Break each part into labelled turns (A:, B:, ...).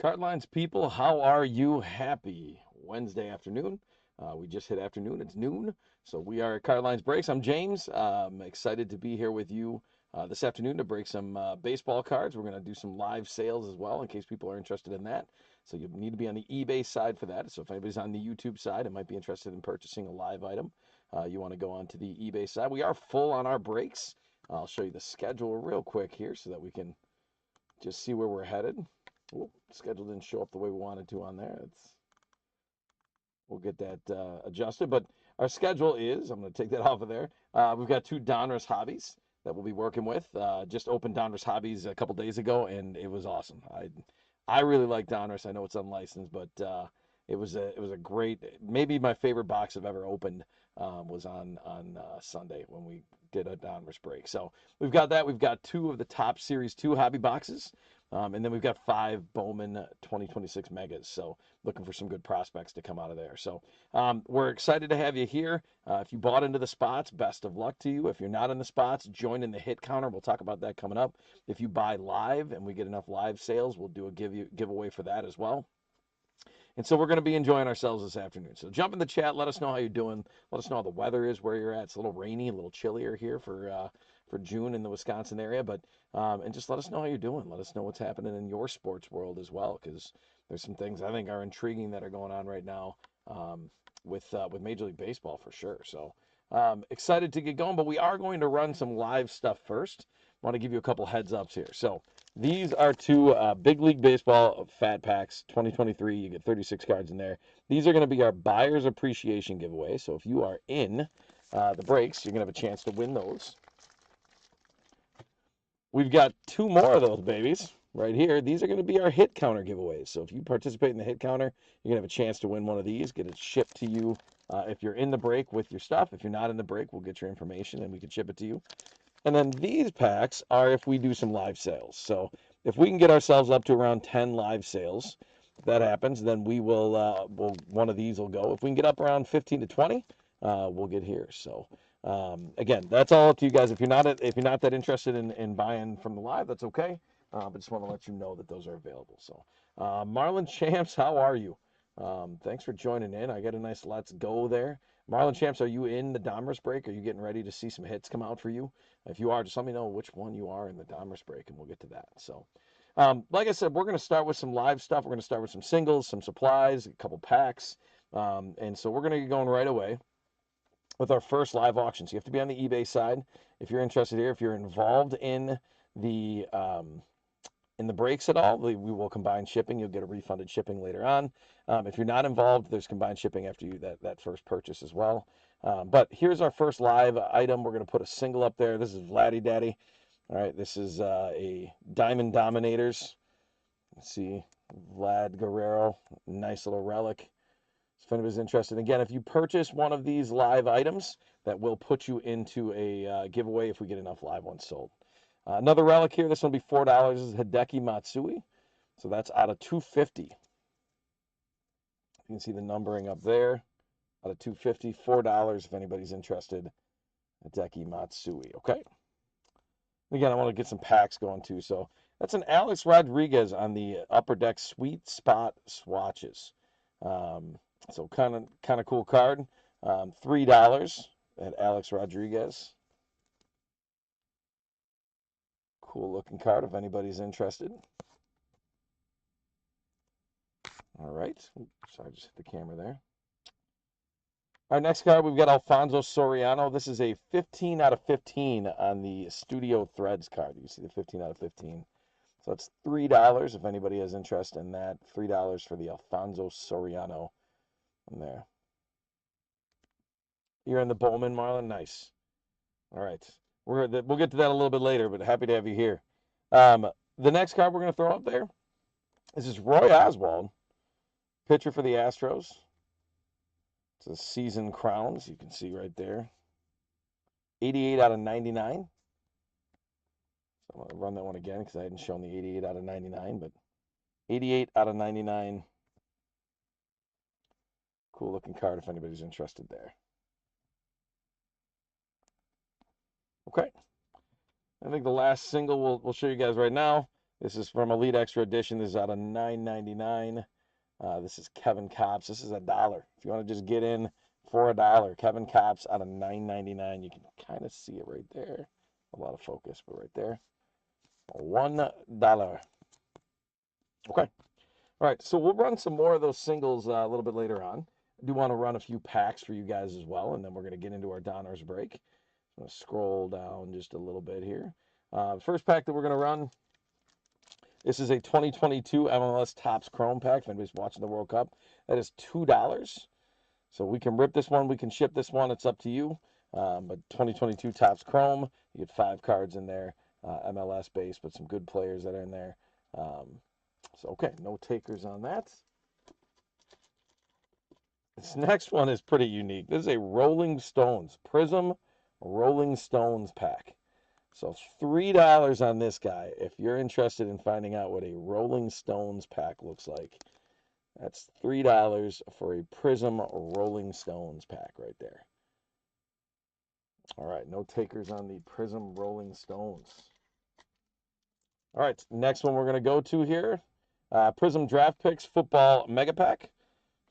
A: Card Lines people, how are you? Happy Wednesday afternoon. We just hit afternoon. It's noon. So we are at Card Lines Breaks. I'm James. I'm excited to be here with you this afternoon to break some baseball cards. We're going to do some live sales as well in case people are interested in that. So you need to be on the eBay side for that. So if anybody's on the YouTube side and might be interested in purchasing a live item, you want to go on to the eBay side. We are full on our breaks. I'll show you the schedule real quick here so that we can just see where we're headed. Oop, schedule didn't show up the way we wanted to on there. We'll get that adjusted. But our schedule is, I'm going to take that off of there. We've got two Donruss hobbies that we'll be working with. Just opened Donruss hobbies a couple days ago, and it was awesome. I really like Donruss. I know it's unlicensed, but it was a great, maybe my favorite box I've ever opened was on Sunday when we did a Donruss break. So we've got that. We've got two of the top Series 2 hobby boxes. And then we've got 5 Bowman 2026 Megas. So looking for some good prospects to come out of there. So we're excited to have you here. If you bought into the spots, best of luck to you. If you're not in the spots, join in the hit counter. We'll talk about that coming up. If you buy live and we get enough live sales, we'll do a giveaway for that as well. And so we're going to be enjoying ourselves this afternoon. So jump in the chat. Let us know how you're doing. Let us know how the weather is, where you're at. It's a little rainy, a little chillier here for June in the Wisconsin area. But and just let us know how you're doing. Let us know what's happening in your sports world as well, because there's some things I think are intriguing that are going on right now with Major League Baseball for sure. So excited to get going. But we are going to run some live stuff first. I want to give you a couple heads ups here. So these are two Big League Baseball Fat Packs 2023. You get 36 cards in there. These are going to be our Buyer's Appreciation giveaway. So if you are in the breaks, you're going to have a chance to win those. We've got 2 more of those babies right here. These are going to be our hit counter giveaways. So if you participate in the hit counter, you're going to have a chance to win one of these, get it shipped to you if you're in the break with your stuff. If you're not in the break, we'll get your information and we can ship it to you. And then these packs are if we do some live sales. So if we can get ourselves up to around 10 live sales, if that happens, then we will, one of these will go. If we can get up around 15 to 20, we'll get here. So again, that's all up to you guys. If you're not that interested in buying from the live, that's okay. But just want to let you know that those are available. So Marlon Champs, how are you? Thanks for joining in. I got a nice let's go there. Marlon Champs, are you in the Donruss break? Are you getting ready to see some hits come out for you? If you are, just let me know which one you are in the Donruss break, and we'll get to that. So, like I said, we're going to start with some live stuff. We're going to start with some singles, some supplies, a couple packs. And so we're going to get going right away with our first live auction. So you have to be on the eBay side if you're interested here. If you're involved in the breaks at all, we will combine shipping. You'll get a refunded shipping later on. If you're not involved, there's combined shipping after you that first purchase as well. But here's our first live item. We're going to put a single up there. This is Vladdy Daddy. All right, this is a Diamond Dominators. Let's see, Vlad Guerrero, nice little relic. If anybody's interested, again, if you purchase one of these live items, that will put you into a giveaway if we get enough live ones sold. Another relic here. This one will be $4. This is Hideki Matsui. So that's out of 250. You can see the numbering up there. Out of 250, $4 if anybody's interested. Hideki Matsui. Okay. Again, I want to get some packs going too. So that's an Alex Rodriguez on the Upper Deck Sweet Spot swatches. So kind of cool card. $3 at Alex Rodriguez. Cool looking card if anybody's interested. All right. Sorry, I just hit the camera there. Our next card, we've got Alfonso Soriano. This is a 15 out of 15 on the Studio Threads card. You see the 15 out of 15. So it's $3 if anybody has interest in that. $3 for the Alfonso Soriano in there. You're in the Bowman, Marlon? Nice. All right. We'll get to that a little bit later, but happy to have you here. The next card we're going to throw up there, this is Roy Oswalt, pitcher for the Astros. It's a season crowns, you can see right there. 88 out of 99. So I'm going to run that one again because I hadn't shown the 88 out of 99, but 88 out of 99. Cool looking card if anybody's interested there. Okay. I think the last single we'll show you guys right now. This is from Elite Extra Edition. This is out of $9.99. This is Kevin Kopps. This is $1. If you want to just get in for $1, Kevin Kopps out of $9.99. You can kind of see it right there. A lot of focus, but right there. $1. Okay. All right, so we'll run some more of those singles a little bit later on. I do want to run a few packs for you guys as well, and then we're going to get into our Donruss break. I'm going to scroll down just a little bit here. First pack that we're going to run, this is a 2022 MLS Topps Chrome pack. If anybody's watching the World Cup, that is $2. So we can rip this one, we can ship this one. It's up to you. But 2022 Topps Chrome, you get 5 cards in there, MLS base, but some good players that are in there. So, okay, no takers on that. This next one is pretty unique. This is a Rolling Stones, Prism Rolling Stones pack. So $3 on this guy. If you're interested in finding out what a Rolling Stones pack looks like, that's $3 for a Prism Rolling Stones pack right there. All right, no takers on the Prism Rolling Stones. All right, next one we're going to go to here. Prism Draft Picks Football Mega Pack.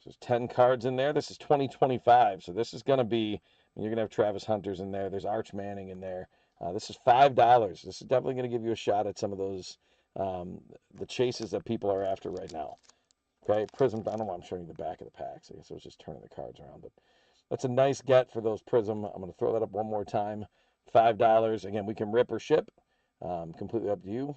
A: There's 10 cards in there. This is 2025, so this is going to be, you're going to have Travis Hunters in there. There's Arch Manning in there. This is $5. This is definitely going to give you a shot at some of those, the chases that people are after right now. Okay, Prism, I don't know why I'm showing you the back of the packs. I guess I was just turning the cards around, but that's a nice get for those Prism. I'm going to throw that up one more time. $5. Again, we can rip or ship. Completely up to you.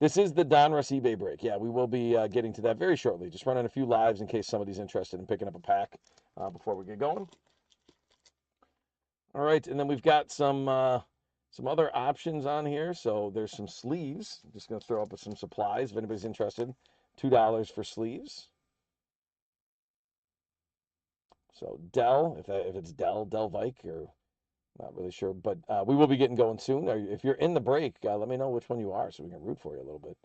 A: This is the Donruss eBay break. Yeah, we will be getting to that very shortly. Just running a few lives in case somebody's interested in picking up a pack before we get going. All right, and then we've got some other options on here. So there's some sleeves. I'm just going to throw up some supplies if anybody's interested. $2 for sleeves. So Dell, if it's Dell Vike, or not really sure, but we will be getting going soon. If you're in the break, let me know which one you are so we can root for you a little bit.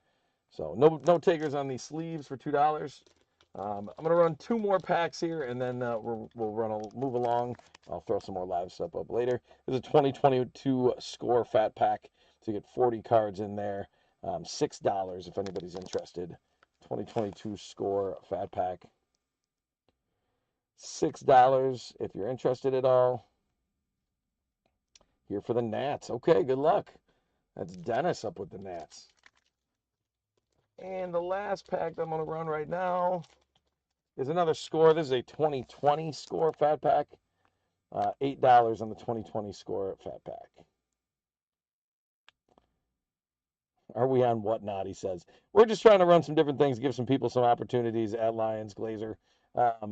A: So no takers on these sleeves for $2. I'm going to run 2 more packs here, and then we'll move along. I'll throw some more live stuff up later. This is a 2022 Score Fat Pack, so you get 40 cards in there. $6 if anybody's interested. 2022 Score Fat Pack. $6 if you're interested at all. Here for the Nats. Okay, good luck. That's Dennis up with the Nats. And the last pack that I'm going to run right now is another Score. This is a 2020 Score Fat Pack. $8 on the 2020 Score Fat Pack. Are we on whatnot, he says. We're just trying to run some different things, give some people some opportunities at Lions Glazer.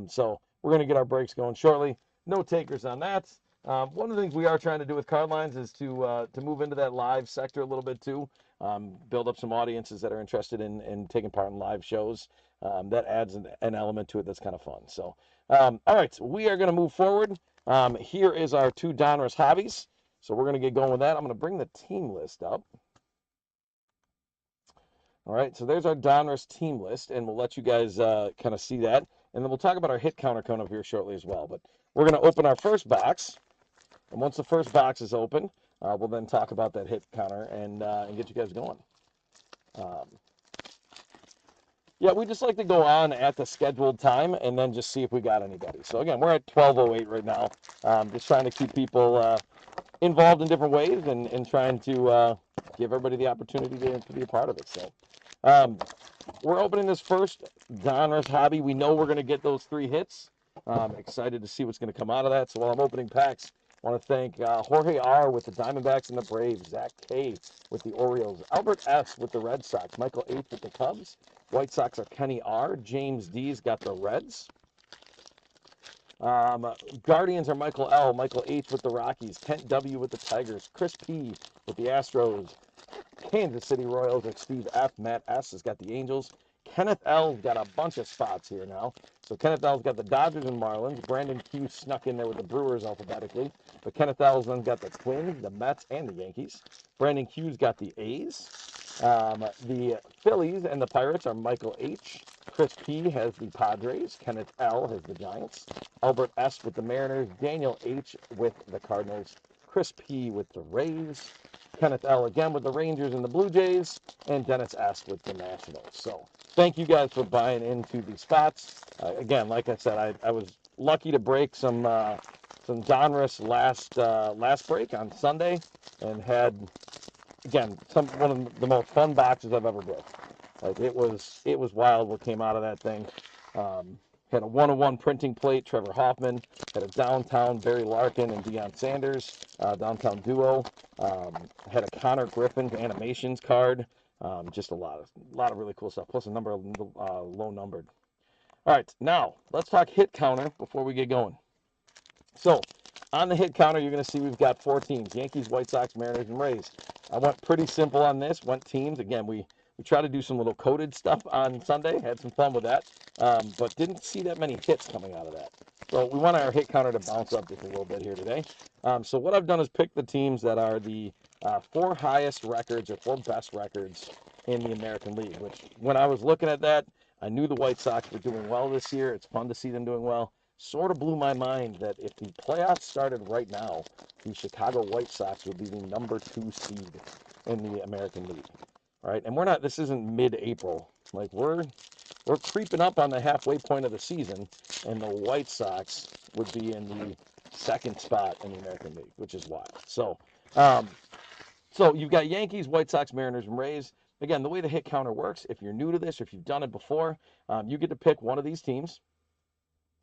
A: So we're going to get our breaks going shortly. No takers on that. One of the things we are trying to do with card lines is to move into that live sector a little bit too. Build up some audiences that are interested in taking part in live shows. That adds an element to it that's kind of fun. So, all right, so we are going to move forward. Here is our 2 Donruss hobbies. So we're going to get going with that. I'm going to bring the team list up. All right, so there's our Donruss team list, and we'll let you guys kind of see that. And then we'll talk about our hit counter coming up here shortly as well. But we're going to open our first box. And once the first box is open, we'll then talk about that hit counter and get you guys going. Yeah, we just like to go on at the scheduled time and then just see if we got anybody. So again, we're at 12:08 right now. Just trying to keep people involved in different ways and trying to give everybody the opportunity to be a part of it. So we're opening this first Donruss hobby. We know we're going to get those 3 hits. Excited to see what's going to come out of that. So while I'm opening packs, I want to thank Jorge R. with the Diamondbacks and the Braves, Zach K. with the Orioles, Albert S. with the Red Sox, Michael H. with the Cubs, White Sox are Kenny R. James D.'s got the Reds. Guardians are Michael L. Michael H. with the Rockies, Kent W. with the Tigers, Chris P. with the Astros, Kansas City Royals are Steve F. Matt S. has got the Angels. Kenneth L's got a bunch of spots here now. So Kenneth L's got the Dodgers and Marlins. Brandon Q snuck in there with the Brewers alphabetically. But Kenneth L's then got the Twins, the Mets, and the Yankees. Brandon Q's got the A's. The Phillies and the Pirates are Michael H. Chris P. has the Padres. Kenneth L. has the Giants. Albert S. with the Mariners. Daniel H. with the Cardinals. Chris P. with the Rays. Kenneth L. again with the Rangers and the Blue Jays, and Dennis S. with the Nationals. So thank you guys for buying into these spots. Again, like I said, I was lucky to break some Donruss last break on Sunday, and had, again, one of the most fun boxes I've ever broke. Like, it was wild what came out of that thing. Had a 101 printing plate, Trevor Hoffman. Had a downtown Barry Larkin and Deion Sanders downtown duo. Had a Connor Griffin animations card. Just a lot of really cool stuff. Plus a number of low numbered. All right, now let's talk hit counter before we get going. So on the hit counter, you're going to see we've got 4 teams: Yankees, White Sox, Mariners, and Rays. I went pretty simple on this. Went teams. Again, we tried to do some little coded stuff on Sunday. Had some fun with that, but didn't see that many hits coming out of that. So we want our hit counter to bounce up just a little bit here today. So what I've done is pick the teams that are the 4 highest records or 4 best records in the American League, which when I was looking at that, I knew the White Sox were doing well this year. It's fun to see them doing well. Sort of blew my mind that if the playoffs started right now, the Chicago White Sox would be the number 2 seed in the American League. All right, and we're not, this isn't mid-April. Like, we're creeping up on the halfway point of the season, and the White Sox would be in the 2nd spot in the American League, which is wild. So, so you've got Yankees, White Sox, Mariners, and Rays. Again, the way the hit counter works, if you're new to this or if you've done it before, you get to pick one of these teams.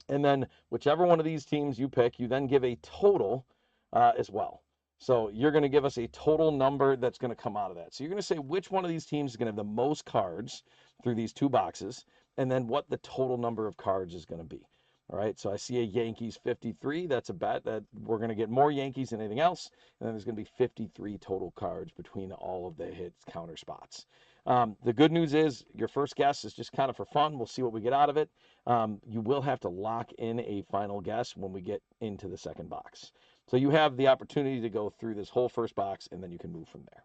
A: And then whichever one of these teams you pick, you then give a total as well. So you're going to give us a total number that's going to come out of that. So you're going to say which one of these teams is going to have the most cards through these 2 boxes, and then what the total number of cards is going to be. All right, so I see a Yankees 53. That's a bet that we're going to get more Yankees than anything else. And then there's going to be 53 total cards between all of the hit counter spots. The good news is your first guess is just kind of for fun. We'll see what we get out of it. You will have to lock in a final guess when we get into the 2nd box. So you have the opportunity to go through this whole first box, and then you can move from there.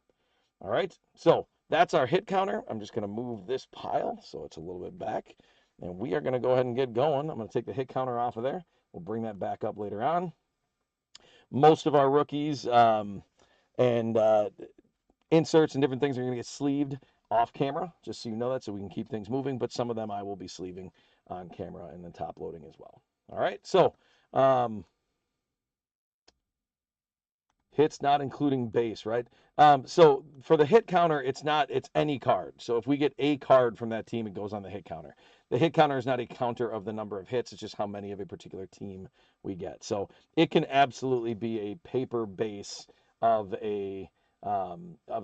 A: All right, so that's our hit counter. I'm just going to move this pile so it's a little bit back. And we are going to go ahead and get going. I'm going to take the hit counter off of there. We'll bring that back up later on. Most of our rookies and inserts and different things are going to get sleeved off camera, just so you know that, so we can keep things moving. But some of them I will be sleeving on camera and then top loading as well. All right, so hits not including base, right? So for the hit counter, it's any card. So if we get a card from that team, it goes on the hit counter. The hit counter is not a counter of the number of hits. It's just how many of a particular team we get. So it can absolutely be a paper base of a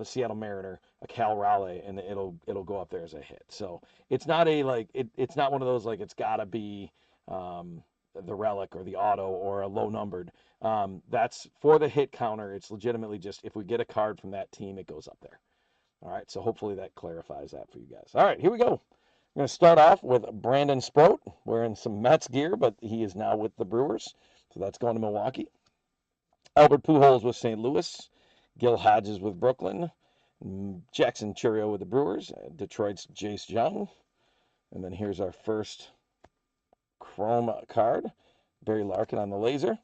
A: Seattle Mariner, a Cal Raleigh, and it'll go up there as a hit. So it's not it's not one of those like it's got to be the relic or the auto or a low numbered. That's for the hit counter. It's legitimately just if we get a card from that team, it goes up there. All right, so hopefully that clarifies that for you guys. All right, here we go. I'm going to start off with Brandon Sproat wearing some Mets gear, but he is now with the Brewers, so that's going to Milwaukee. Albert Pujols with St. Louis. Gil Hodges with Brooklyn. Jackson Chourio with the Brewers. Detroit's Jace Jung. And then here's our first chrome card. Barry Larkin on the laser.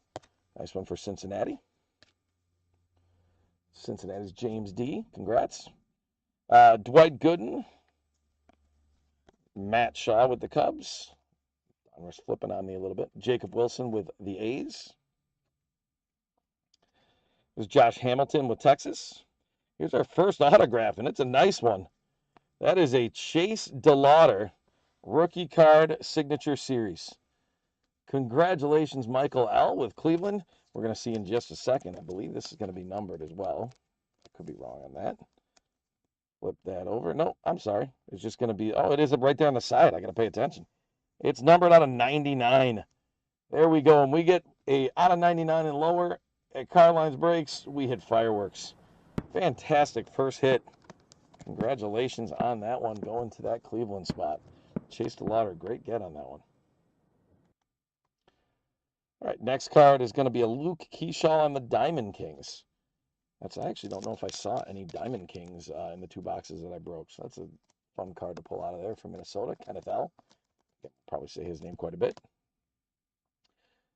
A: Nice one for Cincinnati. Cincinnati's James D. Congrats. Dwight Gooden. Matt Shaw with the Cubs. Donruss flipping on me a little bit. Jacob Wilson with the A's. There's Josh Hamilton with Texas. Here's our first autograph, and it's a nice one. That is a Chase DeLauter rookie card signature series. Congratulations, Michael L. with Cleveland. We're going to see in just a second. I believe this is going to be numbered as well. I could be wrong on that. Flip that over. No, I'm sorry. It's just going to be, oh, it is right there on the side. I got to pay attention. It's numbered out of 99. There we go. And we get a out of 99 and lower at Carline's Breaks. We hit fireworks. Fantastic first hit. Congratulations on that one going to that Cleveland spot. Chase DeLauter, great get on that one. All right, next card is going to be a Luke Keyshaw on the Diamond Kings. I actually don't know if I saw any Diamond Kings in the 2 boxes that I broke. So that's a fun card to pull out of there from Minnesota. Kenneth L. I can probably say his name quite a bit.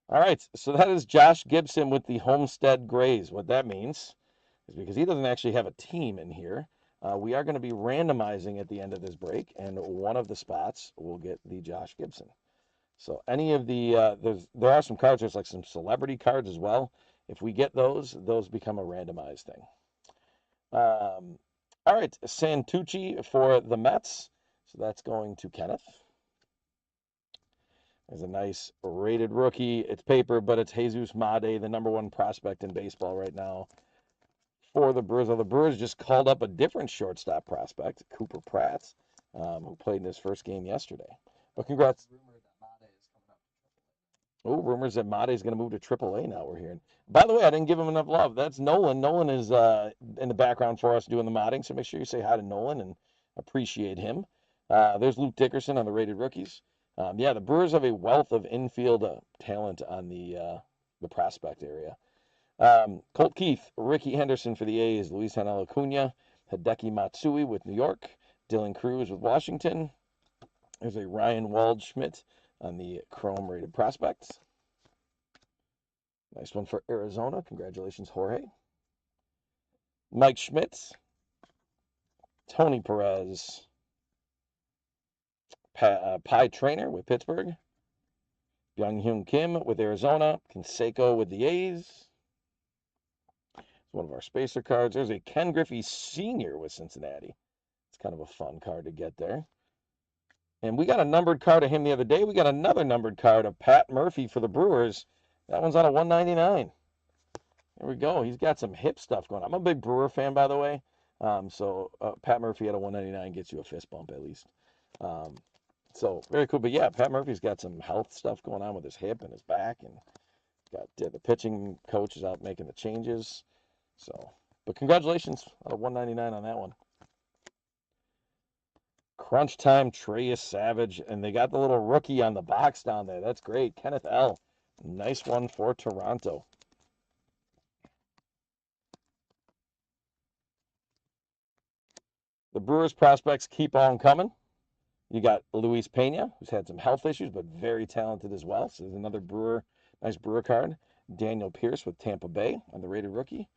A: All right, so that is Josh Gibson with the Homestead Grays. What that means is because he doesn't actually have a team in here. We are going to be randomizing at the end of this break, and one of the spots will get the Josh Gibson. So any of the there are some cards. There's like some celebrity cards as well. If we get those become a randomized thing. All right, Santucci for the Mets. So that's going to Kenneth. There's a nice rated rookie. It's paper, but it's Jesus Made, the #1 prospect in baseball right now for the Brewers. The Brewers just called up a different shortstop prospect, Cooper Pratt, who played in his first game yesterday. But congrats. Oh, rumors that Mate is going to move to AAA now, we're hearing. By the way, I didn't give him enough love. That's Nolan. Nolan is in the background for us doing the modding, so make sure you say hi to Nolan and appreciate him. There's Luke Dickerson on the rated rookies. Yeah, the Brewers have a wealth of infield talent on the prospect area. Colt Keith, Ricky Henderson for the A's, Luis Angel Acuna, Hideki Matsui with New York, Dylan Cruz with Washington. There's a Ryan Waldschmidt on the Chrome rated prospects. Nice one for Arizona. Congratulations, Jorge. Mike Schmidt, Tony Perez, Pi Trainer with Pittsburgh, Byung-Hyun Kim with Arizona, Canseco with the A's. It's one of our spacer cards. There's a Ken Griffey Sr. with Cincinnati. It's kind of a fun card to get there. And we got a numbered card of him the other day. We got another numbered card of Pat Murphy for the Brewers. That one's on a 199. There we go. He's got some hip stuff going on. I'm a big Brewer fan, by the way. So Pat Murphy at a 199 gets you a fist bump at least. So very cool. But yeah, Pat Murphy's got some health stuff going on with his hip and his back, and got the pitching coach is out making the changes. So, but congratulations on a 199 on that one. Crunch Time, Treyus Savage, and they got the little rookie on the box down there. That's great. Kenneth L. Nice one for Toronto. The Brewers prospects keep on coming. You got Luis Pena, who's had some health issues, but very talented as well. So there's another Brewer, nice Brewer card. Daniel Pierce with Tampa Bay on the rated rookie.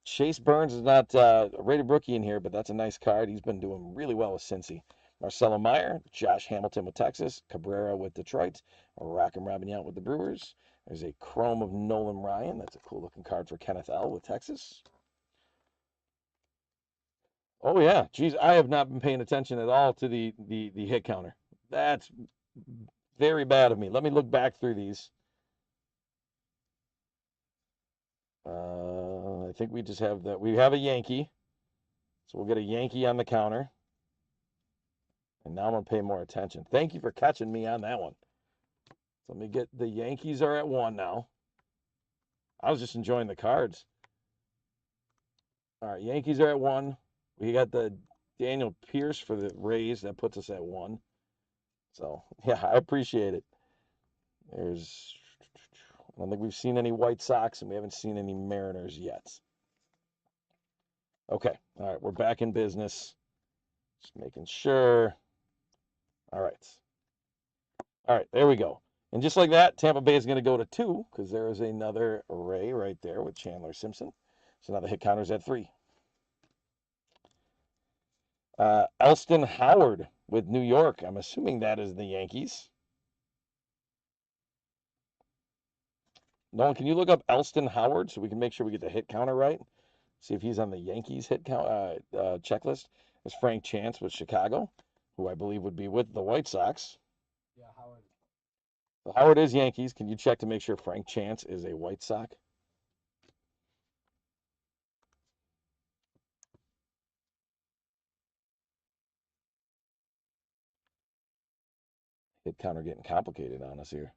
A: Chase Burns is not a rated rookie in here, but that's a nice card. He's been doing really well with Cincy. Marcelo Meyer, Josh Hamilton with Texas, Cabrera with Detroit, Rockin' Robin Yount with the Brewers. There's a Chrome of Nolan Ryan. That's a cool looking card for Kenneth L. with Texas. Oh yeah, geez, I have not been paying attention at all to the hit counter. That's very bad of me. Let me look back through these. I think we just have that. We have a Yankee, so we'll get a Yankee on the counter. And now I'm gonna pay more attention. Thank you for catching me on that one. So let me get the Yankees are at 1 now. I was just enjoying the cards. All right, Yankees are at 1. We got the Daniel Pierce for the Rays. That puts us at 1. So, yeah, I appreciate it. I don't think we've seen any White Sox, and we haven't seen any Mariners yet. Okay, all right, we're back in business. Just making sure. All right. All right, there we go. And just like that, Tampa Bay is going to go to 2 because there is another array right there with Chandler Simpson. So now the hit counter's at 3. Elston Howard with New York. I'm assuming that is the Yankees. Nolan, can you look up Elston Howard so we can make sure we get the hit counter right? See if he's on the Yankees hit count checklist. There's Frank Chance with Chicago, who I believe would be with the White Sox.
B: Yeah, Howard.
A: So Howard is Yankees. Can you check to make sure Frank Chance is a White Sox? Hit counter getting complicated on us here.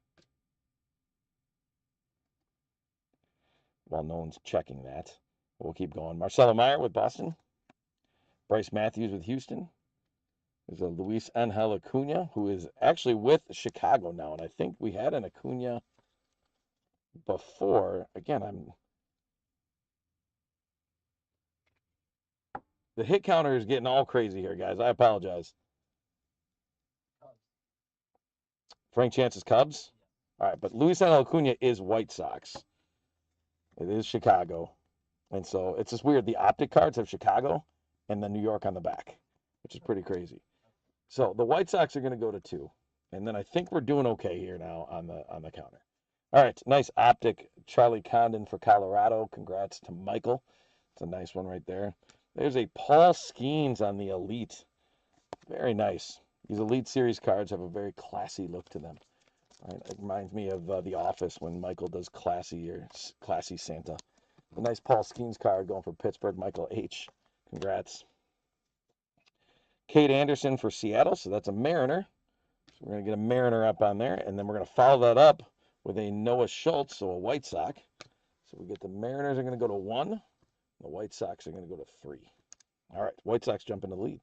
A: While no one's checking that, we'll keep going. Marcelo Meyer with Boston. Bryce Matthews with Houston. There's a Luis Angel Acuna, who is actually with Chicago now, and I think we had an Acuna before. Again, the hit counter is getting all crazy here, guys. I apologize. Frank Chance is Cubs. All right, but Luis Angel Acuna is White Sox. It is Chicago. And so it's just weird. The optic cards have Chicago and then New York on the back, which is pretty crazy. So the White Sox are going to go to 2. And then I think we're doing okay here now on the counter. All right, nice optic Charlie Condon for Colorado. Congrats to Michael. It's a nice one right there. There's a Paul Skeens on the Elite. Very nice. These Elite Series cards have a very classy look to them. Right? It reminds me of The Office when Michael does classy Santa. A nice Paul Skeens card going for Pittsburgh, Michael H. Congrats. Kate Anderson for Seattle, so that's a Mariner. So we're going to get a Mariner up on there, and then we're going to follow that up with a Noah Schultz, so a White Sox. So we get the Mariners are going to go to 1. The White Sox are going to go to 3. All right, White Sox jump into the lead.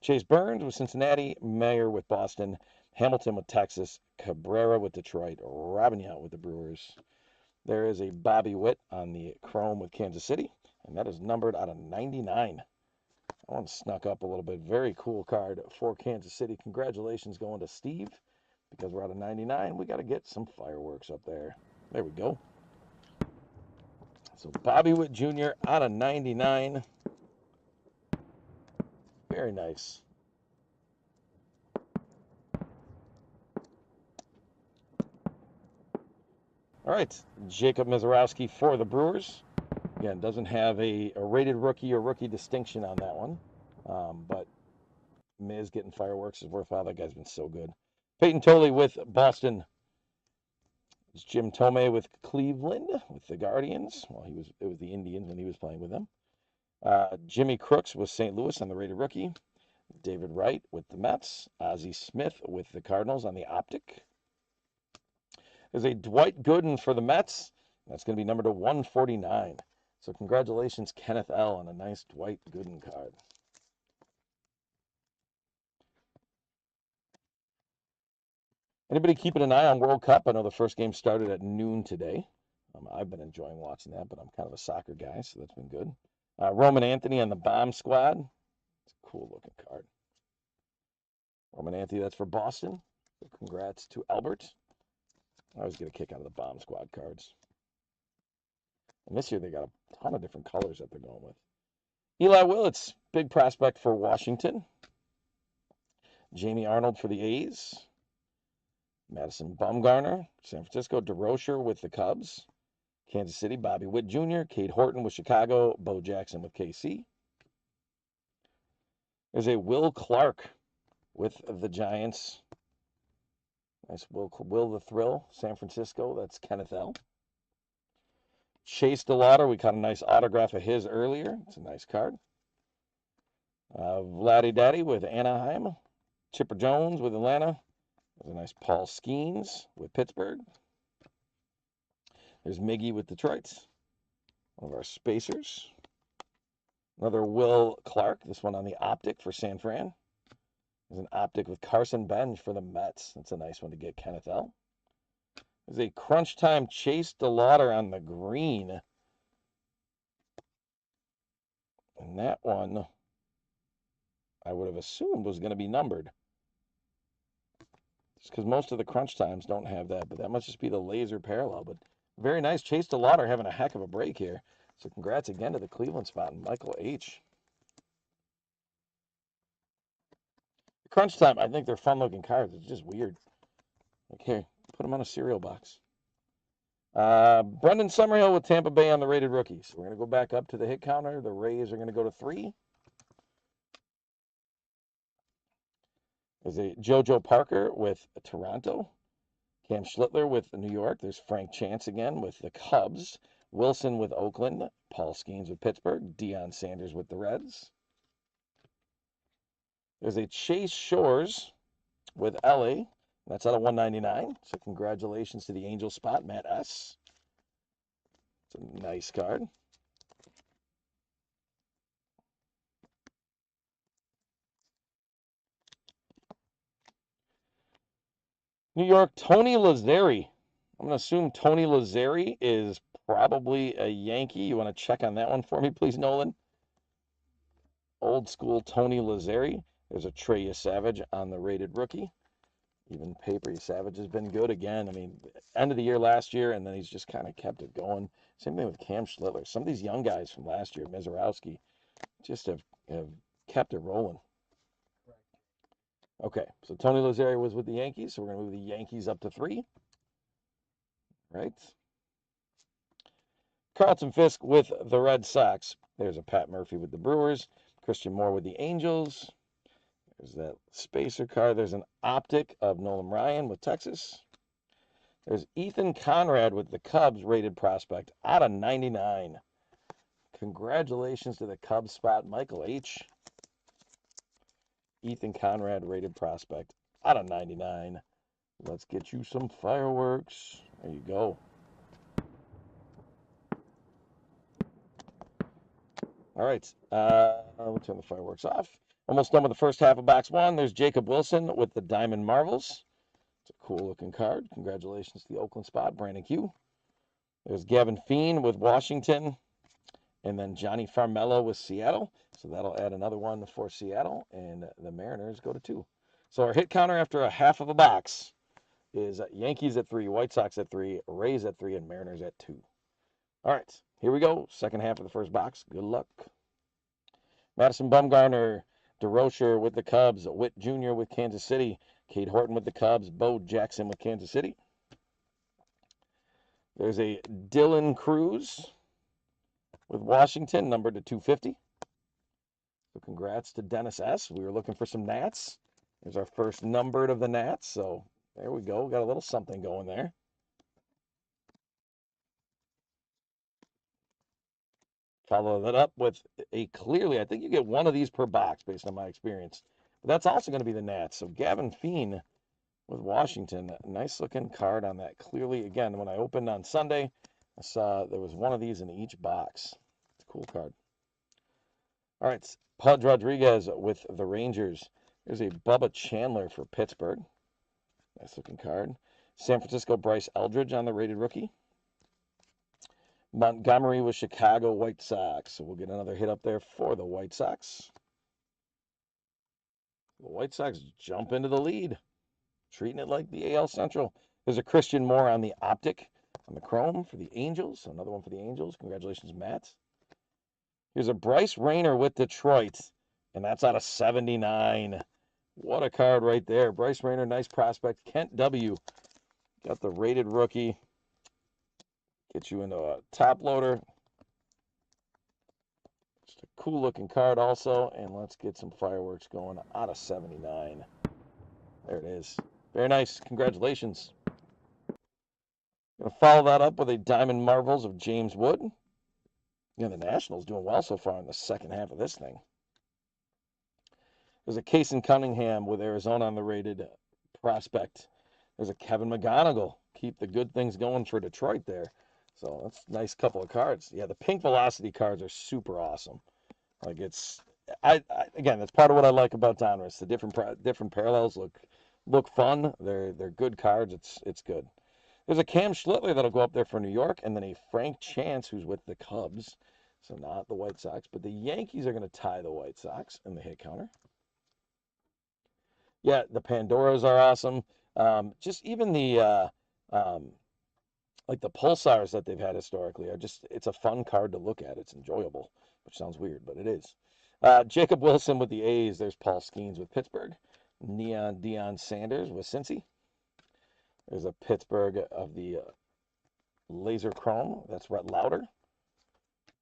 A: Chase Burns with Cincinnati, Mayer with Boston, Hamilton with Texas, Cabrera with Detroit, Robin Yount with the Brewers. There is a Bobby Witt on the Chrome with Kansas City, and that is numbered out of 99. That one snuck up a little bit. Very cool card for Kansas City. Congratulations going to Steve. Because we're out of 99, we got to get some fireworks up there. There we go. So Bobby Witt Jr. out of 99. Very nice. All right, Jacob Mizorowski for the Brewers. Again, doesn't have a rated rookie or rookie distinction on that one. But Miz getting fireworks is worthwhile. That guy's been so good. Peyton Tolley with Boston. It's Jim Thome with Cleveland with the Guardians. Well, it was the Indians when he was playing with them. Jimmy Crooks with St. Louis on the rated rookie. David Wright with the Mets. Ozzie Smith with the Cardinals on the optic. There's a Dwight Gooden for the Mets. That's going to be numbered to 149. So congratulations, Kenneth L. on a nice Dwight Gooden card. Anybody keeping an eye on World Cup? I know the first game started at noon today. I've been enjoying watching that, but I'm kind of a soccer guy, so that's been good. Roman Anthony on the Bomb Squad. It's a cool looking card. Roman Anthony, that's for Boston. So congrats to Albert. I always get a kick out of the Bomb Squad cards. And this year they got a ton of different colors that they're going with. Eli Willits, big prospect for Washington. Jamie Arnold for the A's. Madison Bumgarner, San Francisco. DeRocher with the Cubs. Kansas City, Bobby Witt Jr., Cade Horton with Chicago, Bo Jackson with KC. There's a Will Clark with the Giants. Nice Will the Thrill, San Francisco. That's Kenneth L. Chase DeLauder, we caught a nice autograph of his earlier. It's a nice card. Vladdy Daddy with Anaheim. Chipper Jones with Atlanta. There's a nice Paul Skeens with Pittsburgh. There's Miggy with Detroit. One of our spacers. Another Will Clark. This one on the optic for San Fran. There's an optic with Carson Bench for the Mets. That's a nice one to get, Kenneth L. There's a Crunch Time Chase DeLauder on the green. And that one, I would have assumed was going to be numbered. Just because most of the Crunch Times don't have that, but that must just be the laser parallel. But very nice. Chase DeLauder having a heck of a break here. So congrats again to the Cleveland spot and Michael H. Crunch Time, I think they're fun-looking cards. It's just weird. Like, here, put them on a cereal box. Brendan Summerhill with Tampa Bay on the rated rookies. We're going to go back up to the hit counter. The Rays are going to go to 3. There's a JoJo Parker with Toronto. Cam Schlittler with New York. There's Frank Chance again with the Cubs. Wilson with Oakland. Paul Skeens with Pittsburgh. Deion Sanders with the Reds. There's a Chase Shores with LA. That's out of 199. So congratulations to the Angel spot, Matt S. It's a nice card. New York, Tony Lazzeri. I'm going to assume Tony Lazzeri is probably a Yankee. You want to check on that one for me, please, Nolan? Old school Tony Lazzeri. There's a Trey Savage on the rated rookie. Even Papery Savage has been good again. I mean, end of the year last year, and then he's just kind of kept it going. Same thing with Cam Schlittler. Some of these young guys from last year, Mizorowski, just have kept it rolling. Okay, so Tony Lazzeri was with the Yankees, so we're going to move the Yankees up to 3. Right? Carlton Fisk with the Red Sox. There's a Pat Murphy with the Brewers. Christian Moore with the Angels. There's that spacer card. There's an optic of Nolan Ryan with Texas. There's Ethan Conrad with the Cubs, rated prospect, out of 99. Congratulations to the Cubs spot, Michael H. Ethan Conrad, rated prospect, out of 99. Let's get you some fireworks. There you go. All right, we'll turn the fireworks off. Almost done with the first half of box 1. There's Jacob Wilson with the Diamond Marvels. It's a cool looking card. Congratulations to the Oakland spot, Brandon Q. There's Gavin Feen with Washington, and then Johnny Farmelo with Seattle. So that'll add another one for Seattle, and the Mariners go to 2. So our hit counter after a half of a box is Yankees at 3, White Sox at 3, Rays at 3, and Mariners at 2. All right, here we go. Second half of the first box. Good luck. Madison Bumgarner, DeRocher with the Cubs, Witt Jr. with Kansas City, Cade Horton with the Cubs, Bo Jackson with Kansas City. There's a Dylan Cruz with Washington, numbered to 250. So congrats to Dennis S. We were looking for some Nats. There's our first numbered of the Nats. So there we go. Got a little something going there. Follow that up with a clearly, I think you get one of these per box based on my experience. But that's also going to be the Nats. So Gavin Feen with Washington. Nice looking card on that. Clearly, again, when I opened on Sunday, I saw there was one of these in each box. It's a cool card. All right, Pudge Rodriguez with the Rangers. There's a Bubba Chandler for Pittsburgh. Nice looking card. San Francisco, Bryce Eldridge on the rated rookie. Montgomery with Chicago White Sox. So we'll get another hit up there for the White Sox. The White Sox jump into the lead, treating it like the AL Central. There's a Christian Moore on the optic on the chrome for the Angels. So another one for the Angels. Congratulations, Matt. Here's a Bryce Rayner with Detroit, and that's out of 79. What a card right there. Bryce Rayner, nice prospect. Kent W. Got the rated rookie. Get you into a top loader. Just a cool looking card also. And let's get some fireworks going out of 79. There it is. Very nice. Congratulations. Going to follow that up with a Diamond Marvels of James Wood. Yeah, the Nationals doing well so far in the second half of this thing. There's a Kason Cunningham with Arizona on the rated prospect. There's a Kevin McGonigal. Keep the good things going for Detroit there. So that's a nice couple of cards. Yeah, the pink velocity cards are super awesome. Like it's, again, that's part of what I like about Donruss. The different parallels look fun. They're good cards. It's good. There's a Cam Schlittler that'll go up there for New York, and then a Frank Chance who's with the Cubs. So not the White Sox, but the Yankees are going to tie the White Sox in the hit counter. Yeah, the Pandoras are awesome. Just even the like the pulsars that they've had historically are it's a fun card to look at. It's enjoyable, which sounds weird, but it is. Jacob Wilson with the A's. There's Paul Skeens with Pittsburgh. Neon Deion Sanders with Cincy. There's a Pittsburgh of the Laser Chrome. That's Rhett Lauder.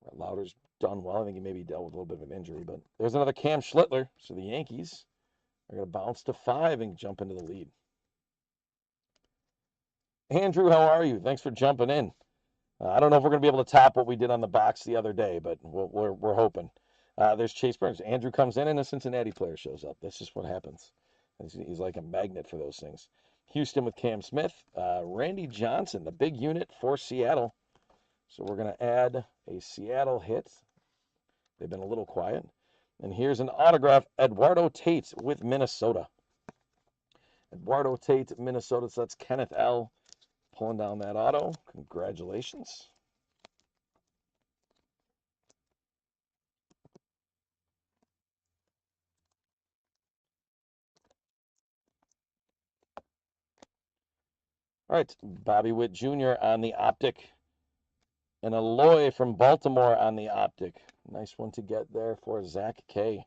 A: Rhett Lauder's done well. I think he maybe dealt with a little bit of an injury, but there's another Cam Schlittler. So the Yankees are going to bounce to 5 and jump into the lead. Andrew, how are you? Thanks for jumping in. I don't know if we're going to be able to top what we did on the box the other day, but we're hoping. There's Chase Burns. Andrew comes in and a Cincinnati player shows up. That's just what happens. He's like a magnet for those things. Houston with Cam Smith. Randy Johnson, the big unit for Seattle. So we're going to add a Seattle hit. They've been a little quiet. And here's an autograph, Eduardo Tate with Minnesota. Eduardo Tate, Minnesota. So that's Kenneth L. pulling down that auto. Congratulations. All right, Bobby Witt Jr. on the optic. And Eloy from Baltimore on the optic. Nice one to get there for Zach K.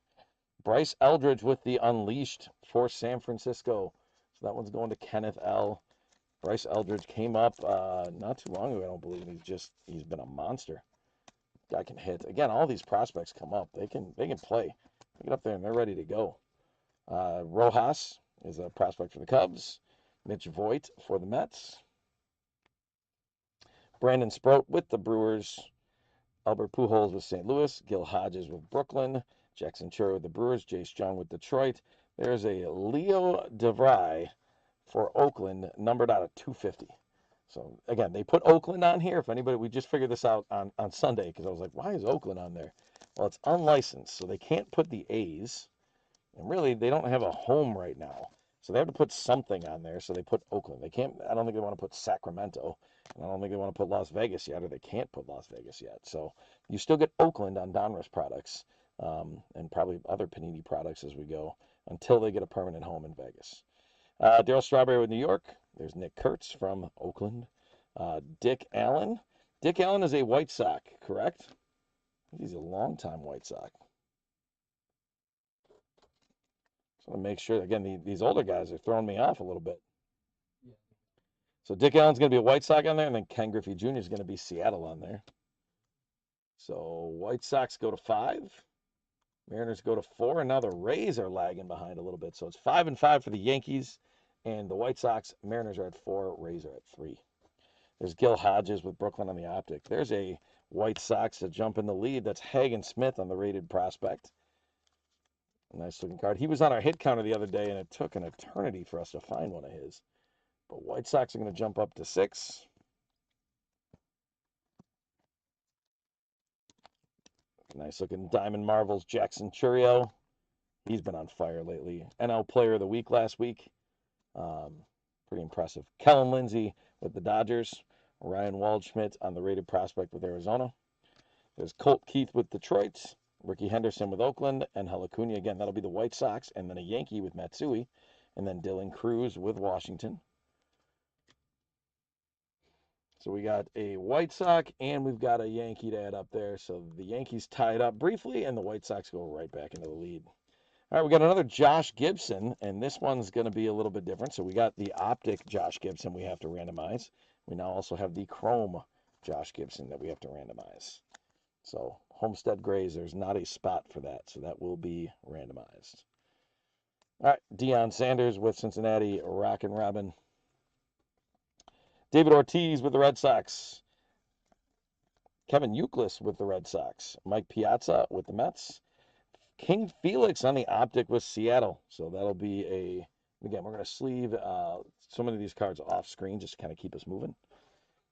A: Bryce Eldridge with the Unleashed for San Francisco. So that one's going to Kenneth L. Bryce Eldridge came up not too long ago, I don't believe. He's been a monster. Guy can hit. Again, all these prospects come up. They can play. They get up there and they're ready to go. Rojas is a prospect for the Cubs. Mitch Voigt for the Mets. Brandon Sproat with the Brewers. Albert Pujols with St. Louis. Gil Hodges with Brooklyn. Jackson Cherry with the Brewers. Jace Jung with Detroit. There's a Leo DeVry for Oakland, numbered out of 250. So, again, they put Oakland on here. If anybody, we just figured this out on Sunday because I was like, why is Oakland on there? Well, it's unlicensed, so they can't put the A's. And really, they don't have a home right now. So they have to put something on there, so they put Oakland. They can't, I don't think they want to put Sacramento. And I don't think they want to put Las Vegas yet, or they can't put Las Vegas yet. So you still get Oakland on Donruss products, and probably other Panini products as we go, until they get a permanent home in Vegas. Darryl Strawberry with New York. There's Nick Kurtz from Oakland. Dick Allen. Dick Allen is a White Sox, correct? He's a longtime White Sox. So to make sure, again, these older guys are throwing me off a little bit. So Dick Allen's going to be a White Sox on there, and then Ken Griffey Jr. is going to be Seattle on there. So White Sox go to 5. Mariners go to 4, and now the Rays are lagging behind a little bit. So it's 5-5 for the Yankees, and the White Sox. Mariners are at 4, Rays are at 3. There's Gil Hodges with Brooklyn on the optic. There's a White Sox to jump in the lead. That's Hagen Smith on the rated prospect. Nice looking card. He was on our hit counter the other day, and it took an eternity for us to find one of his. But White Sox are going to jump up to 6. Nice looking Diamond Marvels, Jackson Churio. He's been on fire lately. NL Player of the Week last week. Pretty impressive. Kellen Lindsey with the Dodgers. Ryan Waldschmidt on the rated prospect with Arizona. There's Colt Keith with Detroit. Ricky Henderson with Oakland. And Acuna again. That'll be the White Sox. And then a Yankee with Matsui. And then Dylan Cruz with Washington. So we got a White Sox and we've got a Yankee to add up there. So the Yankees tie it up briefly and the White Sox go right back into the lead. All right, we got another Josh Gibson, and this one's going to be a little bit different. So we got the optic Josh Gibson we have to randomize. We now also have the chrome Josh Gibson that we have to randomize. So Homestead Grays, there's not a spot for that, so that will be randomized. All right, Deion Sanders with Cincinnati, Rockin' Robin. David Ortiz with the Red Sox. Kevin Youkilis with the Red Sox. Mike Piazza with the Mets. King Felix on the optic with Seattle. So that'll be again, we're going to sleeve so many of these cards off screen just to kind of keep us moving.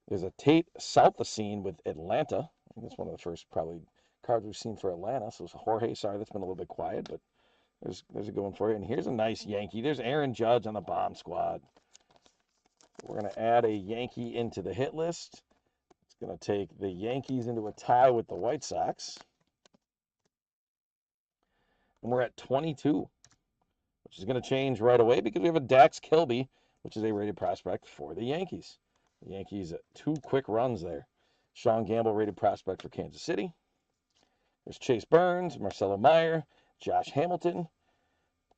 A: There's a Tate Salthacine with Atlanta. I think that's one of the first probably cards we've seen for Atlanta. So it's Jorge, sorry, that's been a little bit quiet, but there's a good one for you. And here's a nice Yankee. There's Aaron Judge on the bomb squad. We're going to add a Yankee into the hit list. It's going to take the Yankees into a tie with the White Sox. And we're at 22, which is going to change right away because we have a Dax Kilby, which is a rated prospect for the Yankees. The Yankees, 2 quick runs there. Sean Gamble, rated prospect for Kansas City. There's Chase Burns, Marcelo Meyer, Josh Hamilton,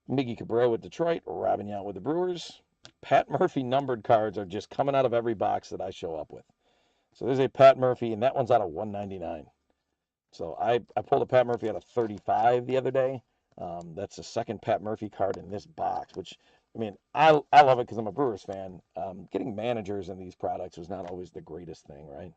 A: Miggy Cabrera with Detroit, Robin Yount with the Brewers. Pat Murphy numbered cards are just coming out of every box that I show up with. So there's a Pat Murphy, and that one's out of 199. So I pulled a Pat Murphy out of 35 the other day. That's the second Pat Murphy card in this box, which, I mean, I love it because I'm a Brewers fan. Getting managers in these products was not always the greatest thing, right?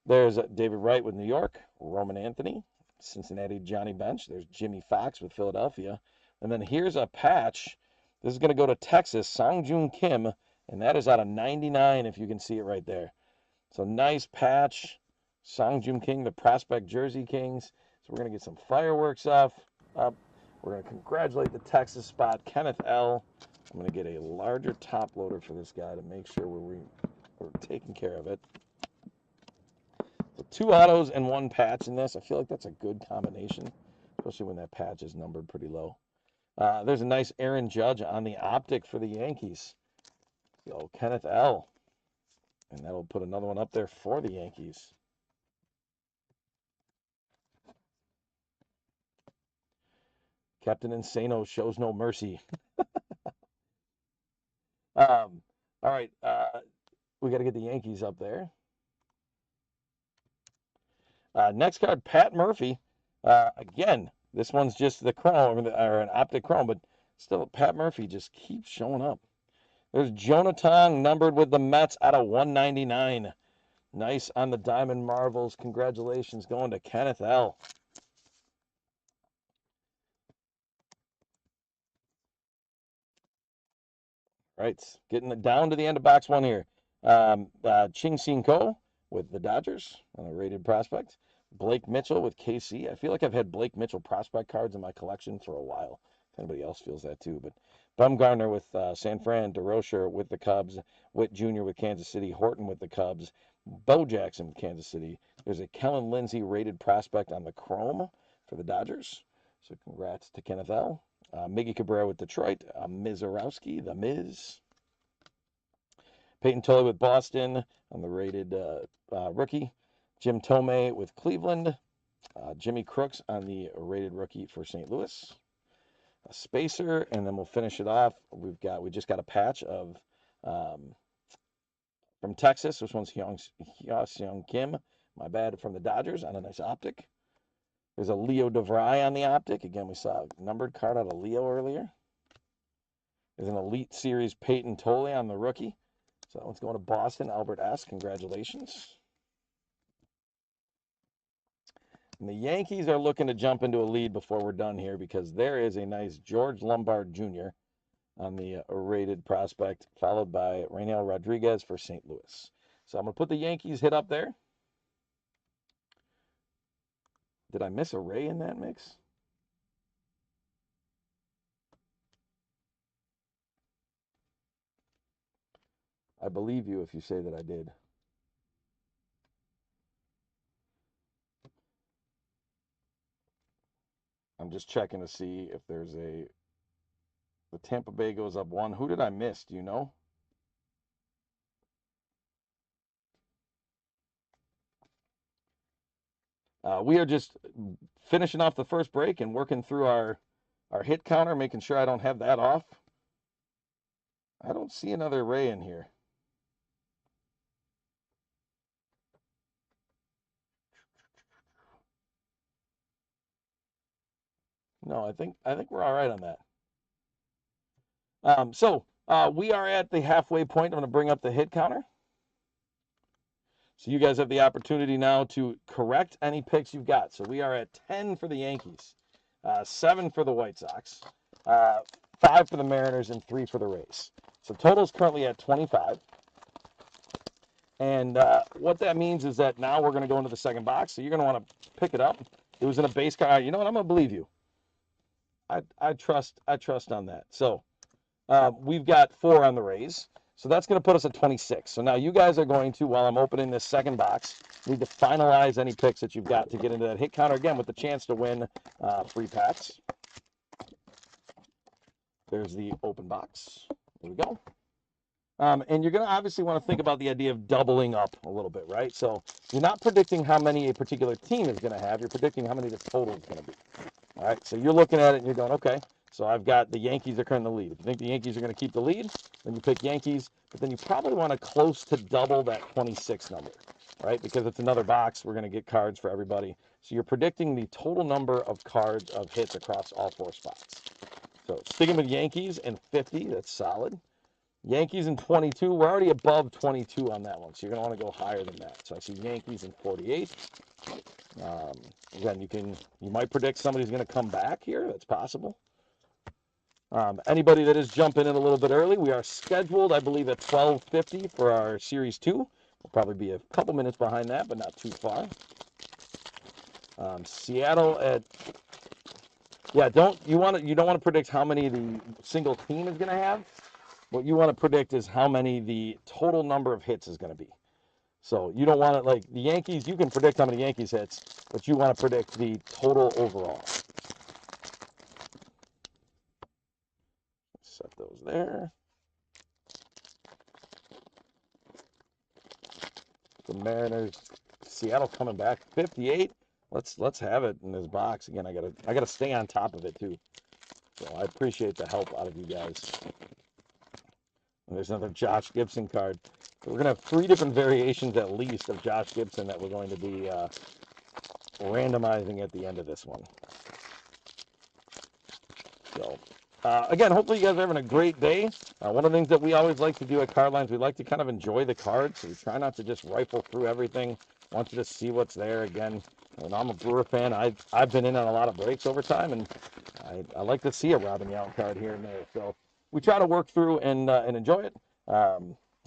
A: There's David Wright with New York, Roman Anthony, Cincinnati Johnny Bench. There's Jimmy Fox with Philadelphia. And then here's a patch. This is going to go to Texas, Song-Joon Kim, and that is out of 99 if you can see it right there. So nice patch. Song-Joon Kim, the Prospect Jersey Kings. So we're going to get some fireworks up. We're going to congratulate the Texas spot, Kenneth L. I'm going to get a larger top loader for this guy to make sure we're taking care of it. So 2 autos and 1 patch in this. I feel like that's a good combination, especially when that patch is numbered pretty low. There's a nice Aaron Judge on the optic for the Yankees. Go Kenneth L. And that'll put another one up there for the Yankees. Captain Insano shows no mercy. All right, we got to get the Yankees up there. Next card, Pat Murphy. Again, this one's just the chrome, or an optic chrome, but still, Pat Murphy just keeps showing up. There's Jonathan numbered with the Mets out of 199. Nice on the Diamond Marvels. Congratulations going to Kenneth L. Right, getting it down to the end of box one here. Ching Sing Ko with the Dodgers on a rated prospect. Blake Mitchell with KC. I feel like I've had Blake Mitchell prospect cards in my collection for a while. If anybody else feels that too. But Bumgarner with San Fran, DeRocher with the Cubs, Witt Jr. with Kansas City, Horton with the Cubs, Bo Jackson with Kansas City. There's a Kellen Lindsey rated prospect on the chrome for the Dodgers. So congrats to Kenneth L. Miggy Cabrera with Detroit, Mizorowski, the Miz. Peyton Tolley with Boston on the rated rookie. Jim Tomei with Cleveland. Jimmy Crooks on the rated rookie for St. Louis. A spacer, and then we'll finish it off. We just got a patch of from Texas. This one's Hyun-Seung Kim. My bad, from the Dodgers on a nice optic. There's a Leo DeVry on the optic. Again, we saw a numbered card out of Leo earlier. There's an Elite Series Peyton Tolley on the rookie. So that one's going to Boston. Albert S. Congratulations. And the Yankees are looking to jump into a lead before we're done here because there is a nice George Lombard Jr. on the rated prospect, followed by Raynel Rodriguez for St. Louis. So I'm going to put the Yankees hit up there. Did I miss a Ray in that mix? I believe you if you say that I did. I'm just checking to see if there's the Tampa Bay goes up one. Who did I miss? Do you know? We are just finishing off the first break and working through our hit counter, making sure I don't have that off. I don't see another Ray in here. No, I think we're all right on that. So we are at the halfway point. I'm going to bring up the hit counter. So you guys have the opportunity now to correct any picks you've got. So we are at 10 for the Yankees, 7 for the White Sox, 5 for the Mariners, and 3 for the Rays. So total's currently at 25. And what that means is that now we're going to go into the second box. So you're going to want to pick it up. It was in a base card. You know what? I'm going to believe you. I trust on that. So we've got 4 on the Rays. So that's going to put us at 26. So now you guys are going to, while I'm opening this second box, need to finalize any picks that you've got to get into that hit counter again with the chance to win free packs. There's the open box. There we go. And you're going to obviously want to think about the idea of doubling up a little bit, right? So you're not predicting how many a particular team is going to have. You're predicting how many the total is going to be. All right, so you're looking at it and you're going, okay, so I've got the Yankees are currently the lead. If you think the Yankees are going to keep the lead, then you pick Yankees, but then you probably want to close to double that 26 number, right? Because it's another box. We're going to get cards for everybody. So you're predicting the total number of cards of hits across all 4 spots. So sticking with Yankees and 50, that's solid. Yankees and 22, we're already above 22 on that one, so you're going to want to go higher than that. So I see Yankees and 48. Again, you might predict somebody's going to come back here. That's possible. Anybody that is jumping in a little bit early, we are scheduled, I believe, at 12:50 for our Series 2. We'll probably be a couple minutes behind that, but not too far. Seattle at, yeah, you don't want to predict how many the single team is going to have. What you want to predict is how many the total number of hits is going to be. So you don't want to, like the Yankees, you can predict how many Yankees hits, but you want to predict the total overall. Set those there. the Mariners. Seattle coming back 58. Let's have it in this box again. I gotta stay on top of it too. So I appreciate the help out of you guys. And there's another Josh Gibson card. So we're gonna have 3 different variations at least of Josh Gibson that we're going to be randomizing at the end of this one. So, again, hopefully you guys are having a great day. One of the things that we always like to do at Card Lines, we like to kind of enjoy the cards. So we try not to just rifle through everything. Want you to see what's there. Again, and I'm a Brewer fan. I've been in on a lot of breaks over time, and I like to see a Robin Yount card here and there. So we try to work through and enjoy it.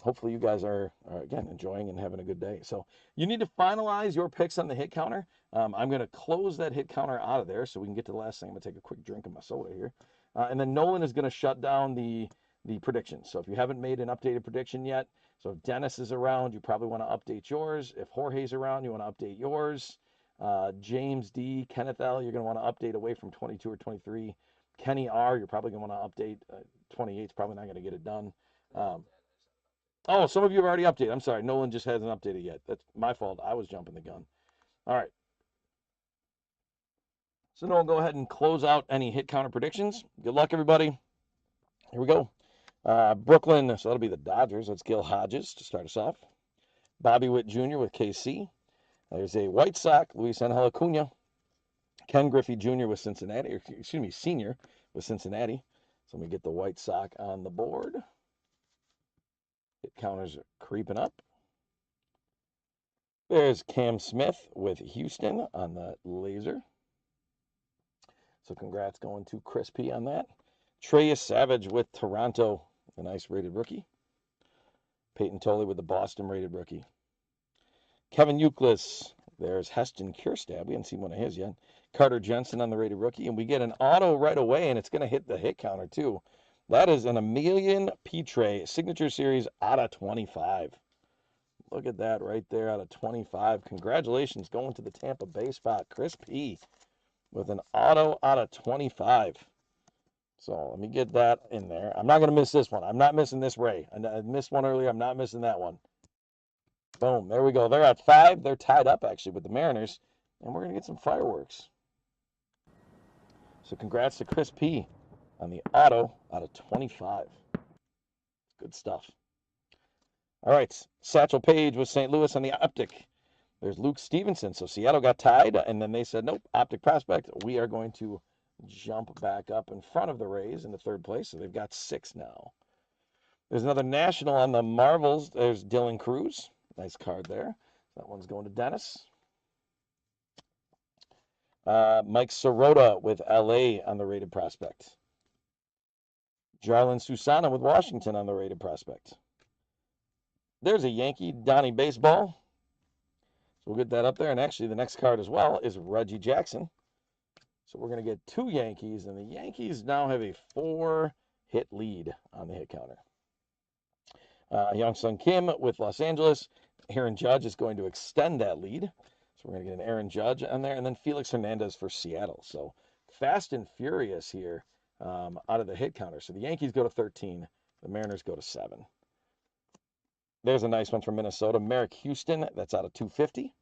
A: Hopefully you guys are, again, enjoying and having a good day. So you need to finalize your picks on the hit counter. I'm going to close that hit counter out of there so we can get to the last thing. I'm going to take a quick drink of my soda here. And then Nolan is going to shut down the predictions. So if you haven't made an updated prediction yet, so if Dennis is around, you probably want to update yours. If Jorge's around, you want to update yours. James D, Kenneth L, you're going to want to update away from 22 or 23. Kenny R, you're probably going to want to update. 28 is probably not going to get it done. Oh, some of you have already updated. I'm sorry. Nolan just hasn't updated yet. That's my fault. I was jumping the gun. All right. So Nolan, go ahead and close out any hit counter predictions. Good luck, everybody. Here we go. Brooklyn, so that'll be the Dodgers. That's Gil Hodges to start us off. Bobby Witt Jr. with KC. There's a White Sox, Luis Angel Acuna. Ken Griffey Jr. with Cincinnati, or excuse me, Senior with Cincinnati. So let me get the White Sox on the board. Hit counters are creeping up. There's Cam Smith with Houston on the laser. So congrats going to Chris P on that. Treyus Savage with Toronto, a nice rated rookie. Peyton Tolley with the Boston rated rookie. Kevin Euclid, there's Heston Kjerstad. We haven't seen one of his yet. Carter Jensen on the rated rookie. And we get an auto right away, and it's going to hit the hit counter too. That is an Emilian Petre Signature Series out of 25. Look at that right there out of 25. Congratulations going to the Tampa Bay spot. Chris P with an auto out of 25. So let me get that in there. I'm not going to miss this one. I'm not missing this Ray. I missed one earlier. I'm not missing that one. Boom. There we go. They're at 5. They're tied up actually with the Mariners. And we're going to get some fireworks. So congrats to Chris P on the auto out of 25. Good stuff. All right, Satchel Paige with St. Louis on the Optic. There's Luke Stevenson. So Seattle got tied, and then they said, nope, Optic Prospect. We are going to jump back up in front of the Rays in the 3rd place. So they've got 6 now. There's another National on the Marvels. There's Dylan Cruz. Nice card there. That one's going to Dennis. Mike Sirota with LA on the rated prospect. Jarlin Susana with Washington on the rated prospect. There's a Yankee, Donnie Baseball. So we'll get that up there. And actually the next card as well is Reggie Jackson. So we're going to get 2 Yankees. And the Yankees now have a 4-hit lead on the hit counter. Young-Sung Kim with Los Angeles. Aaron Judge is going to extend that lead. So we're going to get an Aaron Judge on there. And then Felix Hernandez for Seattle. So fast and furious here. Out of the hit counter. So the Yankees go to 13. The Mariners go to 7. There's a nice one from Minnesota. Merrick Houston. That's out of 250.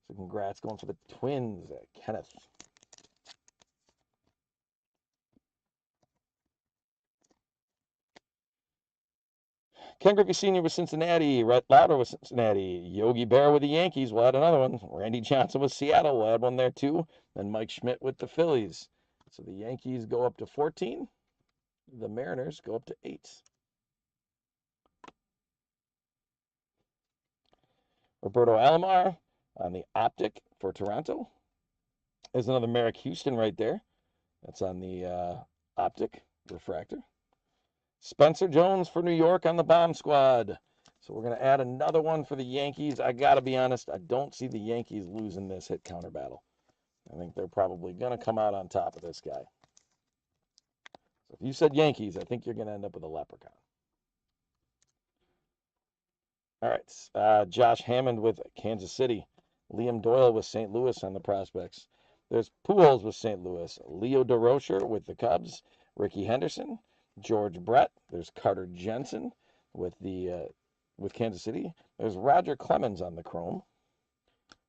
A: So congrats going for the Twins. Kenneth. Ken Griffey Sr. with Cincinnati. Rhett Lauder with Cincinnati. Yogi Berra with the Yankees. We'll add another one. Randy Johnson with Seattle. We'll add one there too. And Mike Schmidt with the Phillies. So the Yankees go up to 14. The Mariners go up to 8. Roberto Alomar on the Optic for Toronto. There's another Merrick Houston right there. That's on the Optic refractor. Spencer Jones for New York on the Bomb Squad. So we're going to add another one for the Yankees. I got to be honest, I don't see the Yankees losing this hit counter battle. I think they're probably going to come out on top of this guy. So if you said Yankees, I think you're going to end up with a leprechaun. All right, Josh Hammond with Kansas City. Liam Doyle with St. Louis on the prospects. There's Pujols with St. Louis. Leo DeRocher with the Cubs. Ricky Henderson. George Brett. There's Carter Jensen with the with Kansas City. There's Roger Clemens on the chrome.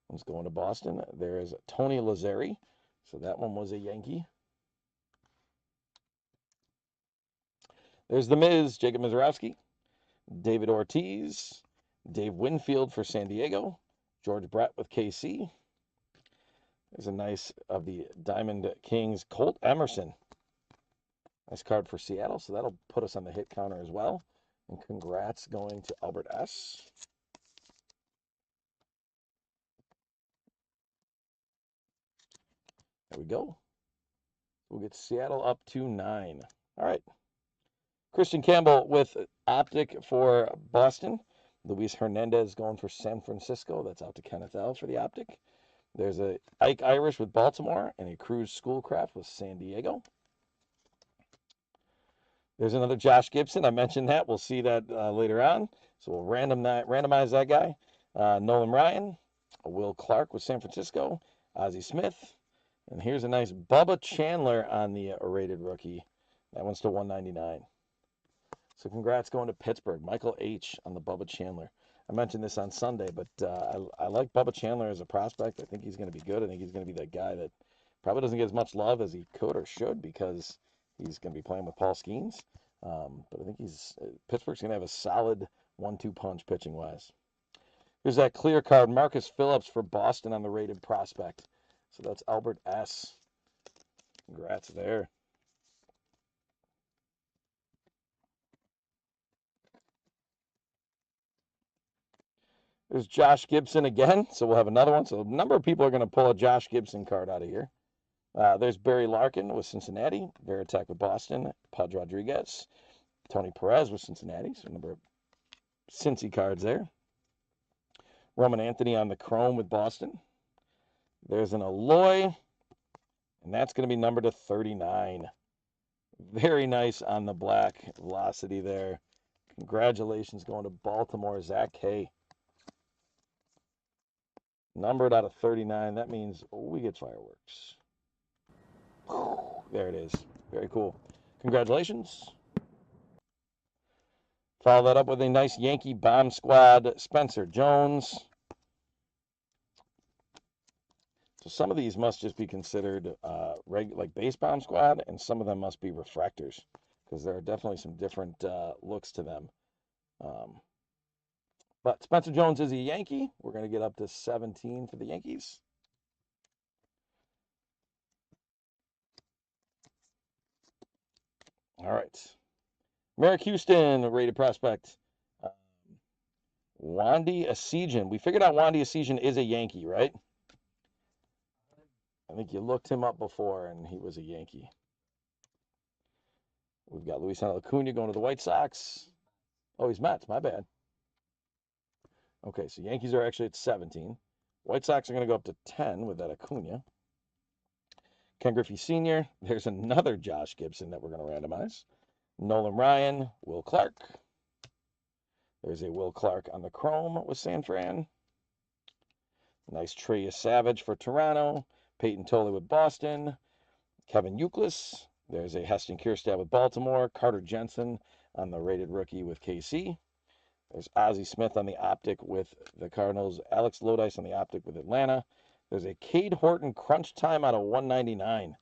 A: One's going to Boston. There is Tony Lazzeri. So that one was a Yankee. There's the Miz, Jacob Mizorowski, David Ortiz, Dave Winfield for San Diego, George Brett with KC. There's a nice of the Diamond Kings, Colt Emerson. Nice card for Seattle, so that'll put us on the hit counter as well. And congrats going to Albert S. There we go. We'll get Seattle up to 9. All right. Christian Campbell with Optic for Boston. Luis Hernandez going for San Francisco. That's out to Kenneth L. for the Optic. There's a Ike Irish with Baltimore and a Cruz Schoolcraft with San Diego. There's another Josh Gibson. I mentioned that. We'll see that later on. So we'll randomize that guy. Nolan Ryan, Will Clark with San Francisco, Ozzie Smith. And here's a nice Bubba Chandler on the rated rookie. That one's to 199. So congrats going to Pittsburgh. Michael H. on the Bubba Chandler. I mentioned this on Sunday, but I like Bubba Chandler as a prospect. I think he's going to be good. I think he's going to be that guy that probably doesn't get as much love as he could or should because he's going to be playing with Paul Skeens. But I think Pittsburgh's going to have a solid 1-2 punch pitching-wise. Here's that clear card, Marcus Phillips for Boston on the rated prospect. So that's Albert S. Congrats there. There's Josh Gibson again, so we'll have another one. So a number of people are going to pull a Josh Gibson card out of here. There's Barry Larkin with Cincinnati, Veritek with Boston, Pudge Rodriguez, Tony Perez with Cincinnati, so a number of Cincy cards there. Roman Anthony on the chrome with Boston. There's an Aloy, and that's going to be numbered to 39. Very nice on the black velocity there. Congratulations going to Baltimore, Zach K. Numbered out of 39. That means we get fireworks. There it is. Very cool. Congratulations. Follow that up with a nice Yankee Bomb Squad, Spencer Jones. So some of these must just be considered like base Bomb Squad, and some of them must be refractors because there are definitely some different looks to them. But Spencer Jones is a Yankee. We're going to get up to 17 for the Yankees. All right. Merrick Houston, rated prospect. Wandy Asijan. We figured out Wandy Asijan is a Yankee, right? I think you looked him up before, and he was a Yankee. We've got Luis Acuna going to the White Sox. Oh, he's Mets. My bad. Okay, so Yankees are actually at 17. White Sox are going to go up to 10 with that Acuna. Ken Griffey Sr. There's another Josh Gibson that we're going to randomize. Nolan Ryan, Will Clark. There's a Will Clark on the chrome with San Fran. Nice Trey Savage for Toronto. Peyton Tolley with Boston. Kevin Youkilis. There's a Heston Kjerstad with Baltimore. Carter Jensen on the rated rookie with KC. There's Ozzie Smith on the optic with the Cardinals. Alex Lodice on the optic with Atlanta. There's a Cade Horton crunch time out of 199.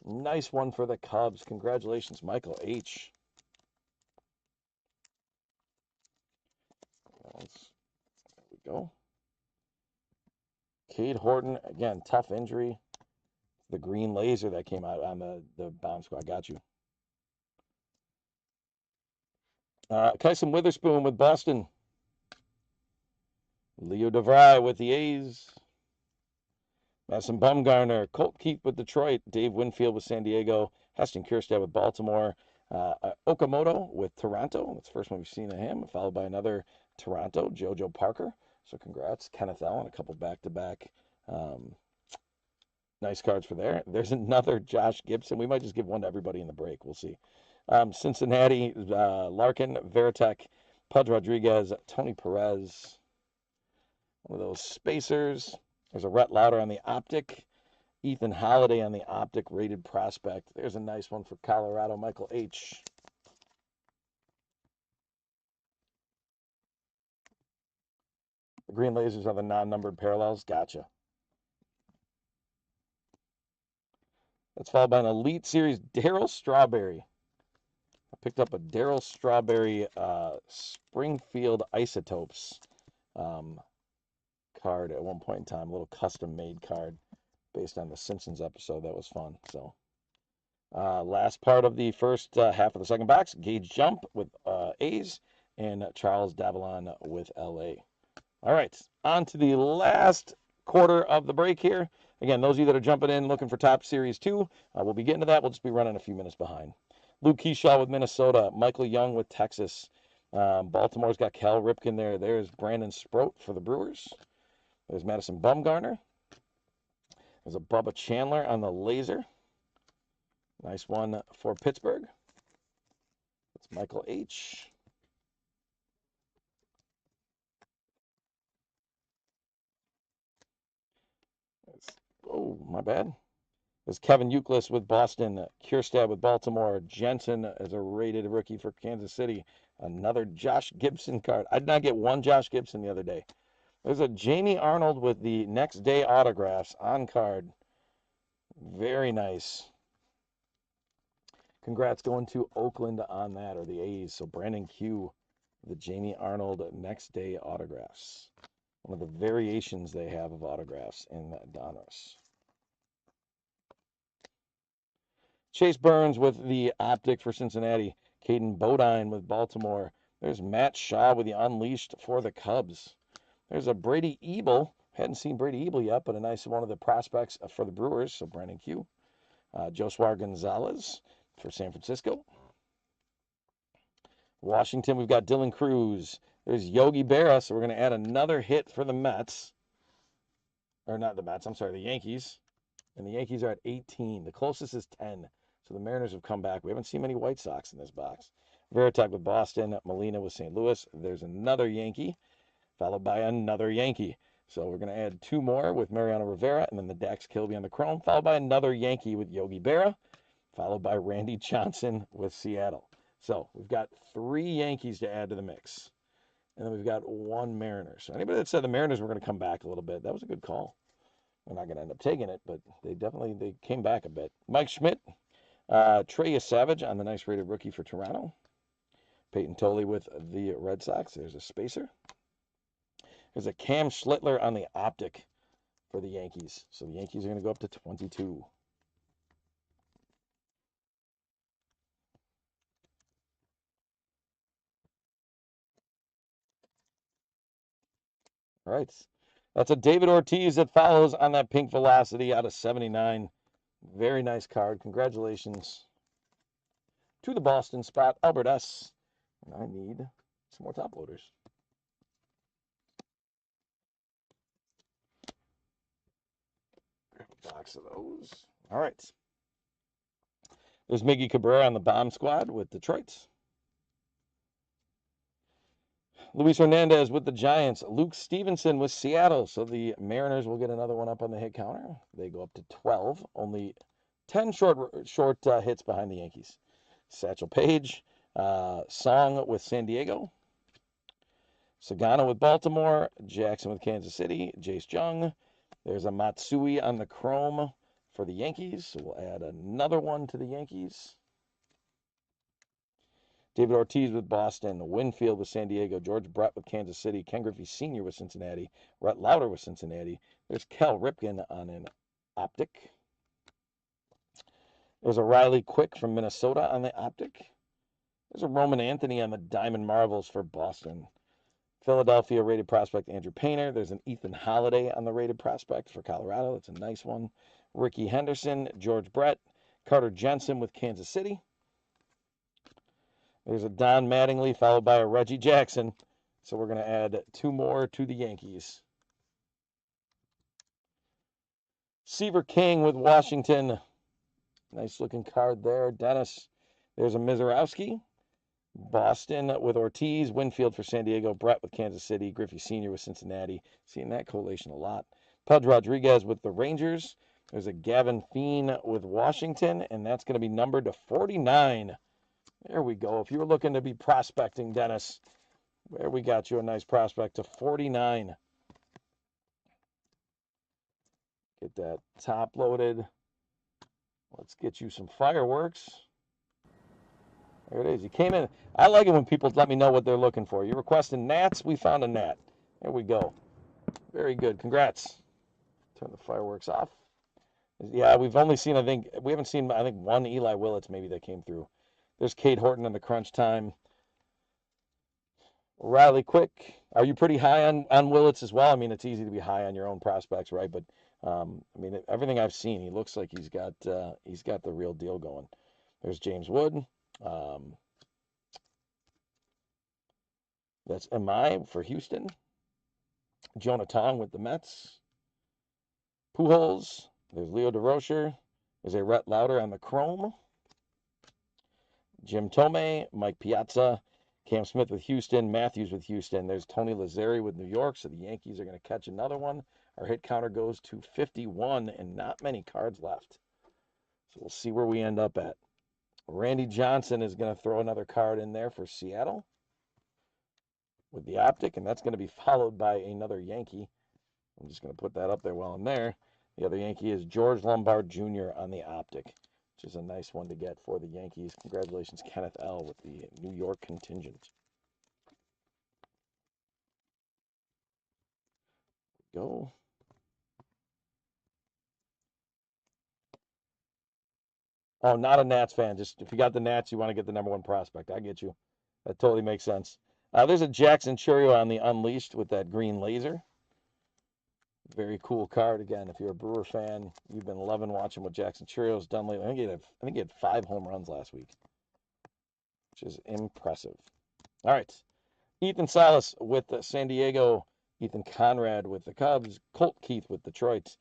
A: Nice one for the Cubs. Congratulations, Michael H. There we go. Cade Horton, again, tough injury. The green laser that came out on the bomb squad. Got you. Kyson Witherspoon with Boston. Leo DeVry with the A's. Madison Bumgarner. Colt Keith with Detroit. Dave Winfield with San Diego. Heston Kjerstad with Baltimore. Okamoto with Toronto. That's the first one we've seen of him, followed by another Toronto, JoJo Parker. So congrats, Kenneth L. on a couple back-to-back nice cards for there. There's another Josh Gibson. We might just give one to everybody in the break. We'll see. Cincinnati, Larkin, Veritek, Pudge Rodriguez, Tony Perez. One of those spacers. There's a Rhett Lauder on the optic. Ethan Holiday on the optic rated prospect. There's a nice one for Colorado, Michael H. The green lasers are the non-numbered parallels. Gotcha. That's followed by an Elite Series Darryl Strawberry. I picked up a Darryl Strawberry Springfield Isotopes card at one point in time. A little custom-made card based on the Simpsons episode. That was fun. So, last part of the first half of the second box, Gage Jump with A's and Charles Davalon with LA. All right, on to the last quarter of the break here. Again, those of you that are jumping in looking for Top Series 2, we'll be getting to that. We'll just be running a few minutes behind. Luke Keyshaw with Minnesota. Michael Young with Texas. Baltimore's got Cal Ripken there. There's Brandon Sproat for the Brewers. There's Madison Bumgarner. There's a Bubba Chandler on the laser. Nice one for Pittsburgh. That's Michael H. Oh, my bad. There's Kevin Youkilis with Boston. Kierstad with Baltimore. Jensen as a rated rookie for Kansas City. Another Josh Gibson card. I did not get one Josh Gibson the other day. There's a Jamie Arnold with the next day autographs on card. Very nice. Congrats going to Oakland on that, or the A's. So Brandon Q, the Jamie Arnold next day autographs. One of the variations they have of autographs in Donruss. Chase Burns with the optic for Cincinnati. Caden Bodine with Baltimore. There's Matt Shaw with the Unleashed for the Cubs. There's a Brady Ebel. Hadn't seen Brady Ebel yet, but a nice one of the prospects for the Brewers. So Brandon Q. Joswar Gonzalez for San Francisco. Washington, we've got Dylan Cruz. There's Yogi Berra, so we're going to add another hit for the Mets. Or not the Mets, I'm sorry, the Yankees. And the Yankees are at 18. The closest is 10. So the Mariners have come back. We haven't seen many White Sox in this box. Veritek with Boston. Molina with St. Louis. There's another Yankee, followed by another Yankee. So we're going to add two more with Mariano Rivera, and then the Dax Kilby on the chrome, followed by another Yankee with Yogi Berra, followed by Randy Johnson with Seattle. So we've got 3 Yankees to add to the mix. And then we've got 1 Mariner. So anybody that said the Mariners were going to come back a little bit, that was a good call. We're not going to end up taking it, but they came back a bit. Mike Schmidt, Trey Savage on the nice rated rookie for Toronto. Peyton Tolley with the Red Sox. There's a spacer. There's a Cam Schlittler on the optic for the Yankees. So the Yankees are going to go up to 22. All right. That's a David Ortiz that follows on that pink velocity out of 79. Very nice card. Congratulations to the Boston spot, Albert S. And I need some more top loaders. Grab a box of those. All right. There's Miggy Cabrera on the bomb squad with Detroit. Luis Hernandez with the Giants. Luke Stevenson with Seattle. So the Mariners will get another one up on the hit counter. They go up to 12. Only 10 short hits behind the Yankees. Satchel Paige. Song with San Diego. Sagano with Baltimore. Jackson with Kansas City. Jace Jung. There's a Matsui on the chrome for the Yankees. So we'll add another one to the Yankees. David Ortiz with Boston, Winfield with San Diego, George Brett with Kansas City, Ken Griffey Sr. with Cincinnati, Rhett Lauder with Cincinnati. There's Cal Ripken on an optic. There's a Riley Quick from Minnesota on the optic. There's a Roman Anthony on the Diamond Marvels for Boston. Philadelphia rated prospect Andrew Painter. There's an Ethan Holiday on the rated prospect for Colorado. That's a nice one. Ricky Henderson, George Brett, Carter Jensen with Kansas City. There's a Don Mattingly followed by a Reggie Jackson. So we're going to add 2 more to the Yankees. Seaver King with Washington. Nice looking card there. Dennis. There's a Mizorowski. Boston with Ortiz. Winfield for San Diego. Brett with Kansas City. Griffey Sr. with Cincinnati. Seeing that collation a lot. Pudge Rodriguez with the Rangers. There's a Gavin Feen with Washington. And that's going to be numbered to 49. There we go. If you were looking to be prospecting, Dennis, there we got you a nice prospect to 49. Get that top loaded. Let's get you some fireworks. There it is. You came in. I like it when people let me know what they're looking for. You're requesting gnats. We found a gnat. There we go. Very good. Congrats. Turn the fireworks off. Yeah, we've only seen, we haven't seen, one Eli Willits maybe that came through. There's Kate Horton in the crunch time. Riley Quick. Are you pretty high on Willits as well? I mean, it's easy to be high on your own prospects, right? But I mean, everything I've seen, he looks like he's got the real deal going. There's James Wood. That's MI for Houston. Jonah Tong with the Mets. Pujols. There's Leo DeRocher. There's a Rhett Lauder on the Chrome. Jim Thome, Mike Piazza, Cam Smith with Houston, Matthews with Houston. There's Tony Lazzeri with New York, so the Yankees are going to catch another one. Our hit counter goes to 51 and not many cards left. So we'll see where we end up at. Randy Johnson is going to throw another card in there for Seattle with the optic, and that's going to be followed by another Yankee. I'm just going to put that up there while I'm there. The other Yankee is George Lombard Jr. on the optic, which is a nice one to get for the Yankees. Congratulations, Kenneth L. with the New York contingent. Go. Oh, not a Nats fan. Just if you got the Nats, you want to get the #1 prospect. I get you. That totally makes sense. There's a Jackson Churio on the Unleashed with that green laser. Very cool card. Again, if you're a Brewer fan, you've been loving watching what Jackson Churio's done lately. I think he had 5 home runs last week, which is impressive. All right. Ethan Salas with San Diego. Ethan Conrad with the Cubs. Colt Keith with Detroit.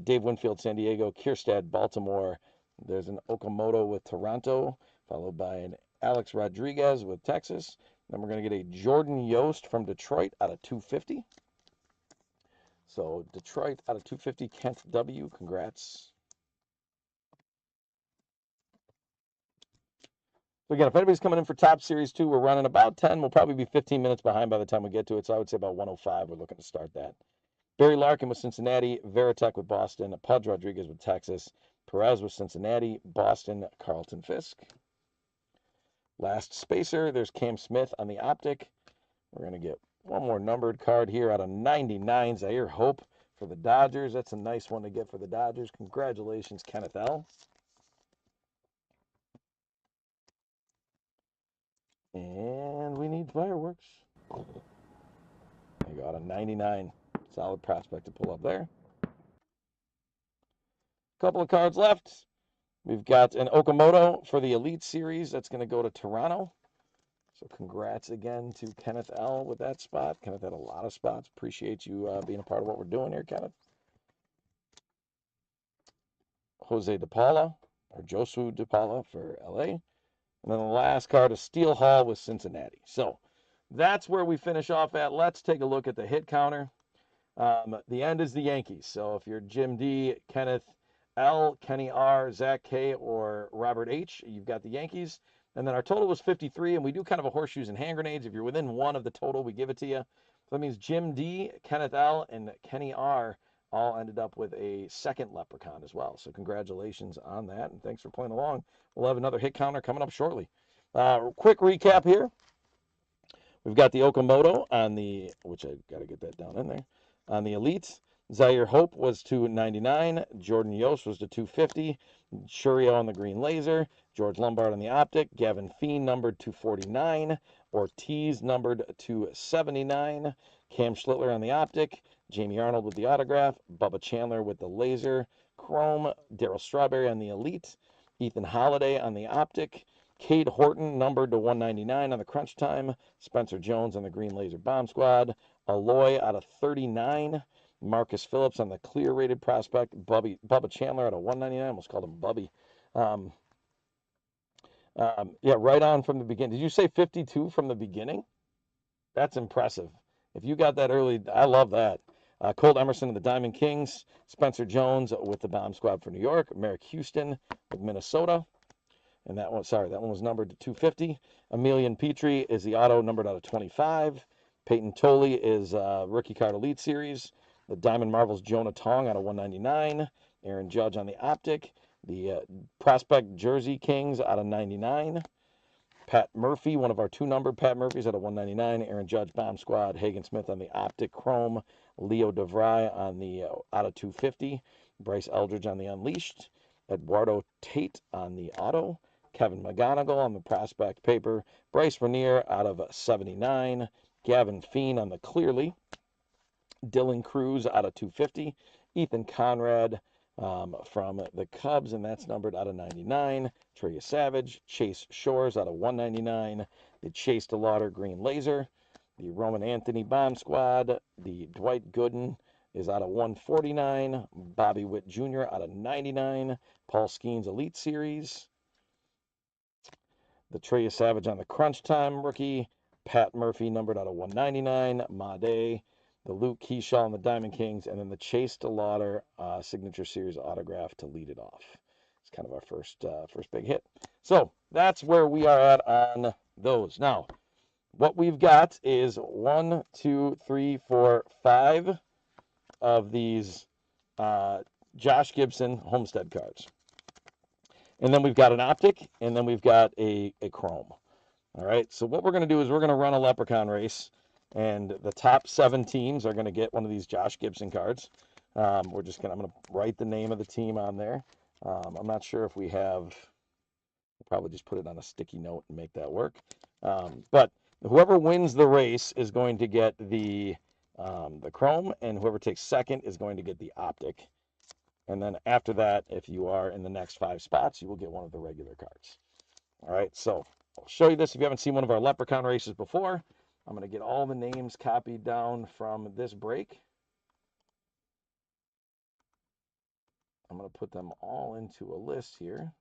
A: Dave Winfield, San Diego. Kierstad, Baltimore. There's an Okamoto with Toronto, followed by an Alex Rodriguez with Texas. Then we're going to get a Jordan Yost from Detroit out of 250. So Detroit out of 250, Kent W. Congrats. So again, if anybody's coming in for Top Series 2, we're running about 10. We'll probably be 15 minutes behind by the time we get to it. So I would say about 105, we're looking to start that. Barry Larkin with Cincinnati, Veritek with Boston, Pudge Rodriguez with Texas, Perez with Cincinnati, Boston, Carlton Fisk. Last spacer, there's Cam Smith on the optic. We're going to get one more numbered card here out of 99, Zaire Hope for the Dodgers. That's a nice one to get for the Dodgers. Congratulations, Kenneth L. And we need fireworks. There you go, out of 99. Solid prospect to pull up there. Couple of cards left. We've got an Okamoto for the Elite Series. That's going to go to Toronto. So congrats again to Kenneth L. with that spot. Kenneth had a lot of spots. Appreciate you being a part of what we're doing here, Kenneth. Jose DePaula, or Josu DePaula for LA. And then the last card is Steel Hall with Cincinnati. So that's where we finish off at. Let's take a look at the hit counter. The end is the Yankees. So if you're Jim D, Kenneth L, Kenny R, Zach K, or Robert H, you've got the Yankees. And then our total was 53, and we do kind of a horseshoes and hand grenades. If you're within 1 of the total, we give it to you. So that means Jim D, Kenneth L, and Kenny R all ended up with a second leprechaun as well. So congratulations on that, and thanks for playing along. We'll have another hit counter coming up shortly. Quick recap here. We've got the Okamoto on the, which I got to get that down in there, on the Elite. Zaire Hope was to 99. Jordan Yost was to 250. Churio on the green laser. George Lombard on the optic. Gavin Feen numbered to 49. Ortiz numbered to 79. Cam Schlittler on the optic. Jamie Arnold with the autograph. Bubba Chandler with the laser. Chrome. Darryl Strawberry on the Elite. Ethan Holiday on the optic. Cade Horton numbered to 199 on the crunch time. Spencer Jones on the green laser bomb squad. Aloy out of 39. Marcus Phillips on the clear rated prospect. Bubba Chandler at a 199. I almost called him Bubby. Yeah, right on from the beginning. Did you say 52 from the beginning? That's impressive. If you got that early, I love that. Colt Emerson of the Diamond Kings. Spencer Jones with the bomb squad for New York. Merrick Houston with Minnesota. And that one was numbered to 250. Emilian Petrie is the auto numbered out of 25. Peyton Tolley is rookie card Elite Series. The Diamond Marvel's Jonah Tong out of 199. Aaron Judge on the Optic. The Prospect Jersey Kings out of 99. Pat Murphy, one of our 2-numbered Pat Murphys out of 199. Aaron Judge, Bomb Squad. Hagen Smith on the Optic Chrome. Leo DeVry on the out of 250. Bryce Eldridge on the Unleashed. Eduardo Tate on the Auto. Kevin McGonigal on the Prospect Paper. Bryce Renier out of 79. Gavin Feen on the Clearly. Dylan Cruz out of 250. Ethan Conrad from the Cubs, and that's numbered out of 99. Trey Savage. Chase Shores out of 199. The Chase DeLauder Green Laser. The Roman Anthony Bomb Squad. The Dwight Gooden is out of 149. Bobby Witt Jr. out of 99. Paul Skeens Elite Series. The Trey Savage on the Crunch Time rookie. Pat Murphy numbered out of 199. Made. The Luke Keyshaw on the Diamond Kings, and then the Chase DeLauder Signature Series autograph to lead it off. It's kind of our first big hit. So that's where we are at on those. Now, what we've got is 1, 2, 3, 4, 5 of these Josh Gibson Homestead cards. And then we've got an Optic, and then we've got a Chrome. All right, so what we're going to do is we're going to run a Leprechaun race, and the top 7 teams are going to get one of these Josh Gibson cards. I'm going to write the name of the team on there. I'm not sure if we have, we'll probably just put it on a sticky note and make that work. But whoever wins the race is going to get the Chrome, and whoever takes second is going to get the Optic. And then after that, if you are in the next 5 spots, you will get one of the regular cards. All right, so I'll show you this if you haven't seen one of our Leprechaun races before. I'm going to get all the names copied down from this break. I'm going to put them all into a list here.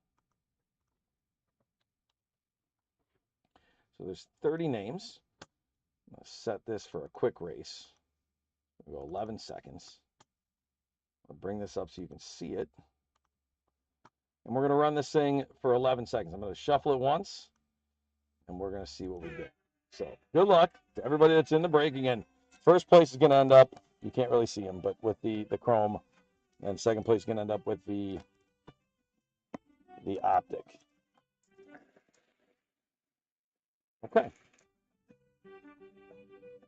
A: So there's 30 names. I'm going to set this for a quick race. We'll go 11 seconds. I'll bring this up so you can see it. And we're going to run this thing for 11 seconds. I'm going to shuffle it once, and we're going to see what we get. So good luck to everybody that's in the break. Again, first place is going to end up, you can't really see them, but with the Chrome, and second place is going to end up with the Optic. Okay.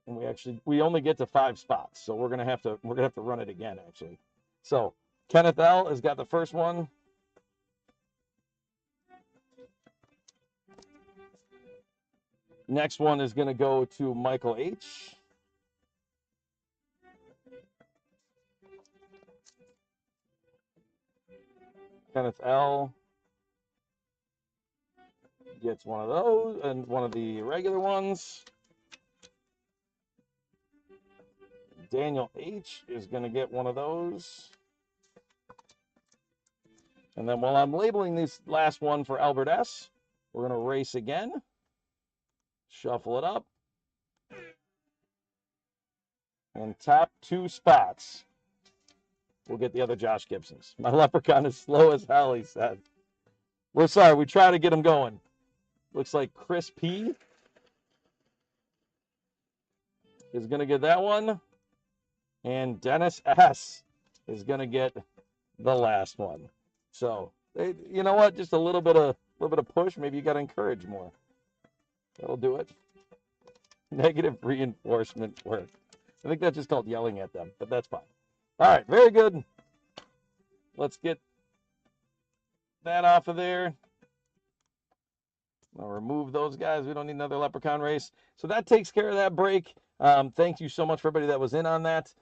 A: And we only get to 5 spots, so we're gonna have to run it again actually. So Kenneth L has got the first one. Next one is gonna go to Michael H. Kenneth L gets one of those and one of the regular ones. Daniel H is going to get one of those. And then while I'm labeling this last one for Albert S, we're going to race again. Shuffle it up. And top 2 spots, we'll get the other Josh Gibsons. My Leprechaun is slow as hell, he said. We're sorry, we try to get him going. Looks like Chris P is going to get that one. And Dennis S is going to get the last one. So, you know what? Just a little bit of push. Maybe you got to encourage more. That'll do it. Negative reinforcement work. I think that's just called yelling at them, but that's fine. All right, very good. Let's get that off of there. I'll remove those guys. We don't need another Leprechaun race. So that takes care of that break. Thank you so much for everybody that was in on that.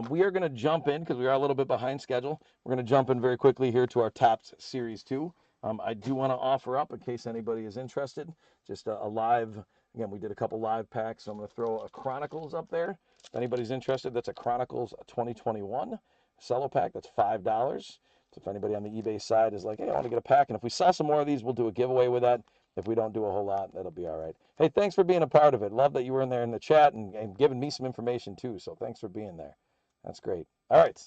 A: We are going to jump in because we are a little bit behind schedule. We're going to jump in very quickly here to our Topps Series 2. I do want to offer up, in case anybody is interested, just a live, again, we did a couple live packs, so I'm going to throw a Chronicles up there. If anybody's interested, that's a Chronicles 2021 cello pack. That's $5. So if anybody on the eBay side is like, hey, I want to get a pack, and if we sell some more of these, we'll do a giveaway with that. If we don't do a whole lot, that'll be all right. Hey, thanks for being a part of it. Love that you were in there in the chat and giving me some information too, so thanks for being there. That's great. All right.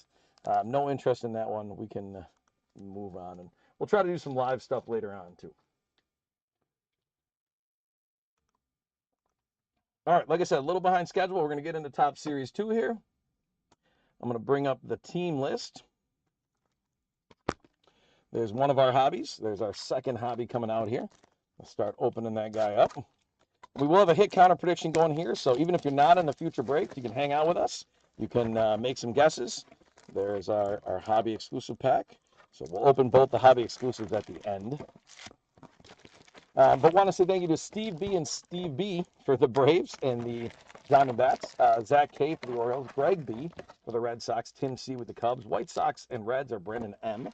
A: No interest in that one. We can move on, and we'll try to do some live stuff later on too. All right, like I said, a little behind schedule. We're going to get into Topps Series 2 here. I'm going to bring up the team list. There's one of our hobbies. There's our second hobby coming out here. Let's start opening that guy up. We will have a hit counter prediction going here, so even if you're not in the future break, you can hang out with us. You can make some guesses. There's our hobby exclusive pack. So we'll open both the hobby exclusives at the end. But want to say thank you to Steve B and Steve B for the Braves and the Diamondbacks, Zach K for the Orioles, Greg B for the Red Sox, Tim C with the Cubs. White Sox and Reds are Brendan M.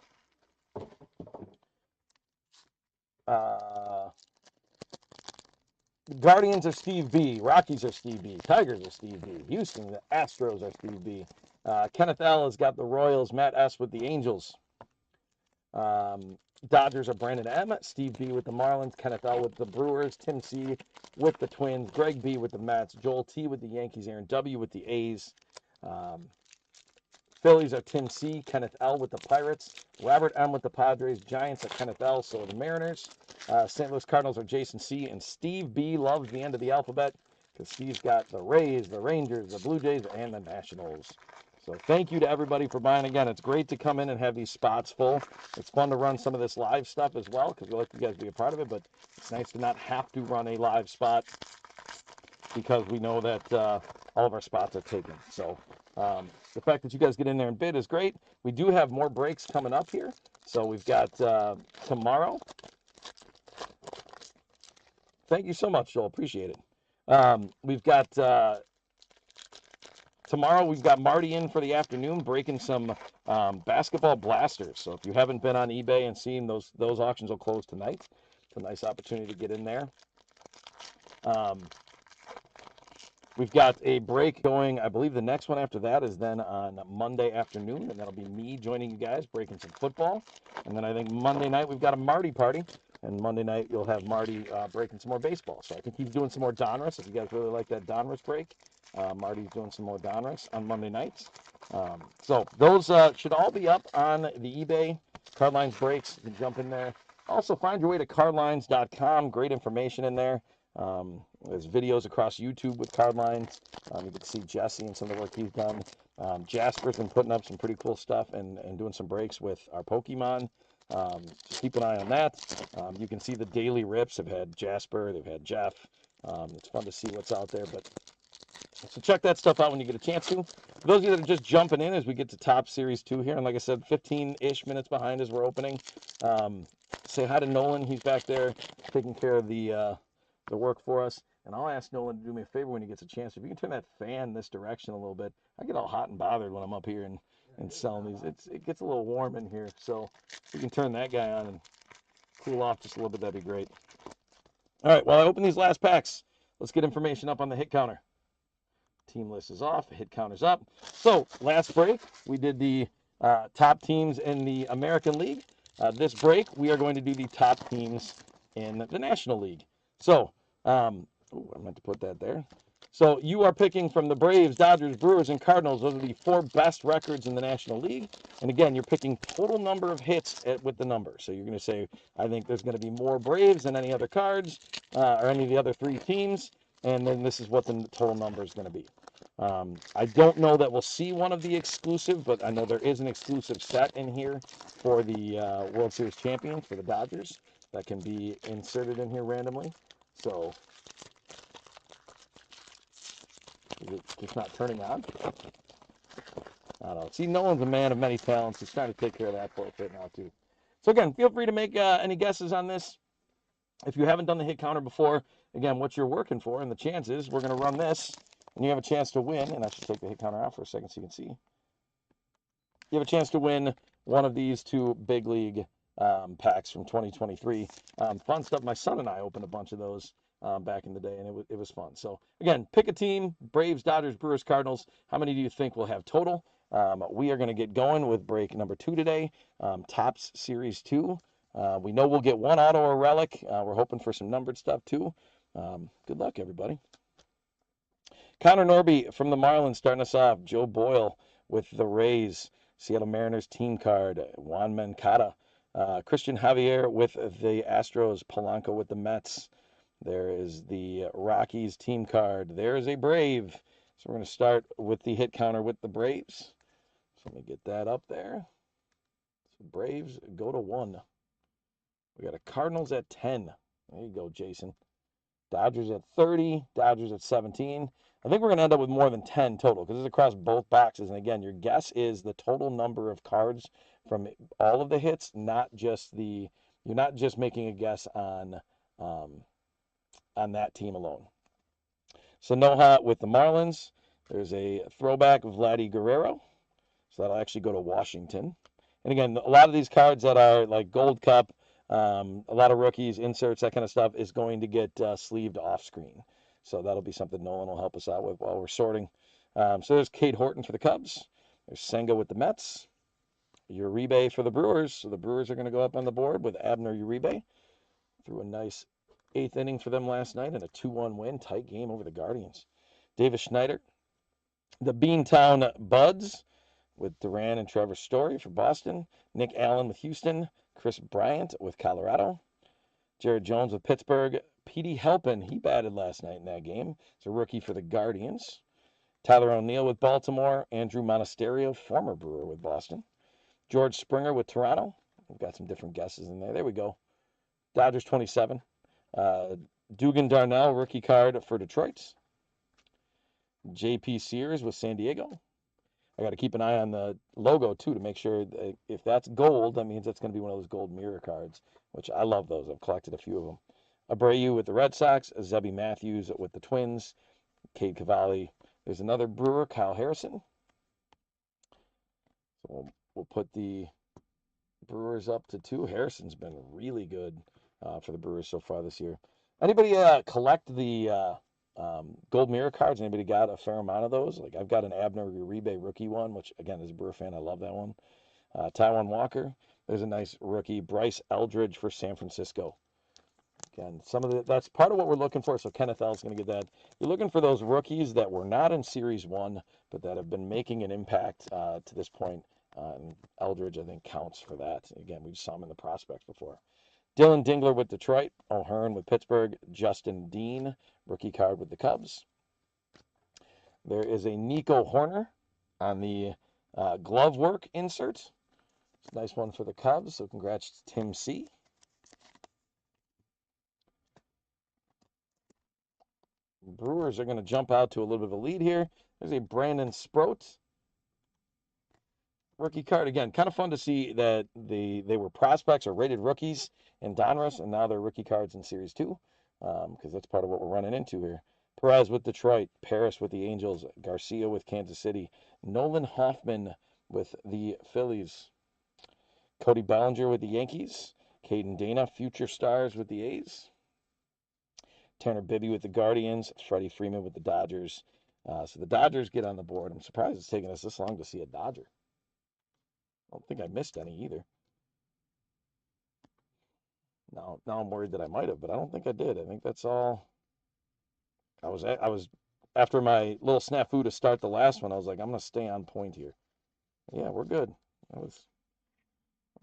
A: Guardians are Steve B. Rockies are Steve B. Tigers are Steve B. Houston, the Astros are Steve B. Kenneth L has got the Royals. Matt S with the Angels. Dodgers are Brandon M. Steve B with the Marlins. Kenneth L with the Brewers. Tim C with the Twins. Greg B with the Mets. Joel T with the Yankees. Aaron W with the A's. Phillies are Tim C, Kenneth L with the Pirates, Robert M with the Padres, Giants are Kenneth L, so are the Mariners. St. Louis Cardinals are Jason C, and Steve B loves the end of the alphabet because Steve's got the Rays, the Rangers, the Blue Jays, and the Nationals. So thank you to everybody for buying. Again, it's great to come in and have these spots full. It's fun to run some of this live stuff as well because we like you guys to be a part of it, but it's nice to not have to run a live spot because we know that all of our spots are taken. So the fact that you guys get in there and bid is great. We do have more breaks coming up here. So we've got tomorrow. Thank you so much, Joel. Appreciate it. We've got tomorrow. We've got Marty in for the afternoon, breaking some basketball blasters. So if you haven't been on eBay and seen those auctions will close tonight. It's a nice opportunity to get in there. We've got a break going. I believe the next one after that is then on Monday afternoon, and that'll be me joining you guys, breaking some football. And then I think Monday night we've got a Marty party, and Monday night you'll have Marty breaking some more baseball. So I think he's doing some more Donruss. If you guys really like that Donruss break, Marty's doing some more Donruss on Monday nights. So those should all be up on the eBay. Cardlines breaks, you can jump in there. Also, find your way to cardlines.com. Great information in there. There's videos across YouTube with card lines. You can see Jesse and some of the work he's done. Jasper's been putting up some pretty cool stuff and doing some breaks with our Pokemon. Just keep an eye on that. You can see the daily rips. They've had Jasper, they've had Jeff. It's fun to see what's out there. But so check that stuff out when you get a chance to. For those of you that are just jumping in as we get to Top Series 2 here, and like I said, 15-ish minutes behind as we're opening. Say hi to Nolan. He's back there taking care of the work for us. And I'll ask Nolan to do me a favor when he gets a chance. If you can turn that fan this direction a little bit. I get all hot and bothered when I'm up here and selling these. It gets a little warm in here. So if we can turn that guy on and cool off just a little bit, that'd be great. All right, while I open these last packs, let's get information up on the hit counter. Team list is off. Hit counter's up. So last break, we did the top teams in the American League. This break, we are going to do the top teams in the National League. So, I meant to put that there. So you are picking from the Braves, Dodgers, Brewers, and Cardinals. Those are the 4 best records in the National League. And again, you're picking total number of hits with the number. So you're going to say, I think there's going to be more Braves than any other cards or any of the other 3 teams. And then this is what the total number is going to be. I don't know that we'll see one of the exclusive, but I know there is an exclusive set in here for the World Series champions for the Dodgers that can be inserted in here randomly. So, is it just not turning on? I don't know. See, Nolan's a man of many talents. He's trying to take care of that for a bit now, too. So, again, feel free to make any guesses on this. If you haven't done the hit counter before, again, what you're working for and the chances, we're going to run this, and you have a chance to win. And I should take the hit counter out for a second so you can see. You have a chance to win one of these 2 big league packs from 2023. Fun stuff. My son and I opened a bunch of those back in the day, and it was fun. So, again, pick a team, Braves, Dodgers, Brewers, Cardinals. How many do you think we'll have total? We are going to get going with break number 2 today, Topps Series 2. We know we'll get 1 auto or relic. We're hoping for some numbered stuff, too. Good luck, everybody. Connor Norby from the Marlins starting us off. Joe Boyle with the Rays. Seattle Mariners team card. Juan Mancata. Christian Javier with the Astros. Polanco with the Mets. There is the Rockies team card. There is a Brave. So we're going to start with the hit counter with the Braves. So let me get that up there. So Braves go to 1. We got a Cardinals at 10. There you go, Jason. Dodgers at 30. Dodgers at 17. I think we're going to end up with more than 10 total because it's across both boxes. And again, your guess is the total number of cards from all of the hits, not just the. You're not just making a guess on that team alone. Sanoha with the Marlins. There's a throwback of Vladdy Guerrero. So that'll actually go to Washington. And again, a lot of these cards that are like Gold Cup, a lot of rookies, inserts, that kind of stuff is going to get sleeved off screen. So that'll be something Nolan will help us out with while we're sorting. So there's Cade Horton for the Cubs. There's Senga with the Mets. Uribe for the Brewers. So the Brewers are going to go up on the board with Abner Uribe. Threw a nice 8th inning for them last night and a 2-1 win. Tight game over the Guardians. Davis Schneider. The Beantown Buds with Duran and Trevor Story for Boston. Nick Allen with Houston. Chris Bryant with Colorado. Jared Jones with Pittsburgh. Petey Halpin, he batted last night in that game. It's a rookie for the Guardians. Tyler O'Neill with Baltimore. Andrew Monasterio, former Brewer with Boston. George Springer with Toronto. We've got some different guesses in there. There we go. Dodgers 27. Dugan Darnell, rookie card for Detroit. J.P. Sears with San Diego. I got to keep an eye on the logo, too, to make sure that if that's gold, that means that's going to be one of those gold mirror cards, which I love those. I've collected a few of them. Abreu with the Red Sox. Zebby Matthews with the Twins. Cade Cavalli. There's another Brewer, Kyle Harrison. So we'll put the Brewers up to 2. Harrison's been really good for the Brewers so far this year. Anybody collect the gold mirror cards? Anybody got a fair amount of those? Like I've got an Abner Uribe rookie one, which again, as a Brewer fan, I love that one. Taijuan Walker. There's a nice rookie. Bryce Eldridge for San Francisco. Again, that's part of what we're looking for. So Kenneth L is going to get that. You're looking for those rookies that were not in Series 1, but that have been making an impact to this point. And Eldridge, I think, counts for that. Again, we just saw him in the prospects before. Dylan Dingler with Detroit. O'Hearn with Pittsburgh. Justin Dean, rookie card with the Cubs. There is a Nico Horner on the glove work insert. It's a nice one for the Cubs, so congrats to Tim C. Brewers are going to jump out to a little bit of a lead here. There's a Brandon Sproat rookie card. Again, kind of fun to see that they were prospects or rated rookies in Donruss, and now they're rookie cards in Series 2, because that's part of what we're running into here. Perez with Detroit, Paris with the Angels, Garcia with Kansas City, Nolan Hoffman with the Phillies, Cody Bellinger with the Yankees, Caden Dana, future stars with the A's, Tanner Bibby with the Guardians, Freddie Freeman with the Dodgers. So the Dodgers get on the board. I'm surprised it's taken us this long to see a Dodger. I don't think I missed any either. Now I'm worried that I might have, but I don't think I did. I think that's all. I was after my little snafu to start the last one. I was like, I'm gonna stay on point here. Yeah, we're good. I was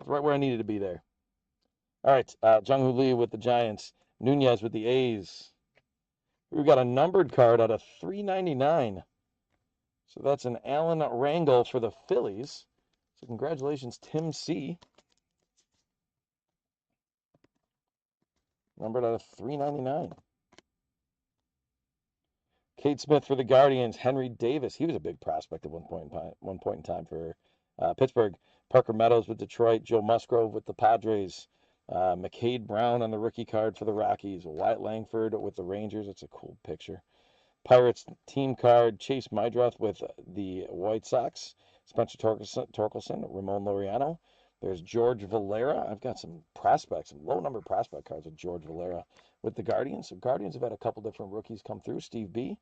A: right where I needed to be there. All right, Jung-Hoo Lee with the Giants, Nunez with the A's. We've got a numbered card out of 399. So that's an Alan Rangel for the Phillies. So congratulations, Tim C. Numbered out of 399. Cade Smith for the Guardians. Henry Davis. He was a big prospect at one point in time for Pittsburgh. Parker Meadows with Detroit. Joe Musgrove with the Padres. McCade Brown on the rookie card for the Rockies. Wyatt Langford with the Rangers. It's a cool picture. Pirates team card. Chase Meidroth with the White Sox. Spencer Torkelson. Ramon Laureano. There's George Valera. I've got some prospects, some low-number prospect cards of George Valera with the Guardians. So Guardians have had a couple different rookies come through. Steve B.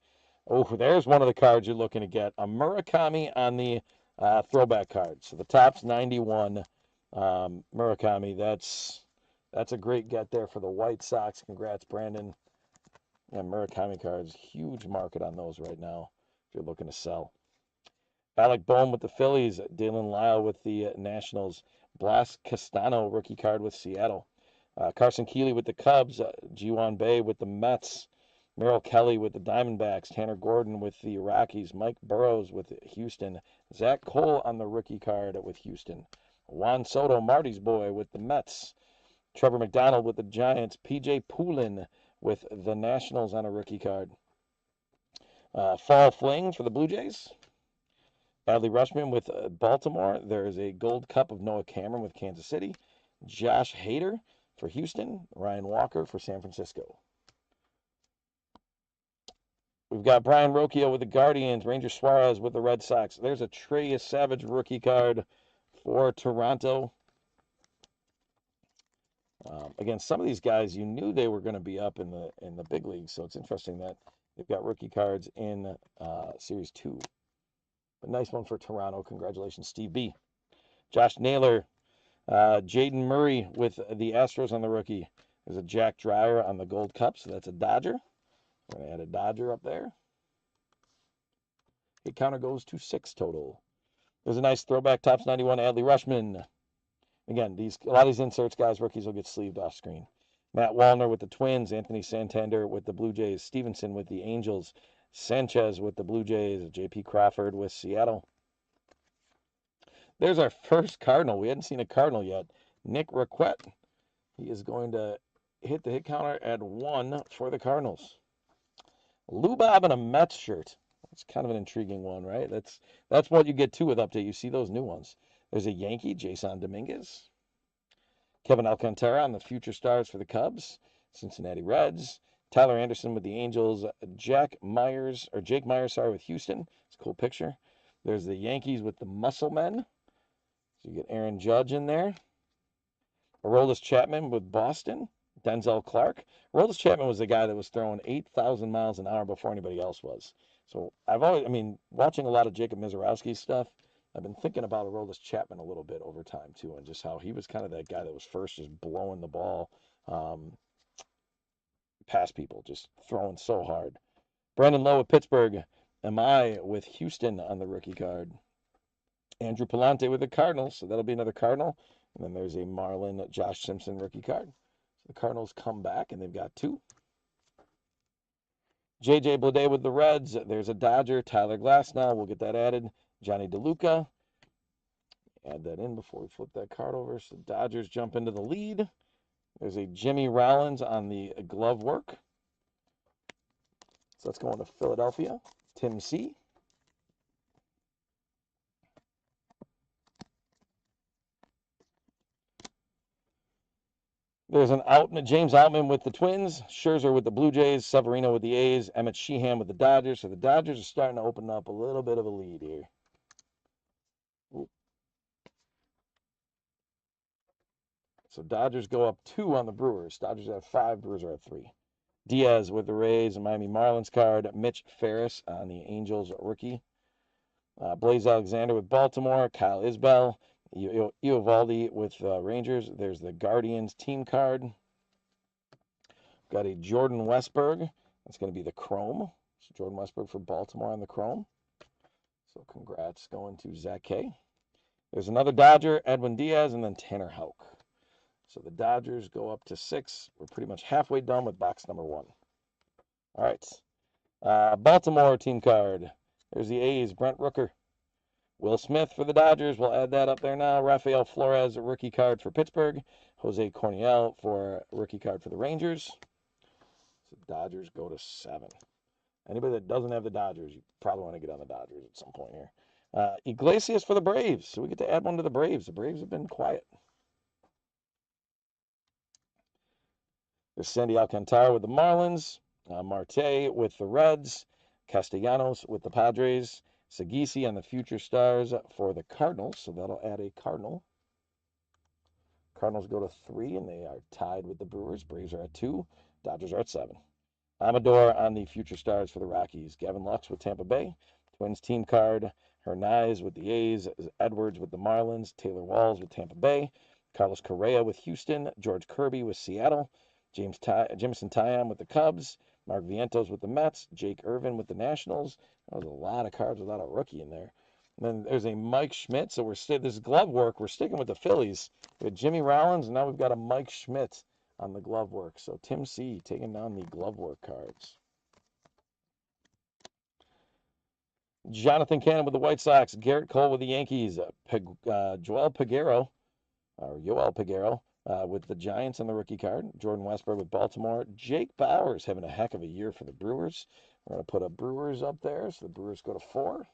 A: Oh, there's one of the cards you're looking to get. A Murakami on the throwback card. So the top's 91. Murakami, that's a great get there for the White Sox. Congrats, Brandon. Yeah, Murakami cards, huge market on those right now if you're looking to sell. Alec Bohm with the Phillies. Dalen Lyle with the Nationals. Blas Castano, rookie card with Seattle. Carson Keeley with the Cubs. Ji-Hwan Bae with the Mets. Merrill Kelly with the Diamondbacks, Tanner Gordon with the Rockies, Mike Burrows with Houston, Zach Cole on the rookie card with Houston, Juan Soto, Marty's boy, with the Mets, Trevor McDonald with the Giants, PJ Poulin with the Nationals on a rookie card, Fall Fling for the Blue Jays, Adley Rutschman with Baltimore. There is a Gold Cup of Noah Cameron with Kansas City, Josh Hader for Houston, Ryan Walker for San Francisco. We've got Brian Rocchio with the Guardians, Ranger Suarez with the Red Sox. There's a Trey Savage rookie card for Toronto. Again, some of these guys, you knew they were going to be up in the big leagues, so it's interesting that they've got rookie cards in Series 2. A nice one for Toronto. Congratulations, Steve B. Josh Naylor, Jaden Murray with the Astros on the rookie. There's a Jack Dreyer on the Gold Cup, so that's a Dodger. We're going to add a Dodger up there. Hit counter goes to 6 total. There's a nice throwback Topps 91 Adley Rutschman. Again, a lot of these inserts, guys, rookies will get sleeved off screen. Matt Wallner with the Twins, Anthony Santander with the Blue Jays, Stevenson with the Angels, Sanchez with the Blue Jays, J.P. Crawford with Seattle. There's our first Cardinal. We hadn't seen a Cardinal yet. Nick Raquette. He is going to hit the hit counter at 1 for the Cardinals. Lou Bob in a Mets shirt. That's kind of an intriguing one, right? That's what you get too with Update. You see those new ones. There's a Yankee, Jason Dominguez. Kevin Alcantara on the Future Stars for the Cubs. Cincinnati Reds. Tyler Anderson with the Angels. Jake Myers with Houston. It's a cool picture. There's the Yankees with the Muscle Men. So you get Aaron Judge in there. Aroldis Chapman with Boston. Denzel Clark. Aroldis Chapman was the guy that was throwing 8,000 miles an hour before anybody else was. So watching a lot of Jacob Mizorowski's stuff, I've been thinking about Aroldis Chapman a little bit over time too, and just how he was kind of that guy that was first just blowing the ball past people, just throwing so hard. Brandon Lowe with Pittsburgh. M.I. with Houston on the rookie card. Andrew Palante with the Cardinals, so that'll be another Cardinal. And then there's a Marlin Josh Simpson rookie card. The Cardinals come back, and they've got 2. J.J. Bleday with the Reds. There's a Dodger, Tyler Glasnow. We'll get that added. Johnny DeLuca. Add that in before we flip that card over. So Dodgers jump into the lead. There's a Jimmy Rollins on the glove work. So that's going to Philadelphia. Tim C. There's an James Outman with the Twins, Scherzer with the Blue Jays, Severino with the A's, Emmett Sheehan with the Dodgers. So the Dodgers are starting to open up a little bit of a lead here. So Dodgers go up 2 on the Brewers. Dodgers have 5, Brewers are at 3. Diaz with the Rays, a Miami Marlins card. Mitch Ferris on the Angels rookie. Blaze Alexander with Baltimore. Kyle Isbell. Eovaldi with Rangers. There's the Guardians team card. Got a Jordan Westburg. That's going to be the Chrome. So Jordan Westburg for Baltimore on the Chrome. So congrats going to Zach K. There's another Dodger, Edwin Diaz, and then Tanner Houck. So the Dodgers go up to 6. We're pretty much halfway done with box number 1. All right. Baltimore team card. There's the A's, Brent Rooker. Will Smith for the Dodgers. We'll add that up there now. Rafael Flores, a rookie card for Pittsburgh. Jose Corniel for a rookie card for the Rangers. So Dodgers go to 7. Anybody that doesn't have the Dodgers, you probably want to get on the Dodgers at some point here. Iglesias for the Braves. So we get to add one to the Braves. The Braves have been quiet. There's Sandy Alcantara with the Marlins, Marte with the Reds, Castellanos with the Padres, Sagisi on the Future Stars for the Cardinals, so that'll add a Cardinal. Cardinals go to 3, and they are tied with the Brewers. Braves are at 2, Dodgers are at 7. Amador on the Future Stars for the Rockies, Gavin Lux with Tampa Bay, Twins team card, Hernandez with the A's, Edwards with the Marlins, Taylor Walls with Tampa Bay, Carlos Correa with Houston, George Kirby with Seattle, Jameson Taillon with the Cubs, Mark Vientos with the Mets, Jake Irvin with the Nationals. That was a lot of cards, a lot of rookie in there. And then there's a Mike Schmidt. So this glove work, we're sticking with the Phillies. We had Jimmy Rollins, and now we've got a Mike Schmidt on the glove work. So Tim C taking down the glove work cards. Jonathan Cannon with the White Sox. Garrett Cole with the Yankees. Joel Peguero, or Yoel Peguero, with the Giants on the rookie card. Jordan Westburg with Baltimore. Jake Bowers having a heck of a year for the Brewers. We're going to put a Brewers up there, so the Brewers go to 4.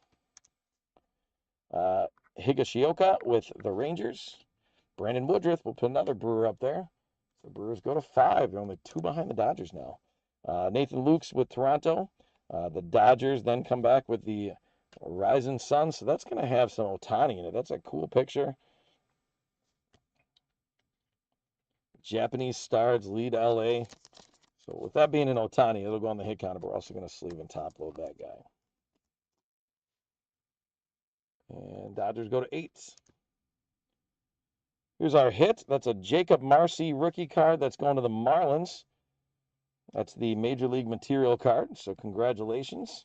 A: Higashioka with the Rangers. Brandon Woodruff, we'll put another Brewer up there. So the Brewers go to 5. They're only 2 behind the Dodgers now. Nathan Lukes with Toronto. The Dodgers then come back with the Rising Sun. So that's going to have some Ohtani in it. That's a cool picture. Japanese stars lead LA. So with that being an Ohtani, it'll go on the hit counter. But we're also going to sleeve and top load that guy. And Dodgers go to 8. Here's our hit. That's a Jacob Marcy rookie card that's going to the Marlins. That's the Major League Material card, so congratulations.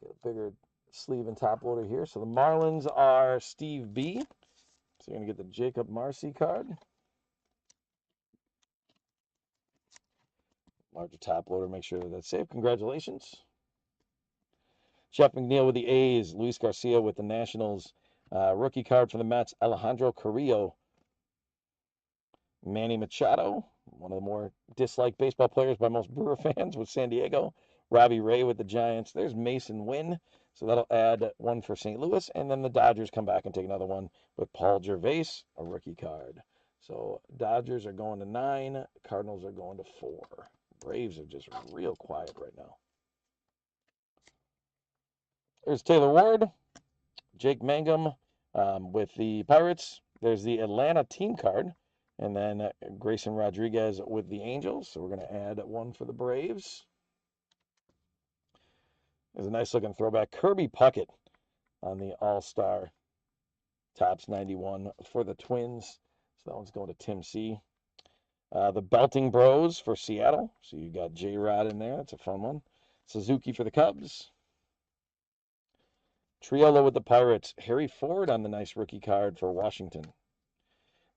A: Get a bigger sleeve and top loader here. So the Marlins are Steve B. So you're going to get the Jacob Marcy card. Larger top loader, make sure that's safe. Congratulations. Jeff McNeil with the A's. Luis Garcia with the Nationals. Rookie card for the Mets, Alejandro Carrillo. Manny Machado, one of the more disliked baseball players by most Brewer fans, with San Diego. Robbie Ray with the Giants. There's Mason Wynn, so that'll add 1 for St. Louis. And then the Dodgers come back and take another one with Paul Gervais, a rookie card. So Dodgers are going to 9. Cardinals are going to 4. Braves are just real quiet right now. There's Taylor Ward, Jake Mangum with the Pirates. There's the Atlanta team card. And then Grayson Rodriguez with the Angels. So we're going to add 1 for the Braves. There's a nice looking throwback. Kirby Puckett on the All-Star Tops 91 for the Twins. So that one's going to Tim C. The Belting Bros for Seattle. So you got J-Rod in there. That's a fun one. Suzuki for the Cubs. Triolo with the Pirates. Harry Ford on the nice rookie card for Washington.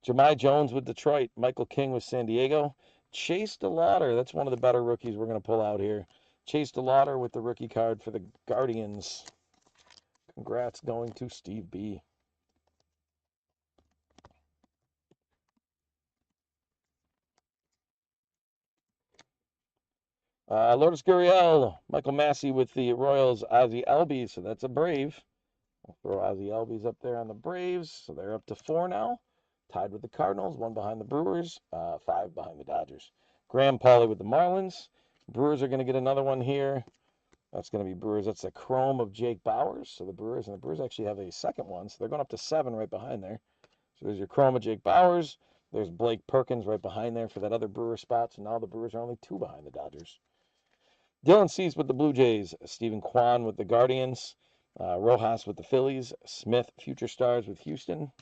A: Jahmai Jones with Detroit. Michael King with San Diego. Chase DeLauter. That's one of the better rookies we're going to pull out here. Chase DeLauter with the rookie card for the Guardians. Congrats going to Steve B. Lourdes Gurriel. Michael Massey with the Royals. Ozzie Albies. So that's a Brave. I'll throw Ozzie Albies up there on the Braves. So they're up to 4 now. Tied with the Cardinals, 1 behind the Brewers, 5 behind the Dodgers. Graham Pauley with the Marlins. Brewers are going to get another one here. That's going to be Brewers. That's a chrome of Jake Bowers. So the Brewers actually have a second one. So they're going up to 7 right behind there. So there's your chrome of Jake Bowers. There's Blake Perkins right behind there for that other Brewer spot. So now the Brewers are only 2 behind the Dodgers. Dylan Cease with the Blue Jays. Stephen Kwan with the Guardians. Rojas with the Phillies. Smith, Future Stars with Houston.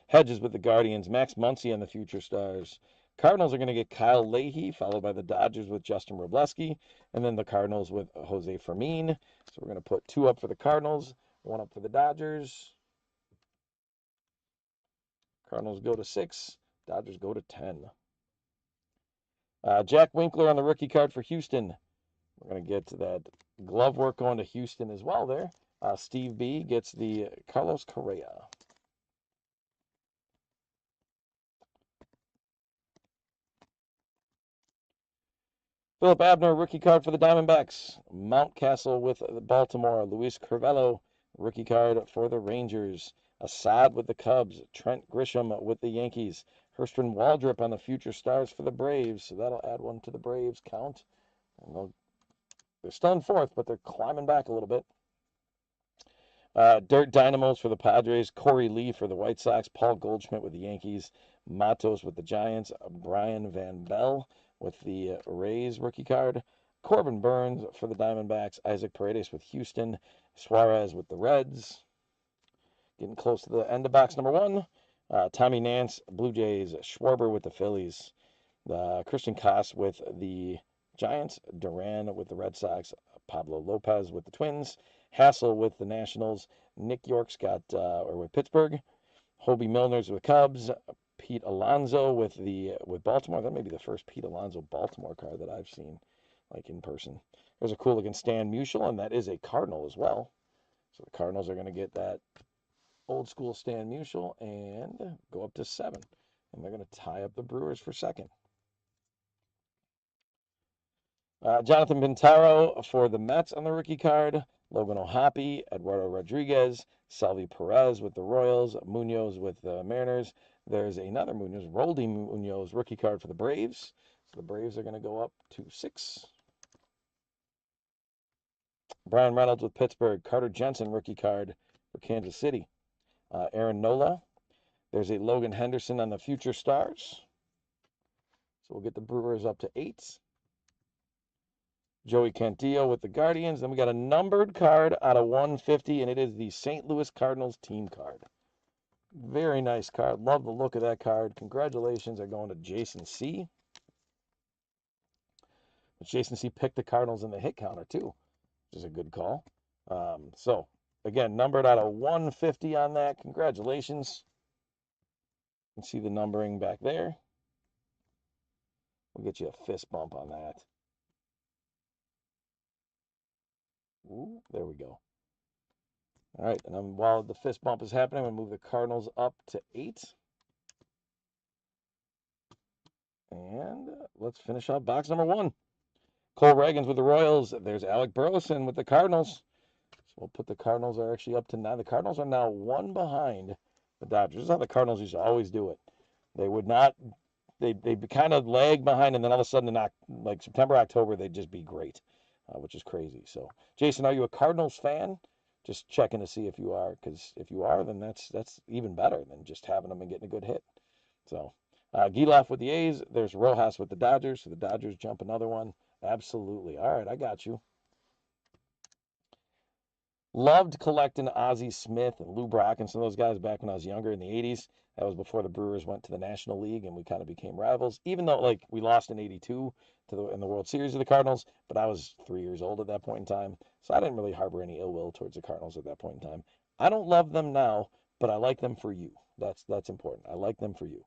A: Hedges with the Guardians. Max Muncy on the Future Stars. Cardinals are going to get Kyle Leahy, followed by the Dodgers with Justin Wroblewski, and then the Cardinals with Jose Fermin. So we're going to put 2 up for the Cardinals, 1 up for the Dodgers. Cardinals go to 6. Dodgers go to 10. Jack Winkler on the rookie card for Houston. We're going to get to that glove work going to Houston as well there. Steve B gets the Carlos Correa. Philip Abner, rookie card for the Diamondbacks. Mountcastle with Baltimore. Luis Curvelo, rookie card for the Rangers. Assad with the Cubs. Trent Grisham with the Yankees. Hurston Waldrop on the Future Stars for the Braves. So that'll add 1 to the Braves count. And they're still in 4th, but they're climbing back a little bit. Dirt Dynamos for the Padres. Corey Lee for the White Sox. Paul Goldschmidt with the Yankees. Matos with the Giants. Brian Van Bell with the Rays rookie card. Corbin Burns for the Diamondbacks. Isaac Paredes with Houston. Suarez with the Reds. Getting close to the end of box number 1. Tommy Nance, Blue Jays. Schwarber with the Phillies. Christian Koss with the Giants. Duran with the Red Sox. Pablo Lopez with the Twins. Hassel with the Nationals. Nick York's got with Pittsburgh. Hobie Milner's with Cubs. Pete Alonso with Baltimore. That may be the first Pete Alonso Baltimore card that I've seen, like in person. There's a cool looking Stan Musial, and that is a Cardinal as well. So the Cardinals are going to get that old school Stan Musial and go up to 7. And they're going to tie up the Brewers for second. Jonathan Pintaro for the Mets on the rookie card. Logan O'Hoppe, Eduardo Rodriguez, Salvi Perez with the Royals, Munoz with the Mariners. There's another Munoz, Roldy Munoz rookie card for the Braves. So the Braves are going to go up to 6. Brian Reynolds with Pittsburgh, Carter Jensen rookie card for Kansas City. Aaron Nola. There's a Logan Henderson on the Future Stars. So we'll get the Brewers up to 8. Joey Cantillo with the Guardians. Then we got a numbered card out of 150, and it is the St. Louis Cardinals team card. Very nice card. Love the look of that card. Congratulations are going to Jason C. Jason C picked the Cardinals in the hit counter, too, which is a good call. So, again, numbered out of 150 on that. Congratulations. You can see the numbering back there. We'll get you a fist bump on that. Ooh, there we go. All right, and while the fist bump is happening, I'm going to move the Cardinals up to 8. And let's finish off box number 1. Cole Reagans with the Royals. There's Alec Burleson with the Cardinals. So we'll put the Cardinals are actually up to 9. The Cardinals are now 1 behind the Dodgers. This is how the Cardinals used to always do it. They would not, they'd kind of lag behind, and then all of a sudden, like September, October, they'd just be great, which is crazy. So, Jason, are you a Cardinals fan? Just checking to see if you are, because if you are, then that's even better than just having them and getting a good hit. So, Giloff with the A's. There's Rojas with the Dodgers. So the Dodgers jump another one. Absolutely. All right, I got you. Loved collecting Ozzie Smith and Lou Brock and some of those guys back when I was younger in the 80s. That was before the Brewers went to the National League and we kind of became rivals, even though like we lost in 82 in the World Series of the Cardinals, but I was 3 years old at that point in time. So I didn't really harbor any ill will towards the Cardinals at that point in time. I don't love them now, but I like them for you. That's important. I like them for you.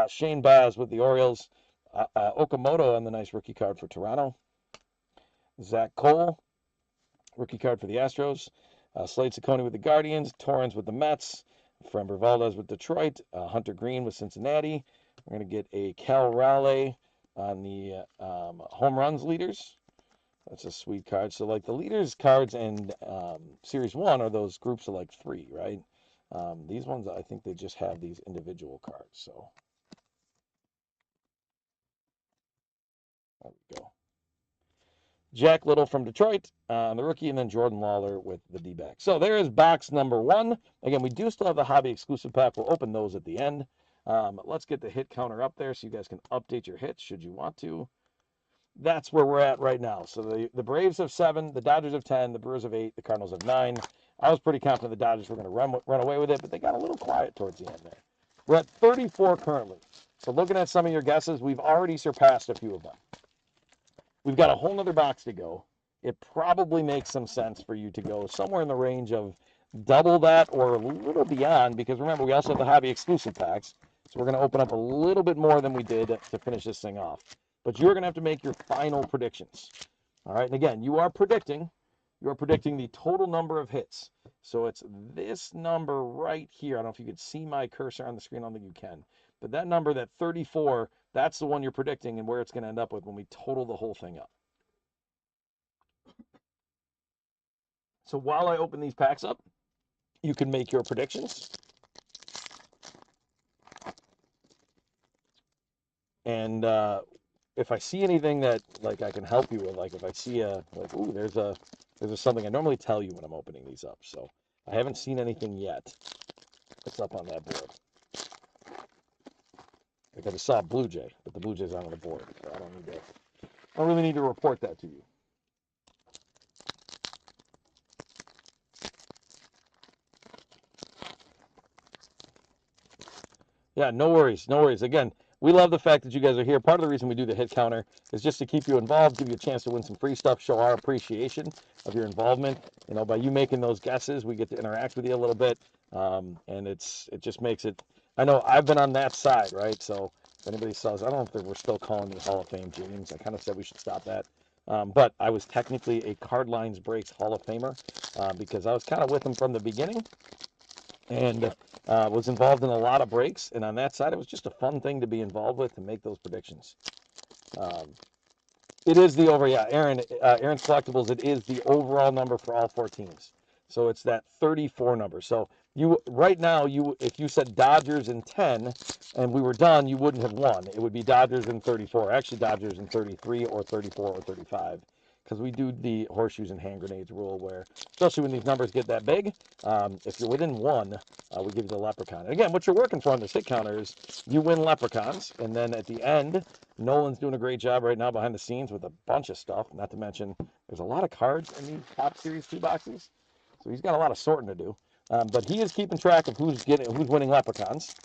A: Shane Baz with the Orioles. Okamoto on the nice rookie card for Toronto. Zach Cole, rookie card for the Astros. Slade Ciccone with the Guardians. Torrens with the Mets. Framber Valdez with Detroit. Hunter Green with Cincinnati. We're going to get a Cal Raleigh on the home runs leaders. That's a sweet card. So, like, the leaders cards in Series 1 are those groups of, like, 3, right? These ones, I think they just have these individual cards. So, there we go. Jack Little from Detroit, the rookie, and then Jordan Lawler with the D-backs. So there is box number 1. Again, we do still have the hobby exclusive pack. We'll open those at the end. Let's get the hit counter up there so you guys can update your hits should you want to. That's where we're at right now. So the Braves have 7, the Dodgers have 10, the Brewers have 8, the Cardinals have 9. I was pretty confident the Dodgers were going to run away with it, but they got a little quiet towards the end there. We're at 34 currently. So looking at some of your guesses, we've already surpassed a few of them. We've got a whole nother box to go. It probably makes some sense for you to go somewhere in the range of double that or a little beyond, because remember, we also have the hobby exclusive packs. So we're going to open up a little bit more than we did to finish this thing off. But you're going to have to make your final predictions. All right, and again, you are predicting the total number of hits. So it's this number right here. I don't know if you could see my cursor on the screen. I don't think you can. But that number, that 34, that's the one you're predicting and where it's going to end up with when we total the whole thing up. So while I open these packs up, you can make your predictions. And if I see anything that like I can help you with, like if I see ooh, there's something I normally tell you when I'm opening these up. So I haven't seen anything yet that's up on that board. Like I just saw a Blue Jay, but the Blue Jay's not on the board, so I don't really need to report that to you. Yeah, no worries, no worries. Again, we love the fact that you guys are here. Part of the reason we do the hit counter is just to keep you involved, give you a chance to win some free stuff, show our appreciation of your involvement. You know, by you making those guesses, we get to interact with you a little bit, and it just makes it. I know I've been on that side, right? So if anybody says, I don't know if we're still calling you Hall of Fame James. I kind of said we should stop that. But I was technically a Card Lines Breaks Hall of Famer because I was kind of with him from the beginning and was involved in a lot of breaks. And on that side, it was just a fun thing to be involved with and make those predictions. Um, it is the yeah, Aaron's Collectibles, it is the overall number for all four teams. So it's that 34 number. So right now, if you said Dodgers in 10 and we were done, you wouldn't have won. It would be Dodgers in 34. Actually, Dodgers in 33 or 34 or 35. Because we do the horseshoes and hand grenades rule where, especially when these numbers get that big, if you're within one, we give you the leprechaun. And again, what you're working for on this hit counter is you win leprechauns, and then at the end, Nolan's doing a great job right now behind the scenes with a bunch of stuff. Not to mention, there's a lot of cards in these Top Series 2 boxes, so he's got a lot of sorting to do. But he is keeping track of who's winning leprechauns.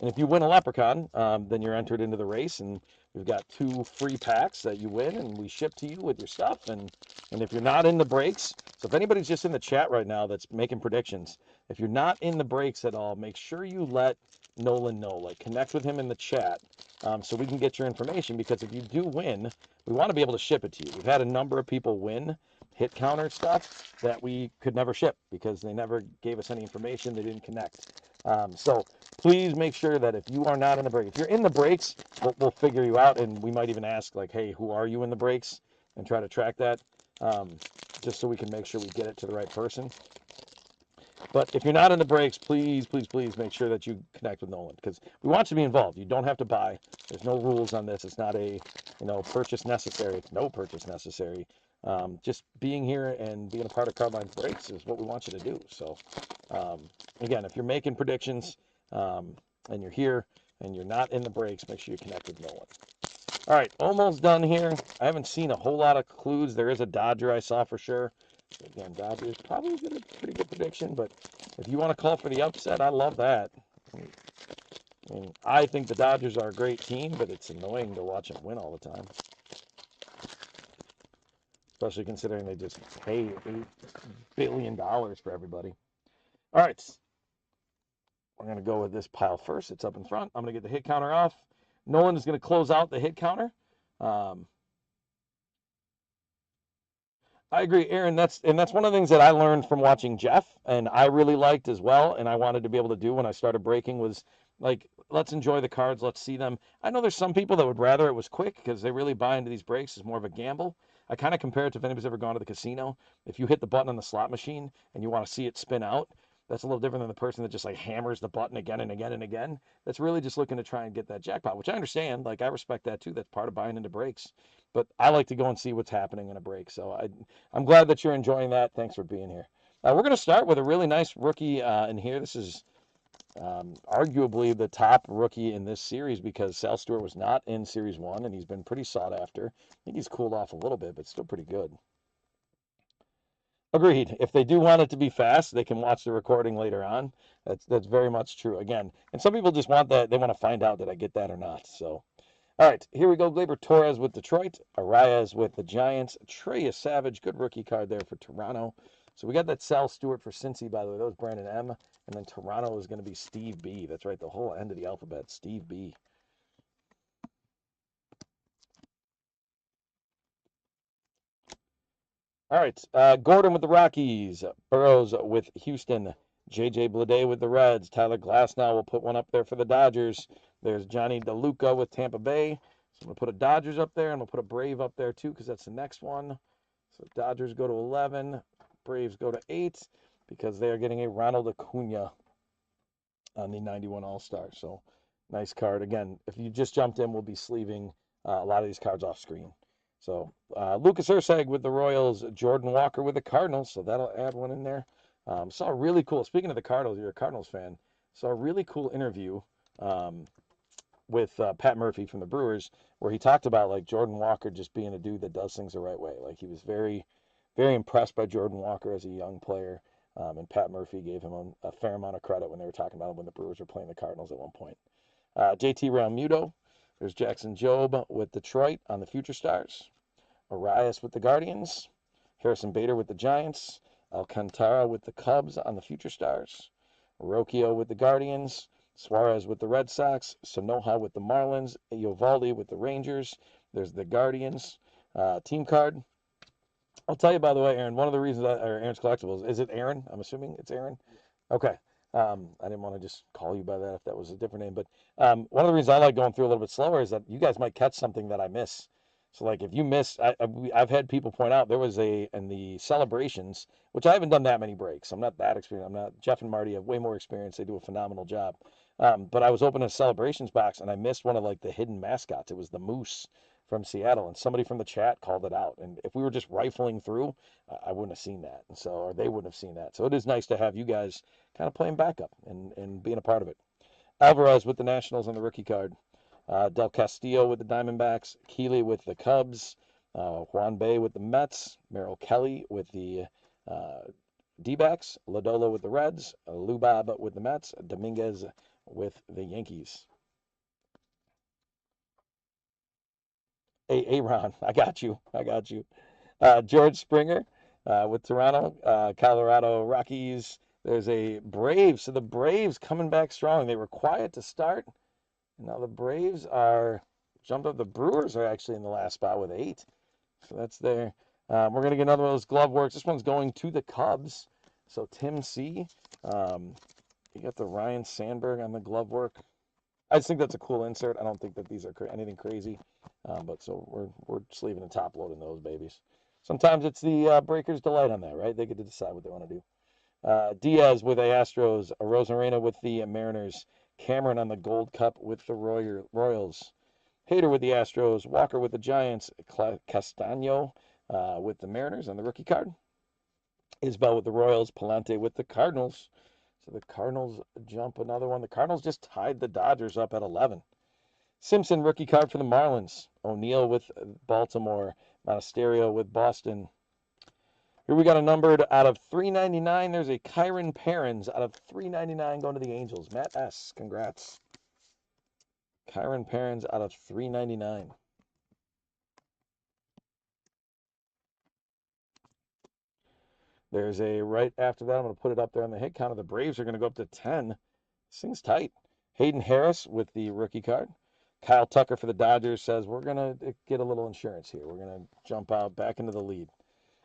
A: And if you win a leprechaun, then you're entered into the race, and we've got 2 free packs that you win, and we ship to you with your stuff. And if you're not in the breaks, so if anybody's just in the chat right now that's making predictions, if you're not in the breaks at all, make sure you let Nolan know. Like, connect with him in the chat so we can get your information, because if you do win, we want to be able to ship it to you. We've had a number of people win hit counter stuff that we could never ship because they never gave us any information. They didn't connect. So please make sure that if you are not in the break, if you're in the breaks, we'll figure you out, and we might even ask, like, hey, who are you in the breaks, and try to track that, just so we can make sure we get it to the right person. But if you're not in the breaks, please, please, please make sure that you connect with Nolan, because we want you to be involved. You don't have to buy. There's no rules on this. It's not a, purchase necessary. It's no purchase necessary. Just being here and being a part of Card Lines Breaks is what we want you to do. So, again, if you're making predictions and you're here and you're not in the breaks, make sure you connect with Nolan. All right, almost done here. I haven't seen a whole lot of clues. There is a Dodger I saw for sure. Again, Dodgers probably get a pretty good prediction, but if you want to call for the upset, I love that. I mean, I think the Dodgers are a great team, but it's annoying to watch them win all the time. Especially considering they just pay $8 billion for everybody. All right. We're going to go with this pile first. It's up in front. I'm going to get the hit counter off. Nolan is going to close out the hit counter. I agree, Aaron. That's one of the things that I learned from watching Jeff, and I really liked as well, and I wanted to be able to do when I started breaking was, like, let's enjoy the cards, let's see them. I know there's some people that would rather it was quick because they really buy into these breaks as more of a gamble. I kind of compare it to if anybody's ever gone to the casino. If you hit the button on the slot machine and you want to see it spin out, that's a little different than the person that just like hammers the button again and again and again. That's really just looking to try and get that jackpot, which I understand. Like, I respect that too. That's part of buying into breaks. But I like to go and see what's happening in a break. So I'm glad that you're enjoying that. Thanks for being here. We're going to start with a really nice rookie in here. This is arguably the top rookie in this series because Sal Stewart was not in Series 1, and he's been pretty sought after. I think he's cooled off a little bit, but still pretty good. Agreed. If they do want it to be fast, they can watch the recording later on. That's very much true. Again, and some people just want that. They want to find out did I get that or not. So, all right, here we go. Gleyber Torres with Detroit. Arias with the Giants. Trey Savage, good rookie card there for Toronto. So we got that Sal Stewart for Cincy, by the way. That was Brandon M. And then Toronto is going to be Steve B. That's right, the whole end of the alphabet, Steve B. All right, Gordon with the Rockies. Burrows with Houston. J.J. Bleday with the Reds. Tyler Glasnow will put one up there for the Dodgers. There's Johnny DeLuca with Tampa Bay. So I'm going to put a Dodgers up there, and we'll put a Brave up there too because that's the next one. So Dodgers go to 11. Braves go to 8 because they are getting a Ronald Acuna on the 91 All-Star. So nice card. Again, if you just jumped in, we'll be sleeving a lot of these cards off screen. So Lucas Ursag with the Royals, Jordan Walker with the Cardinals. So that'll add one in there. Saw a really cool, speaking of the Cardinals, you're a Cardinals fan, saw a really cool interview with Pat Murphy from the Brewers where he talked about like Jordan Walker just being a dude that does things the right way. Like he was very, very impressed by Jordan Walker as a young player. And Pat Murphy gave him a fair amount of credit when they were talking about him when the Brewers were playing the Cardinals at one point. JT Realmuto. There's Jackson Jobe with Detroit on the Future Stars. Arias with the Guardians. Harrison Bader with the Giants. Alcantara with the Cubs on the Future Stars. Rocchio with the Guardians. Suarez with the Red Sox. Sonoha with the Marlins. Eovaldi with the Rangers. There's the Guardians. Team card. I'll tell you, by the way, Aaron, one of the reasons or Aaron's Collectibles, is it Aaron? I'm assuming it's Aaron. Okay. I didn't want to just call you by that if that was a different name, but one of the reasons I like going through a little bit slower is that you guys might catch something that I miss. So, like, if you miss, I've had people point out there was in the celebrations, which I haven't done that many breaks. I'm not that experienced. I'm not, Jeff and Marty have way more experience. They do a phenomenal job. But I was opening a celebrations box and I missed one of like the hidden mascots. It was the moose from Seattle, and somebody from the chat called it out. And if we were just rifling through, I wouldn't have seen that, and so or they wouldn't have seen that. So it is nice to have you guys kind of playing backup and being a part of it. Alvarez with the Nationals on the rookie card. Del Castillo with the Diamondbacks. Keeley with the Cubs. Juan Bay with the Mets. Merrill Kelly with the D-backs. Lodolo with the Reds. Lubab with the Mets. Dominguez with the Yankees. Hey, Ron, I got you. I got you. George Springer with Toronto, Colorado Rockies. There's a Braves. So the Braves coming back strong. They were quiet to start. Now the Braves are jumped up. The Brewers are actually in the last spot with 8. So that's there. We're going to get another one of those glove works. This one's going to the Cubs. So Tim C. You got the Ryan Sandberg on the glove work. I just think that's a cool insert. I don't think that these are anything crazy. But so we're sleeving and top loading those babies. Sometimes it's the Breakers' delight on that, right? They get to decide what they want to do. Diaz with the Astros, Rosarena with the Mariners, Cameron on the Gold Cup with the Royals, Hader with the Astros, Walker with the Giants, Castano with the Mariners on the rookie card, Isbell with the Royals, Palante with the Cardinals. So the Cardinals jump another one. The Cardinals just tied the Dodgers up at 11. Simpson rookie card for the Marlins, O'Neill with Baltimore, Monasterio with Boston. Here we got a numbered out of 399. There's a Kyron Perrins out of 399 going to the Angels. Matt S. Congrats. Kyron Perrins out of 399. There's a right after that. I'm going to put it up there on the hit counter. The Braves are going to go up to 10. This thing's tight. Hayden Harris with the rookie card. Kyle Tucker for the Dodgers says, we're going to get a little insurance here. We're going to jump out back into the lead.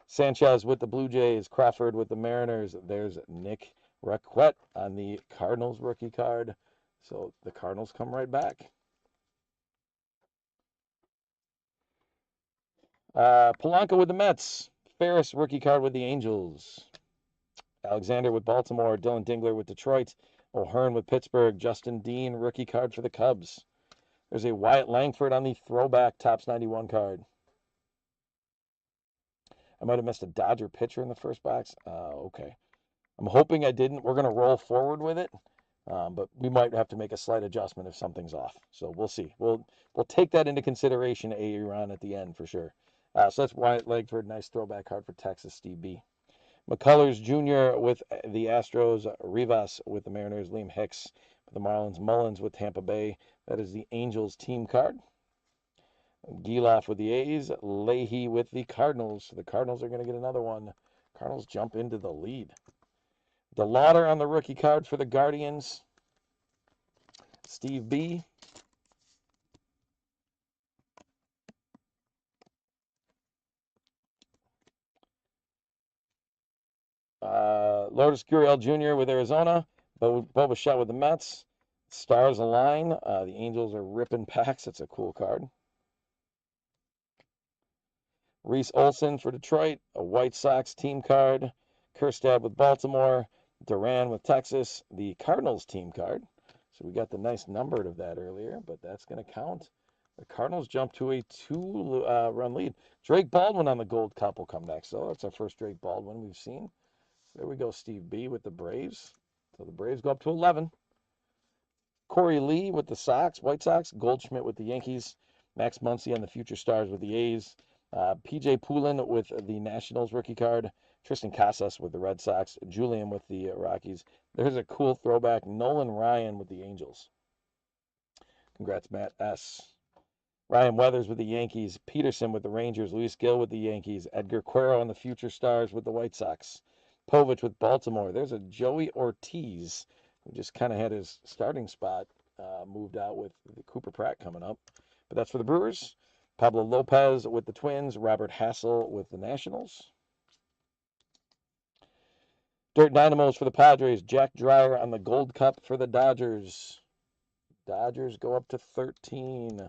A: Sanchez with the Blue Jays. Crawford with the Mariners. There's Nick Raquette on the Cardinals rookie card. So the Cardinals come right back. Polanco with the Mets. Ferris rookie card with the Angels. Alexander with Baltimore. Dylan Dingler with Detroit. O'Hearn with Pittsburgh. Justin Dean rookie card for the Cubs. There's a Wyatt Langford on the throwback Topps 91 card. I might have missed a Dodger pitcher in the first box. Okay. I'm hoping I didn't. We're going to roll forward with it, but we might have to make a slight adjustment if something's off. So we'll see. We'll take that into consideration, Aaron, at the end for sure. So that's Wyatt Langford. Nice throwback card for Texas, Steve B. McCullers Jr. with the Astros. Rivas with the Mariners. Liam Hicks with the Marlins. Mullins with Tampa Bay. That is the Angels team card. Giloff with the A's. Leahy with the Cardinals. The Cardinals are going to get another one. Cardinals jump into the lead. DeLauder on the rookie card for the Guardians. Steve B. Lourdes Gurriel Jr. with Arizona. Bo Bichette with the Mets. Stars align. The Angels are ripping packs. It's a cool card. Reese Olson for Detroit. A White Sox team card. Kjerstad with Baltimore. Duran with Texas. The Cardinals team card. So we got the nice numbered of that earlier, but that's going to count. The Cardinals jump to a 2-run lead. Drake Baldwin on the Gold Cup will come next. So that's our first Drake Baldwin we've seen. So there we go, Steve B with the Braves. So the Braves go up to 11. Corey Lee with the Sox, White Sox. Goldschmidt with the Yankees. Max Muncy on the Future Stars with the A's. PJ Poulin with the Nationals rookie card. Tristan Casas with the Red Sox. Julian with the Rockies. There's a cool throwback. Nolan Ryan with the Angels. Congrats, Matt S. Ryan Weathers with the Yankees. Peterson with the Rangers. Luis Gil with the Yankees. Edgar Quero on the Future Stars with the White Sox. Povich with Baltimore. There's a Joey Ortiz who just kind of had his starting spot moved out with the Cooper Pratt coming up. But that's for the Brewers. Pablo Lopez with the Twins. Robert Hassel with the Nationals. Dirt Dynamos for the Padres. Jack Dreyer on the Gold Cup for the Dodgers. Dodgers go up to 13.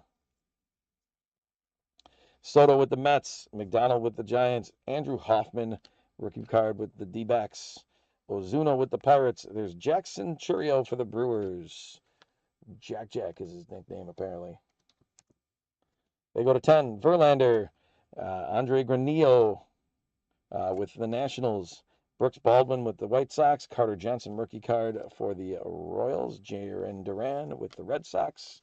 A: Soto with the Mets. McDonald with the Giants. Andrew Hoffman, rookie card with the D-backs. Ozuna with the Pirates. There's Jackson Chourio for the Brewers. Jack is his nickname, apparently. They go to 10. Verlander. Andre Granillo with the Nationals. Brooks Baldwin with the White Sox. Carter Johnson, rookie card for the Royals. Jarren Duran with the Red Sox.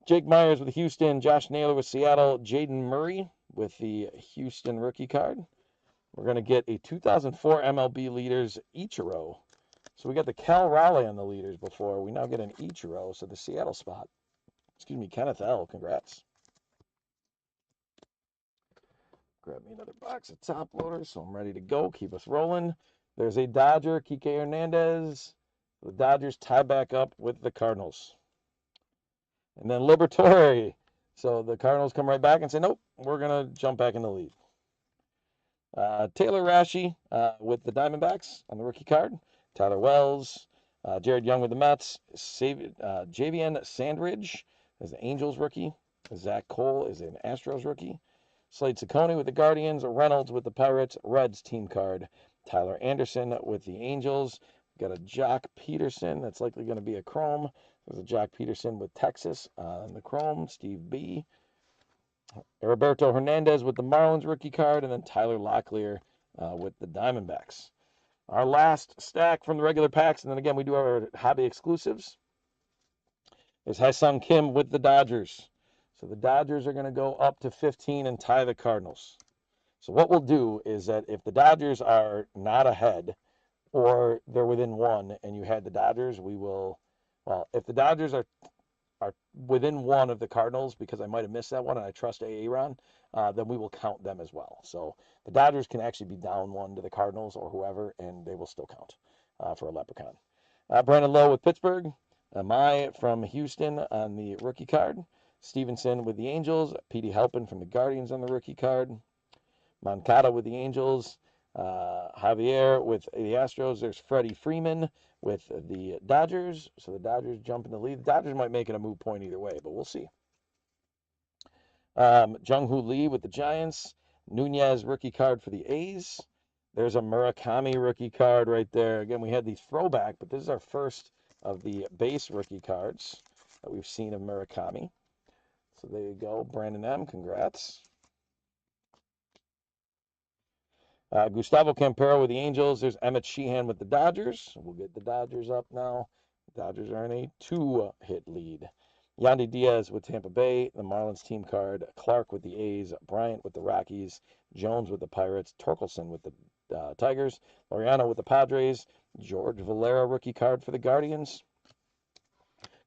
A: Jake Myers with Houston. Josh Naylor with Seattle. Jaden Murray with the Houston rookie card. We're going to get a 2004 MLB leaders Ichiro. So we got the Cal Raleigh on the leaders before. We now get an Ichiro, so the Seattle spot. Excuse me, Kenneth L. Congrats. Grab me another box of top loaders, so I'm ready to go. Keep us rolling. There's a Dodger, Kike Hernandez. The Dodgers tie back up with the Cardinals. And then Liberatore. So the Cardinals come right back and say, nope, we're going to jump back in the lead. Taylor Rashi with the Diamondbacks on the rookie card. Tyler Wells. Jared Young with the Mets. Javian Sandridge as the Angels rookie. Zach Cole is an Astros rookie. Slade Ciccone with the Guardians. Reynolds with the Pirates. Reds team card. Tyler Anderson with the Angels. We've got a Jock Peterson. That's likely going to be a Chrome. There's a Jock Peterson with Texas on the Chrome. Steve B. Roberto Hernandez with the Marlins rookie card. And then Tyler Locklear with the Diamondbacks. Our last stack from the regular packs. And then again, we do our hobby exclusives. Is Ha-Seong Kim with the Dodgers. So the Dodgers are going to go up to 15 and tie the Cardinals. So what we'll do is that if the Dodgers are not ahead or they're within 1 and you had the Dodgers, we will, well, if the Dodgers are within 1 of the Cardinals, because I might have missed that one and I trust Aaron, then we will count them as well. So the Dodgers can actually be down 1 to the Cardinals or whoever, and they will still count for a Leprechaun. Brandon Lowe with Pittsburgh. Amai from Houston on the rookie card. Stevenson with the Angels. Petey Halpin from the Guardians on the rookie card. Moncada with the Angels. Javier with the Astros. There's Freddie Freeman with the Dodgers. So the Dodgers jump in the lead. The Dodgers might make it a moot point either way, but we'll see. Jung-Hoo Lee with the Giants. Nunez rookie card for the A's. There's a Murakami rookie card right there. Again, we had the throwback, but this is our first of the base rookie cards that we've seen of Murakami. So there you go, Brandon M. Congrats. Gustavo Campero with the Angels. There's Emmett Sheehan with the Dodgers. We'll get the Dodgers up now. The Dodgers are in a 2-hit lead. Yandy Diaz with Tampa Bay. The Marlins team card. Clark with the A's. Bryant with the Rockies. Jones with the Pirates. Torkelson with the Tigers. Laureano with the Padres. George Valera rookie card for the Guardians.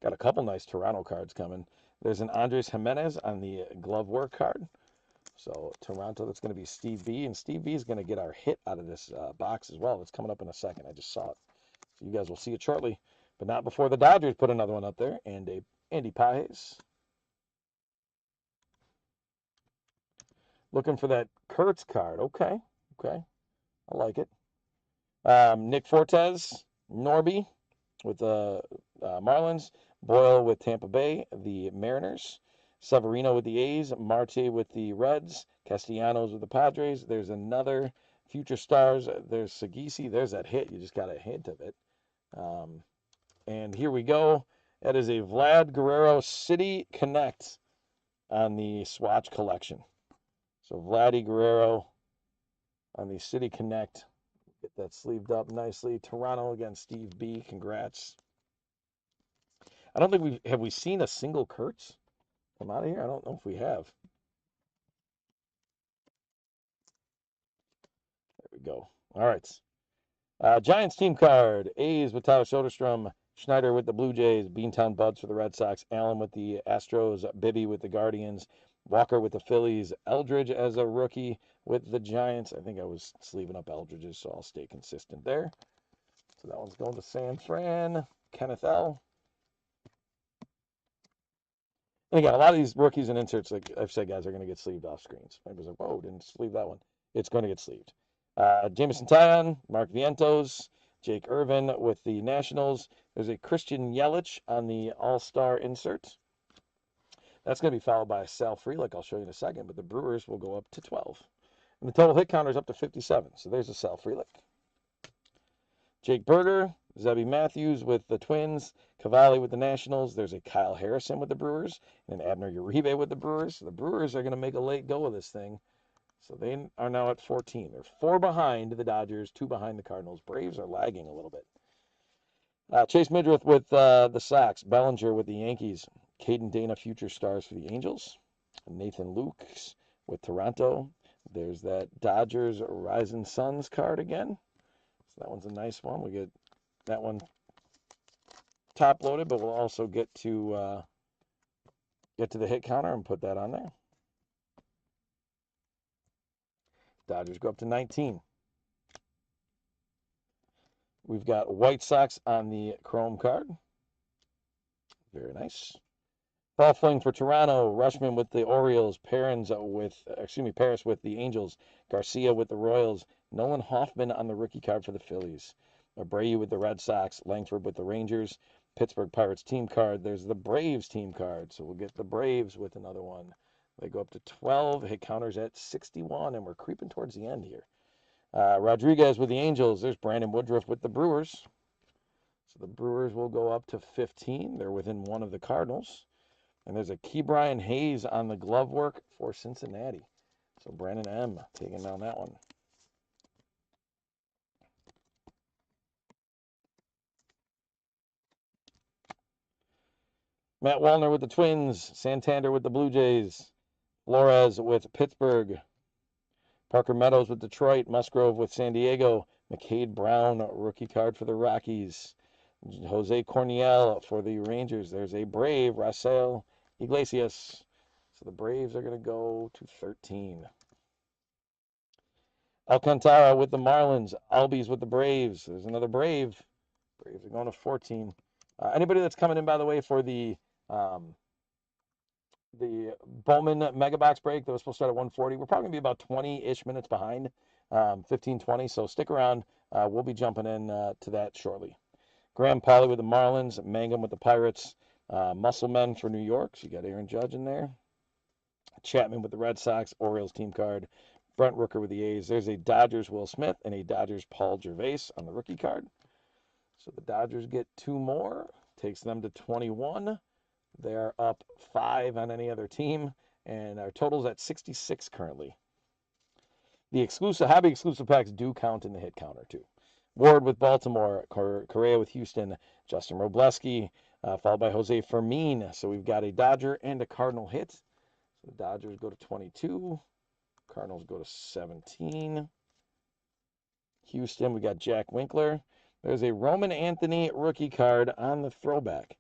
A: Got a couple nice Toronto cards coming. There's an Andres Jimenez on the glove work card. So Toronto, that's going to be Steve B. And Steve B is going to get our hit out of this box as well. It's coming up in a second. I just saw it. So you guys will see it shortly. But not before the Dodgers put another one up there. And a Andy Pages. Looking for that Kurtz card. Okay. I like it. Nick Fortes, Norby with the Marlins. Boyle with Tampa Bay, the Mariners. Severino with the A's. Marte with the Reds. Castellanos with the Padres. There's another Future Stars. There's Sagisi. There's that hit. You just got a hint of it. And here we go. That is a Vlad Guerrero City Connect on the Swatch collection. So Vladdy Guerrero on the City Connect. Get that sleeved up nicely. Toronto against Steve B. Congrats. I don't think have we seen a single Kurtz come out of here? I don't know if we have. There we go. All right. Giants team card. A's with Tyler Soderstrom. Schneider with the Blue Jays. Beantown Buds for the Red Sox. Allen with the Astros. Bibby with the Guardians. Walker with the Phillies. Eldridge as a rookie with the Giants. I think I was sleeving up Eldridge's, so I'll stay consistent there. So that one's going to San Fran. Kenneth L. And again, a lot of these rookies and inserts, like I've said, guys, are going to get sleeved off screens. Everybody's like, whoa, didn't sleeve that one. It's going to get sleeved. Jameson Taillon, Mark Vientos, Jake Irvin with the Nationals. There's a Christian Yelich on the All-Star insert. That's going to be followed by a Sal Frelick, I'll show you in a second, but the Brewers will go up to 12. And the total hit counter is up to 57. So there's a Sal Frelick. Jake Berger, Zebby Matthews with the Twins, Cavalli with the Nationals. There's a Kyle Harrison with the Brewers, and Abner Uribe with the Brewers. So the Brewers are going to make a late go of this thing. So they are now at 14. They're 4 behind the Dodgers, 2 behind the Cardinals. Braves are lagging a little bit. Chase Midrith with the Sox, Bellinger with the Yankees, Caden Dana, future stars for the Angels, Nathan Lukes with Toronto. There's that Dodgers Rising Suns card again. So that one's a nice one. We get that one top loaded, but we'll also get to the hit counter and put that on there. Dodgers go up to 19. We've got White Sox on the Chrome card. Very nice. Ball fling for Toronto. Rushman with the Orioles. Paris with the Angels. Garcia with the Royals. Nolan Hoffman on the rookie card for the Phillies. Abreu with the Red Sox. Langford with the Rangers. Pittsburgh Pirates team card. There's the Braves team card. So we'll get the Braves with another one. They go up to 12. Hit counters at 61, and we're creeping towards the end here. Rodriguez with the Angels. There's Brandon Woodruff with the Brewers. So the Brewers will go up to 15. They're within one of the Cardinals. And there's a Ke'Bryan Hayes on the glove work for Cincinnati. So Brandon M. taking down that one. Matt Wallner with the Twins. Santander with the Blue Jays. Flores with Pittsburgh. Parker Meadows with Detroit. Musgrove with San Diego. McCade Brown, rookie card for the Rockies. Jose Corniel for the Rangers. There's a Brave, Raisel Iglesias. So the Braves are going to go to 13. Alcantara with the Marlins. Albies with the Braves. There's another Brave. Braves are going to 14. Anybody that's coming in, by the way, for the Bowman Mega Box break that was supposed to start at 1:40, we're probably going to be about 20-ish minutes behind, 15, 20. So stick around. We'll be jumping in to that shortly. Graham Pauley with the Marlins. Mangum with the Pirates. Musclemen for New York. So you got Aaron Judge in there. Chapman with the Red Sox. Orioles team card. Brent Rooker with the A's. There's a Dodgers Will Smith and a Dodgers Paul Gervais on the rookie card. So the Dodgers get 2 more. Takes them to 21. They are up 5 on any other team. And our total's at 66 currently. The hobby exclusive packs do count in the hit counter too. Ward with Baltimore. Correa with Houston. Justin Robleski. Followed by Jose Fermin. So we've got a Dodger and a Cardinal hit. So the Dodgers go to 22. Cardinals go to 17. Houston, we got Jack Winkler. There's a Roman Anthony rookie card on the throwback.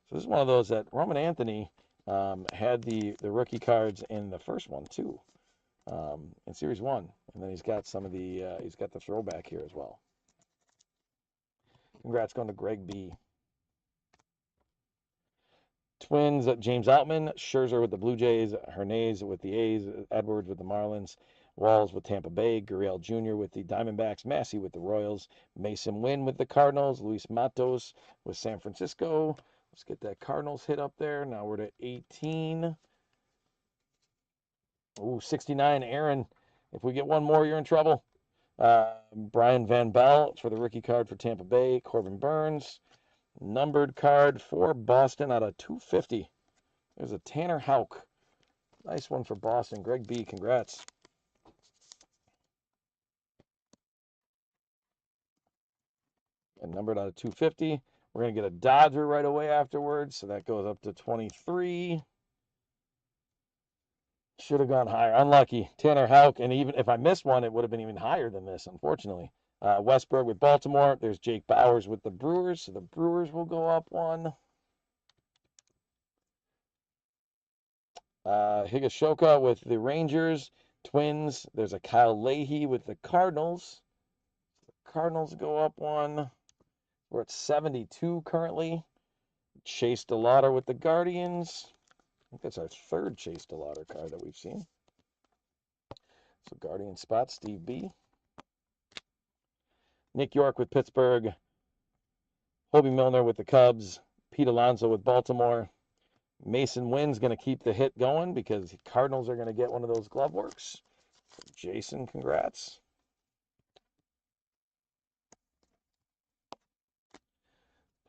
A: So this is one of those that Roman Anthony had the rookie cards in the first one too, in Series 1. And then he's got some of he's got the throwback here as well. Congrats going to Greg B. Twins, James Outman, Scherzer with the Blue Jays, Hernandez with the A's, Edwards with the Marlins, Walls with Tampa Bay, Gurriel Jr. with the Diamondbacks, Massey with the Royals, Mason Wynn with the Cardinals, Luis Matos with San Francisco. Let's get that Cardinals hit up there. Now we're to 18. Ooh, 69, Aaron. If we get one more, you're in trouble. Brian Van Bell for the rookie card for Tampa Bay, Corbin Burns. Numbered card for Boston out of 250. There's a Tanner Houck. Nice one for Boston. Greg B, congrats. And numbered out of 250. We're going to get a Dodger right away afterwards. So that goes up to 23. Should have gone higher. Unlucky. Tanner Houck. And even if I missed one, it would have been even higher than this, unfortunately. Westberg with Baltimore. There's Jake Bowers with the Brewers. So the Brewers will go up one. Higashioka with the Rangers. Twins. There's a Kyle Leahy with the Cardinals. The Cardinals go up one. We're at 72 currently. Chase DeLauder with the Guardians. think that's our third Chase DeLauder card that we've seen. So Guardian spot, Steve B. Nick York with Pittsburgh. Hobie Milner with the Cubs. Pete Alonso with Baltimore. Mason Wynn's going to keep the hit going because the Cardinals are going to get one of those glove works. Jason, congrats.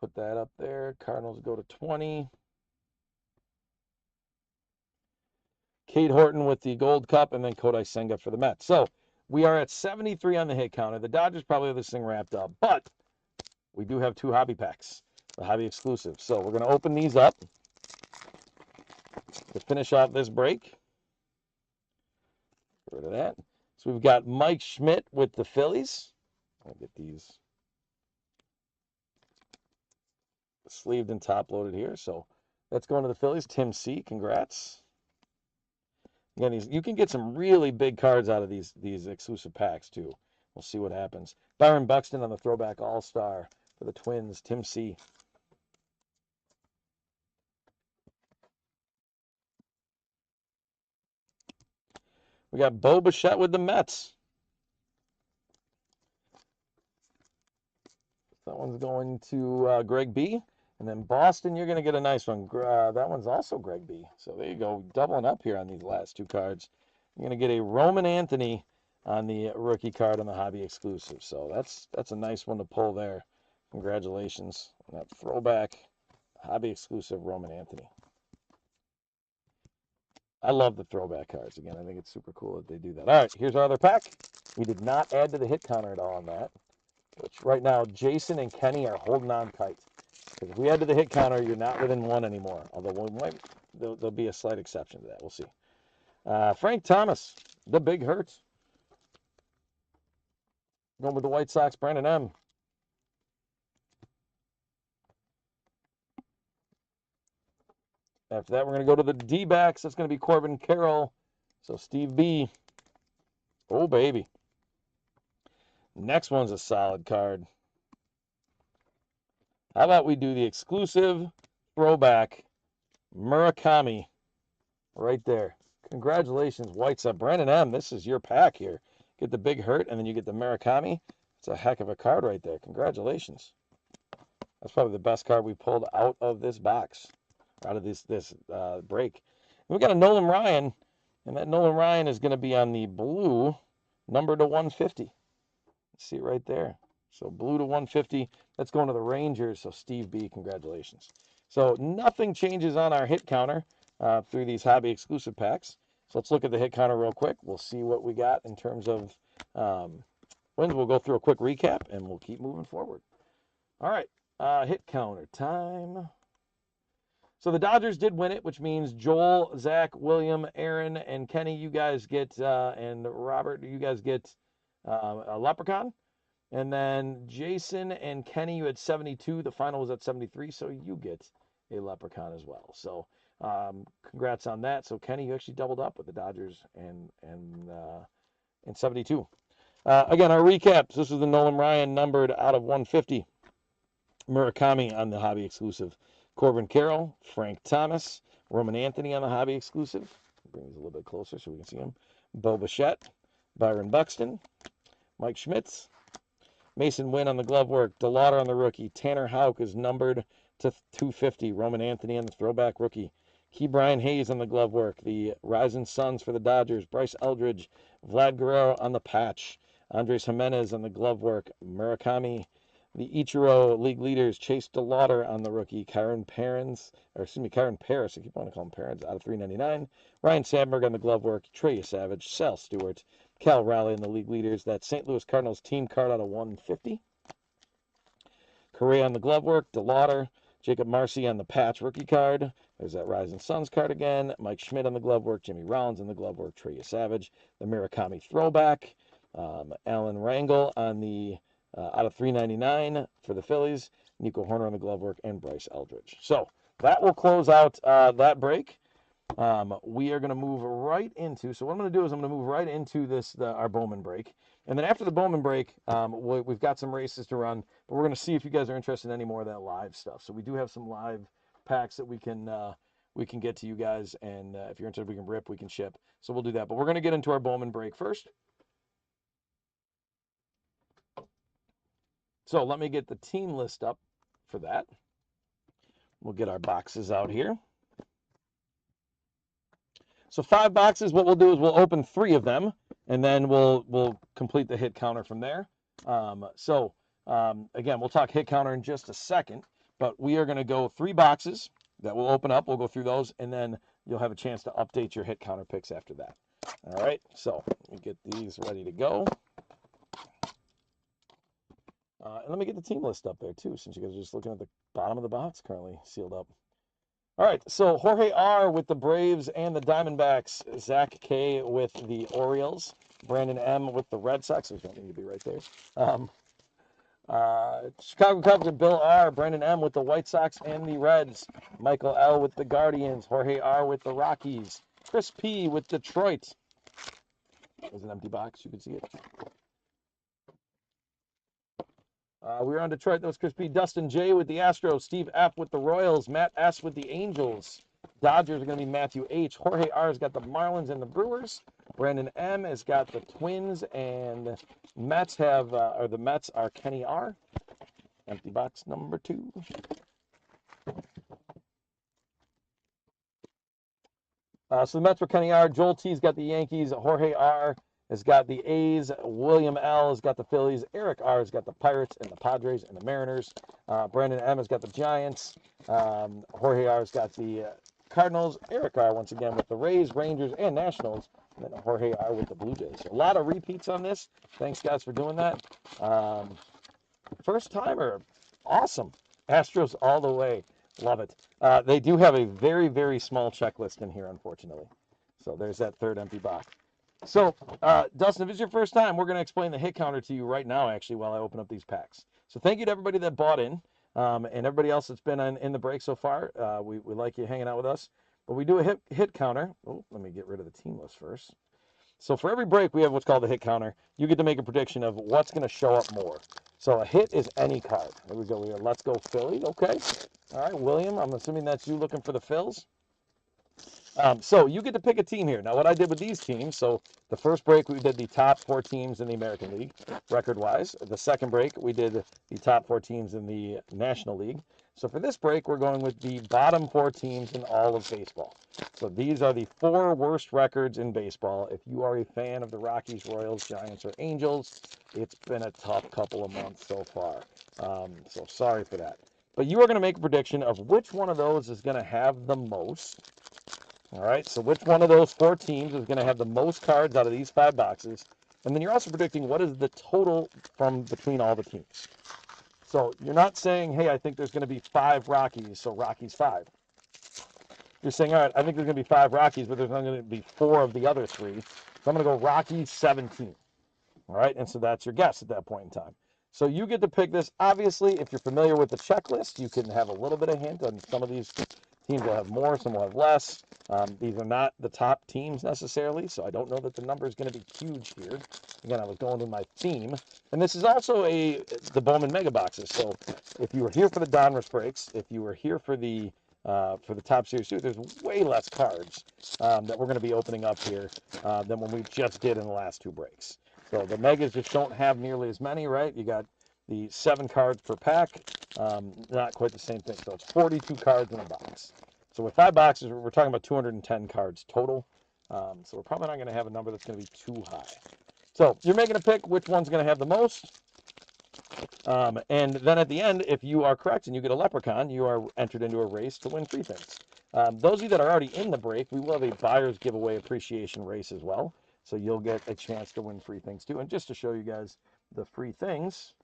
A: Put that up there. Cardinals go to 20. Cade Horton with the Gold Cup, and then Kodai Senga for the Mets. So we are at 73 on the hit counter. The Dodgers probably have this thing wrapped up, but we do have 2 hobby packs, the hobby exclusive. So we're going to open these up to finish off this break. Get rid of that. So we've got Mike Schmidt with the Phillies. I'll get these sleeved and top loaded here. So that's going to the Phillies. Tim C, congrats. Again, you can get some really big cards out of these exclusive packs too. We'll see what happens. Byron Buxton on the throwback All-Star for the Twins. Tim C. We got Bo Bichette with the Mets. That one's going to Greg B. And then Boston, you're going to get a nice one. That one's also Greg B. So there you go, doubling up here on these last 2 cards. You're going to get a Roman Anthony on the rookie card on the hobby exclusive. So that's a nice one to pull there. Congratulations on that throwback hobby exclusive Roman Anthony. I love the throwback cards. Again, I think it's super cool that they do that. All right, here's our other pack. We did not add to the hit counter at all on that, which right now Jason and Kenny are holding on tight. Because if we add to the hit counter, you're not within 1 anymore. Although there'll be a slight exception to that. We'll see. Frank Thomas, the big hurt. Going with the White Sox, Brandon M. After that, we're going to go to the D-backs. That's going to be Corbin Carroll. So Steve B. Oh, baby. Next one's a solid card. How about we do the exclusive throwback Murakami right there. Congratulations, White Sox. Brandon M., this is your pack here. Get the big hurt, and then you get the Murakami. It's a heck of a card right there. Congratulations. That's probably the best card we pulled out of this box, out of this break. We've got a Nolan Ryan, and that Nolan Ryan is going to be on the blue, number to 150. See it right there. So blue to 150. That's going to the Rangers. So Steve B, congratulations. So nothing changes on our hit counter through these hobby exclusive packs. So let's look at the hit counter real quick. We'll see what we got in terms of wins. We'll go through a quick recap and we'll keep moving forward. All right, hit counter time. So the Dodgers did win it, which means Joel, Zach, William, Aaron, and Kenny, you guys get, and Robert, you guys get a Leprechaun. And then Jason and Kenny, you had 72. The final was at 73, so you get a Leprechaun as well. So congrats on that. So Kenny, you actually doubled up with the Dodgers and 72. Again, our recaps. This is the Nolan Ryan numbered out of 150. Murakami on the hobby exclusive. Corbin Carroll, Frank Thomas, Roman Anthony on the hobby exclusive. Bring these a little bit closer so we can see him. Bo Bichette, Byron Buxton, Mike Schmitz, Mason Wynn on the glove work, DeLauder on the rookie, Tanner Houck is numbered to 250, Roman Anthony on the throwback rookie, Key Brian Hayes on the glove work, the Rising Suns for the Dodgers, Bryce Eldridge, Vlad Guerrero on the patch, Andres Jimenez on the glove work, Murakami, the Ichiro League leaders, Chase DeLauder on the rookie, Kyron Paris, I keep wanting to call him Parents, out of 399, Ryan Sandberg on the glove work, Trey Savage, Sal Stewart, Cal Raleigh in the league leaders. That St. Louis Cardinals team card out of 150. Correa on the glove work. DeLauder. Jacob Marcy on the patch rookie card. There's that Rising Suns card again. Mike Schmidt on the glove work. Jimmy Rollins on the glove work. Trey Savage. The Murakami throwback. Alan Rangel on the out of 399 for the Phillies. Nico Horner on the glove work. And Bryce Eldridge. So that will close out that break. We are going to move right into, so what I'm going to do is I'm going to move right into our Bowman break. And then after the Bowman break, we've got some races to run, but we're going to see if you guys are interested in any more of that live stuff. So we do have some live packs that we can we can get to you guys. And if you're interested, we can rip, we can ship. So we'll do that. But we're going to get into our Bowman break first. So let me get the team list up for that. We'll get our boxes out here. So 5 boxes, what we'll do is we'll open 3 of them, and then we'll complete the hit counter from there. Again, we'll talk hit counter in just a second, but we are going to go 3 boxes that we'll open up. We'll go through those, and then you'll have a chance to update your hit counter picks after that. All right, so we get these ready to go. And let me get the team list up there too, since you guys are just looking at the bottom of the box currently sealed up. All right, so Jorge R. with the Braves and the Diamondbacks, Zach K. with the Orioles, Brandon M. with the Red Sox, which don't need to be right there. Chicago Cubs with Bill R. Brandon M. with the White Sox and the Reds, Michael L. with the Guardians, Jorge R. with the Rockies, Chris P. with Detroit. There's an empty box, you can see it. We were on Detroit. That was Chris P. Dustin J. with the Astros. Steve F. with the Royals. Matt S. with the Angels. Dodgers are going to be Matthew H. Jorge R. has got the Marlins and the Brewers. Brandon M. has got the Twins. And Mets have, the Mets are Kenny R. Empty box number 2. So the Mets were Kenny R. Joel T.'s got the Yankees. Jorge R. has got the A's. William L. has got the Phillies. Eric R. has got the Pirates and the Padres and the Mariners. Brandon M. has got the Giants. Jorge R. has got the Cardinals. Eric R. once again with the Rays, Rangers, and Nationals. And then Jorge R. with the Blue Jays. So a lot of repeats on this. Thanks, guys, for doing that. First timer. Awesome. Astros all the way. Love it. They do have a very, very small checklist in here, unfortunately. So there's that third empty box. So, Dustin, if it's your first time, we're going to explain the hit counter to you right now, actually, while I open up these packs. So thank you to everybody that bought in, and everybody else that's been in the break so far. We like you hanging out with us. But we do a hit counter. Oh, let me get rid of the team list first. So for every break, we have what's called the hit counter. You get to make a prediction of what's going to show up more. So a hit is any card. Here we go. Let's go Philly. Okay. All right, William, I'm assuming that's you looking for the Phils. So you get to pick a team here. Now, what I did with these teams, so the first break, we did the top 4 teams in the American League, record-wise. The second break, we did the top 4 teams in the National League. So for this break, we're going with the bottom 4 teams in all of baseball. So these are the 4 worst records in baseball. If you are a fan of the Rockies, Royals, Giants, or Angels, it's been a tough couple of months so far. So sorry for that. But you are going to make a prediction of which one of those is going to have the most. All right, so which one of those 4 teams is going to have the most cards out of these 5 boxes? And then you're also predicting what is the total from between all the teams. So you're not saying, hey, I think there's going to be 5 Rockies, so Rockies 5. You're saying, all right, I think there's going to be 5 Rockies, but there's only going to be 4 of the other 3. So I'm going to go Rockies 17. All right, and so that's your guess at that point in time. So you get to pick this. Obviously, if you're familiar with the checklist, you can have a little bit of hint on some of these teams will have more, some will have less. These are not the top teams necessarily, so I don't know that the number is going to be huge here. Again, I was going with my theme. And this is also the Bowman Mega Boxes. So if you were here for the Donruss breaks, if you were here for the top series too, there's way less cards that we're going to be opening up here than when we just did in the last 2 breaks. So the Megas just don't have nearly as many, right? You got the 7 cards per pack, not quite the same thing. So it's 42 cards in a box. So with 5 boxes, we're talking about 210 cards total. So we're probably not going to have a number that's going to be too high. So you're making a pick which one's going to have the most. And then at the end, if you are correct and you get a leprechaun, you are entered into a race to win free things. Those of you that are already in the break, we will have a buyer's giveaway appreciation race as well. So you'll get a chance to win free things too. And just to show you guys the free things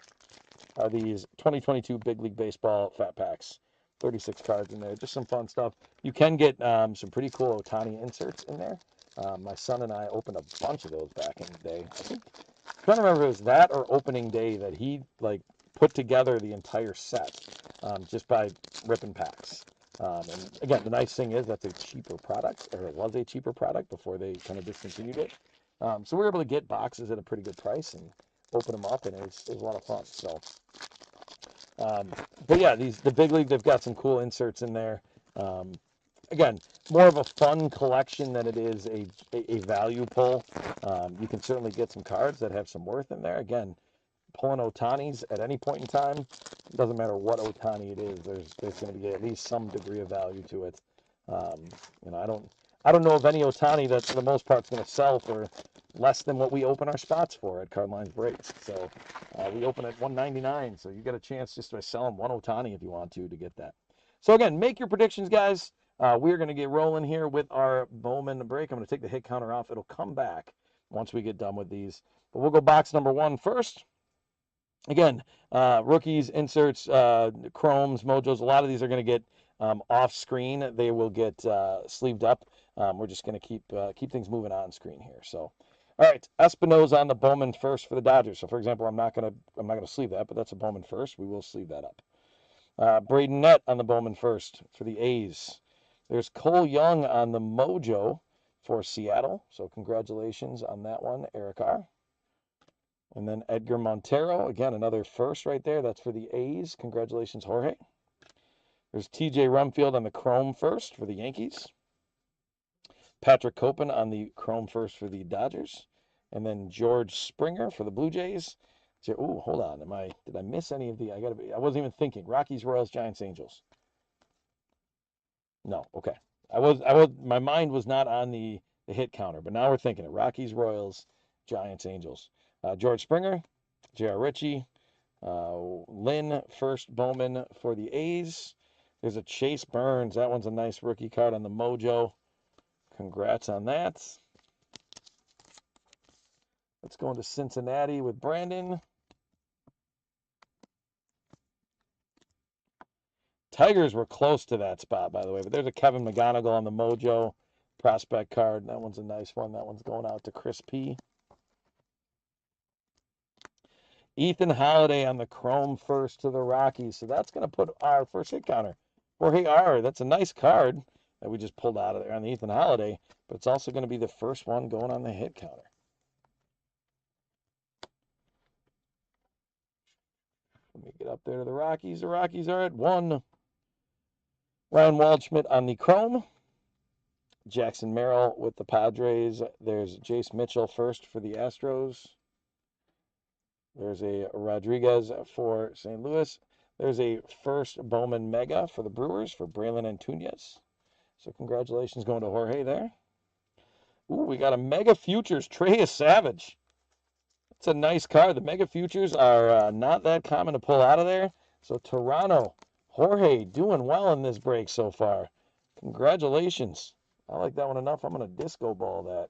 A: are these 2022 Big League Baseball fat packs. 36 cards in there, just some fun stuff. You can get some pretty cool Ohtani inserts in there. My son and I opened a bunch of those back in the day. I'm trying to remember if it was that or opening day that he put together the entire set just by ripping packs. And again, the nice thing is that's a cheaper product, or it was a cheaper product before they kind of discontinued it. So we were able to get boxes at a pretty good price and open them up, and it was a lot of fun. So, but yeah, the Big League, they've got some cool inserts in there. again, more of a fun collection than it is a value pull. You can certainly get some cards that have some worth in there. Again, pulling Otanis at any point in time, it doesn't matter what Otani it is, there's going to be at least some degree of value to it. You know, I don't know of any Otani that for the most part is going to sell for less than what we open our spots for at Cardlines Breaks. So we open at $199, so you get a chance just by selling one Otani if you want to get that. So again, make your predictions, guys. We're going to get rolling here with our Bowman break. I'm going to take the hit counter off. It'll come back once we get done with these. But we'll go box number 1 first. Again, rookies, inserts, chromes, mojos, a lot of these are going to get off screen. They will get sleeved up. We're just going to keep things moving on screen here. So, all right, Espinosa on the Bowman first for the Dodgers. So, for example, I'm not gonna sleeve that, but that's a Bowman first. We will sleeve that up. Braden Nett on the Bowman first for the A's. There's Cole Young on the Mojo for Seattle. So, congratulations on that one, Eric R. And then Edgar Montero, again, another first right there. That's for the A's. Congratulations, Jorge. There's TJ Rumfield on the Chrome first for the Yankees. Patrick Copen on the Chrome first for the Dodgers. And then George Springer for the Blue Jays. So, ooh, hold on. Did I miss any of the? I wasn't even thinking. Rockies, Royals, Giants, Angels. No, okay. My mind was not on the hit counter, but now we're thinking it. Rockies, Royals, Giants, Angels. George Springer, J.R. Ritchie, Lynn, first Bowman for the A's. There's a Chase Burns. That one's a nice rookie card on the Mojo. Congrats on that. Let's go into Cincinnati with Brandon. Tigers were close to that spot, by the way, but there's a Kevin McGonigal on the Mojo prospect card. That one's a nice one. That one's going out to Chris P. Ethan Holiday on the Chrome first to the Rockies. So that's going to put our first hit counter. Jorge R. That's a nice card that we just pulled out of there on the Ethan Holiday, but it's also going to be the first one going on the hit counter. Let me get up there to the Rockies. The Rockies are at 1. Ryan Waldschmidt on the Chrome. Jackson Merrill with the Padres. There's Jace Mitchell first for the Astros. There's a Rodriguez for St. Louis. There's a first Bowman Mega for the Brewers for Braylon Antunes. So congratulations going to Jorge there. Ooh, we got a Mega Futures, Trey Savage. It's a nice card. The Mega Futures are not that common to pull out of there. So Toronto, Jorge doing well in this break so far. Congratulations. I like that one enough. I'm going to disco ball that.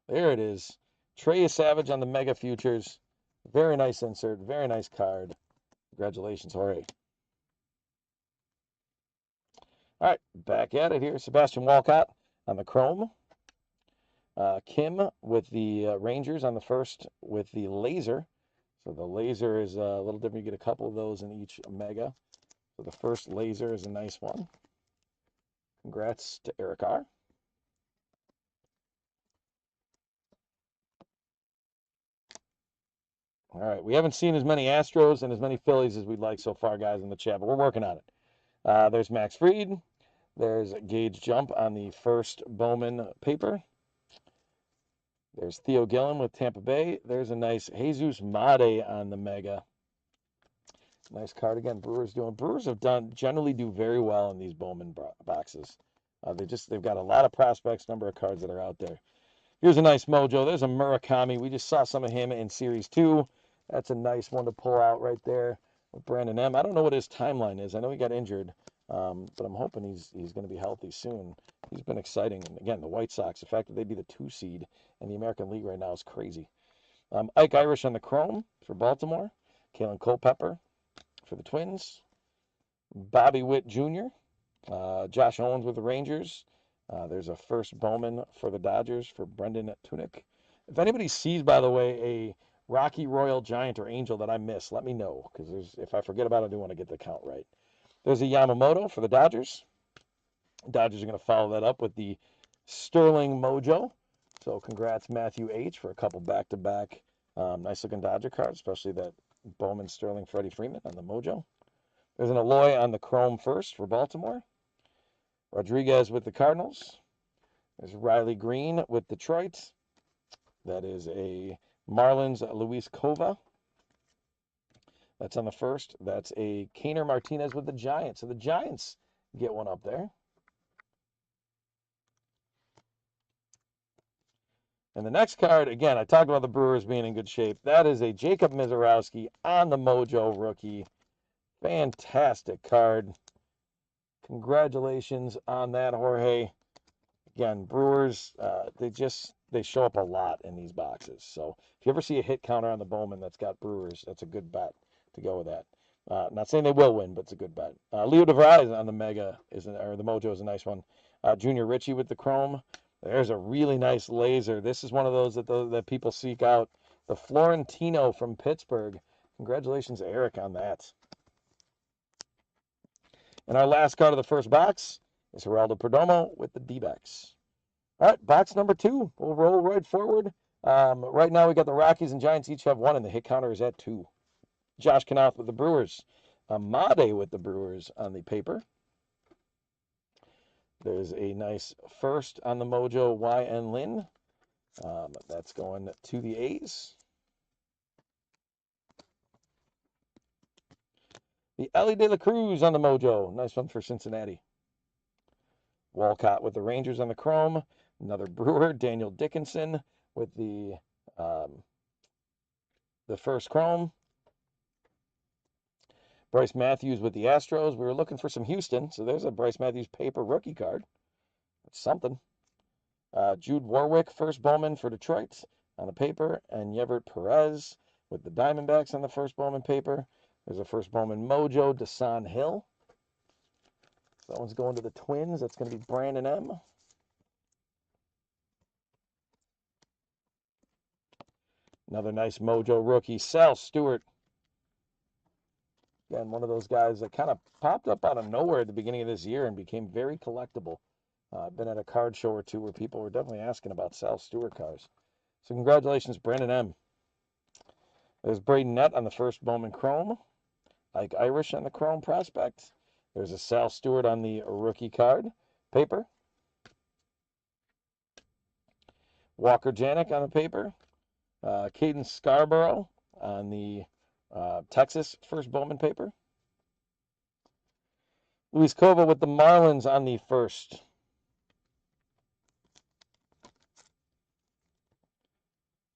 A: There it is. Trey Savage on the Mega Futures. Very nice insert. Very nice card. Congratulations, Jorge. All right, back at it here. Sebastian Walcott on the Chrome. Kim with the Rangers on the first with the laser. So the laser is a little different. You get a couple of those in each Mega. So the first laser is a nice one. Congrats to Eric R. All right, we haven't seen as many Astros and as many Phillies as we'd like so far, guys, in the chat, but we're working on it. There's Max Fried. There's Gage Jump on the first Bowman paper. There's Theo Gillen with Tampa Bay. There's a nice Jesus Made on the Mega. Nice card again. Brewers have generally do very well in these Bowman boxes. They've got a lot of prospects, number of cards that are out there. Here's a nice Mojo. There's a Murakami. We just saw some of him in Series 2. That's a nice one to pull out right there with Brandon M. I don't know what his timeline is. I know he got injured, but I'm hoping he's going to be healthy soon. He's been exciting. And again, the White Sox, the fact that they'd be the 2 seed in the American League right now is crazy. Ike Irish on the Chrome for Baltimore. Kalen Culpepper for the Twins. Bobby Witt Jr. Josh Owens with the Rangers. There's a first Bowman for the Dodgers for Brendan Tunick. If anybody sees, by the way, a Rocky, Royal, Giant, or Angel that I miss, let me know, because if I forget about it, I do want to get the count right. There's a Yamamoto for the Dodgers. Dodgers are going to follow that up with the Sterling Mojo. So congrats, Matthew H., for a couple back-to-back nice-looking Dodger cards, especially that Bowman Sterling Freddie Freeman on the Mojo. There's an Eloy on the chrome first for Baltimore. Rodriguez with the Cardinals. There's Riley Green with Detroit. That is a Marlins Luis Cova. That's on the first. That's a Kaner Martinez with the Giants. So the Giants get one up there. And the next card, again, I talked about the Brewers being in good shape. That is a Jacob Misiorowski on the Mojo rookie. Fantastic card. Congratulations on that, Jorge. Again, Brewers, they show up a lot in these boxes. So if you ever see a hit counter on the Bowman that's got Brewers, that's a good bet to go with that. Not saying they will win, but it's a good bet. Leo DeVries on the Mega or the Mojo is a nice one. Junior Richie with the Chrome. There's a really nice laser. This is one of those that people seek out. The Florentino from Pittsburgh. Congratulations, Eric, on that. And our last card of the first box is Geraldo Perdomo with the D-backs. All right, box number 2. We'll roll right forward. Right now we got the Rockies and Giants each have 1, and the hit counter is at 2. Josh Knopf with the Brewers. Amade with the Brewers on the paper. There's a nice first on the Mojo, Y.N. Lin. That's going to the A's. The Elly De La Cruz on the Mojo. Nice one for Cincinnati. Walcott with the Rangers on the chrome. Another Brewer, Daniel Dickinson with the first chrome. Bryce Matthews with the Astros. We were looking for some Houston, so there's a Bryce Matthews paper rookie card. That's something. Jude Warwick, first Bowman for Detroit on the paper, and Yevert Perez with the Diamondbacks on the first Bowman paper. There's a first Bowman Mojo, Desan Hill. That one's going to the Twins. That's going to be Brandon M. Another nice Mojo rookie, Sal Stewart. Again, one of those guys that kind of popped up out of nowhere at the beginning of this year and became very collectible. I've been at a card show or two where people were definitely asking about Sal Stewart cards. So congratulations, Brandon M. There's Braden Nett on the first Bowman Chrome. Ike Irish on the Chrome Prospect. There's a Sal Stewart on the rookie card paper. Walker Janik on the paper. Caden Scarborough on the Texas first Bowman paper. Luis Cova with the Marlins on the first.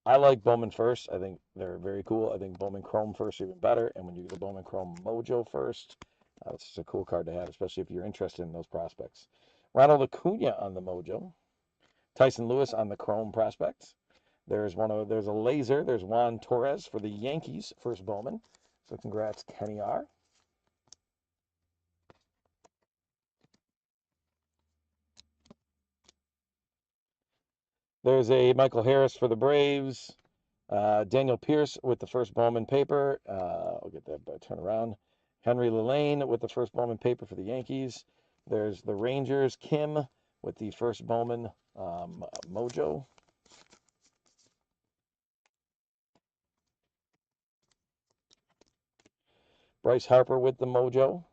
A: I like Bowman first. I think they're very cool. I think Bowman Chrome first is even better. And when you get the Bowman Chrome Mojo first, it's just a cool card to have, especially if you're interested in those prospects. Ronald Acuna on the Mojo. Tyson Lewis on the Chrome prospect. There's a laser. There's Juan Torres for the Yankees first Bowman. So congrats, Kenny R. There's a Michael Harris for the Braves. Daniel Pierce with the first Bowman paper. I'll get that by turn around. Henry Lillane with the first Bowman paper for the Yankees. There's the Rangers, Kim with the first Bowman Mojo. Bryce Harper with the Mojo.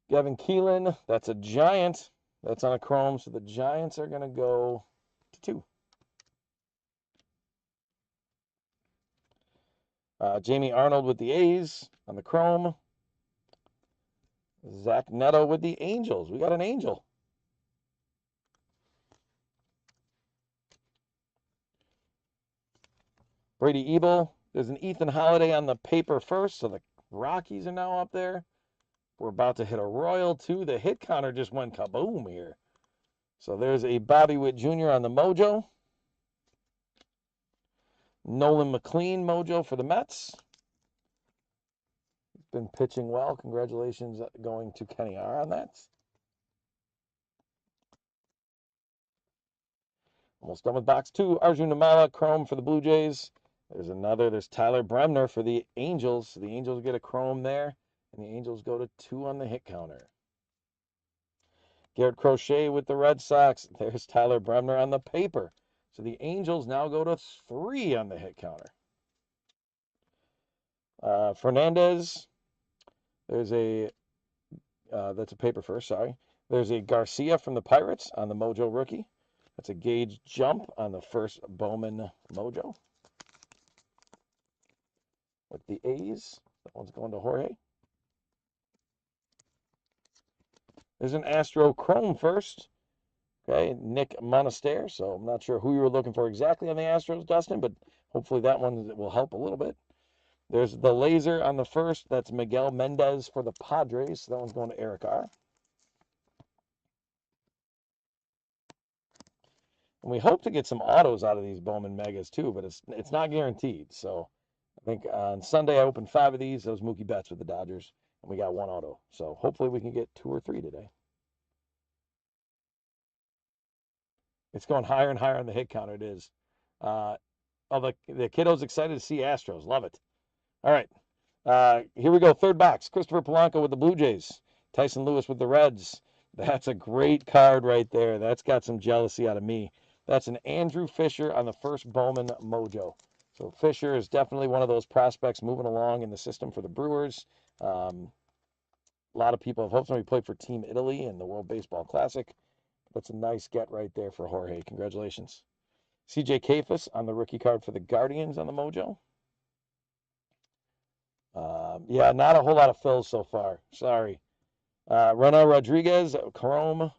A: Gavin Keelan, that's a Giant. That's on a Chrome, so the Giants are going to go to 2. Jamie Arnold with the A's on the Chrome. Zach Neto with the Angels. We got an Angel. Brady Ebel. There's an Ethan Holiday on the paper first, so the Rockies are now up there. We're about to hit a Royal, too. The hit counter just went kaboom here. So there's a Bobby Witt Jr. on the Mojo. Nolan McLean Mojo for the Mets. Been pitching well. Congratulations going to Kenny R on that. Almost done with box 2. Arjun Namala, Chrome for the Blue Jays. There's Tyler Bremner for the Angels. The Angels get a Chrome there, and the Angels go to 2 on the hit counter. Garrett Crochet with the Red Sox. There's Tyler Bremner on the paper. So the Angels now go to 3 on the hit counter. Fernandez There's a, that's a paper first, sorry. There's a Garcia from the Pirates on the Mojo rookie. That's a Gage Jump on the first Bowman Mojo. With the A's, that one's going to Jorge. There's an Astro Chrome first. Okay, Nick Monaster. So I'm not sure who you were looking for exactly on the Astros, Dustin, but hopefully that one will help a little bit. There's the laser on the first. That's Miguel Mendez for the Padres. So that one's going to Eric R. And we hope to get some autos out of these Bowman Megas too, but it's not guaranteed. So I think on Sunday I opened 5 of these. Those Mookie Betts with the Dodgers, and we got 1 auto. So hopefully we can get 2 or 3 today. It's going higher and higher on the hit counter. It is. Oh, the kiddo's excited to see Astros. Love it. All right. Here we go. Third box. Christopher Polanco with the Blue Jays. Tyson Lewis with the Reds. That's a great card right there. That's got some jealousy out of me. That's an Andrew Fisher on the first Bowman Mojo. So Fisher is definitely one of those prospects moving along in the system for the Brewers. A lot of people have hoped somebody played for Team Italy in the World Baseball Classic. That's a nice get right there for Jorge. Congratulations. CJ Kafis on the rookie card for the Guardians on the Mojo. Yeah, not a whole lot of fills so far. Sorry. Ronald Rodriguez, Chrome.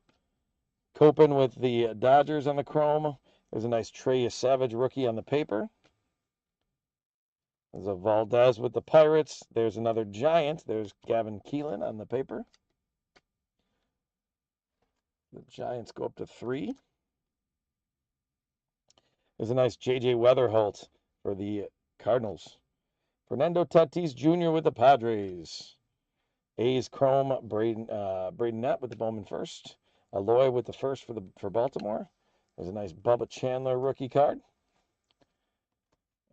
A: Copen with the Dodgers on the Chrome. There's a nice Trey Savage rookie on the paper. There's a Valdez with the Pirates. There's another Giant. There's Gavin Keelan on the paper. The Giants go up to 3. There's a nice J.J. Weatherholt for the Cardinals. Fernando Tatis Jr. with the Padres. A's Chrome, Braden Nett with the Bowman first. Aloy with the first for Baltimore. There's a nice Bubba Chandler rookie card.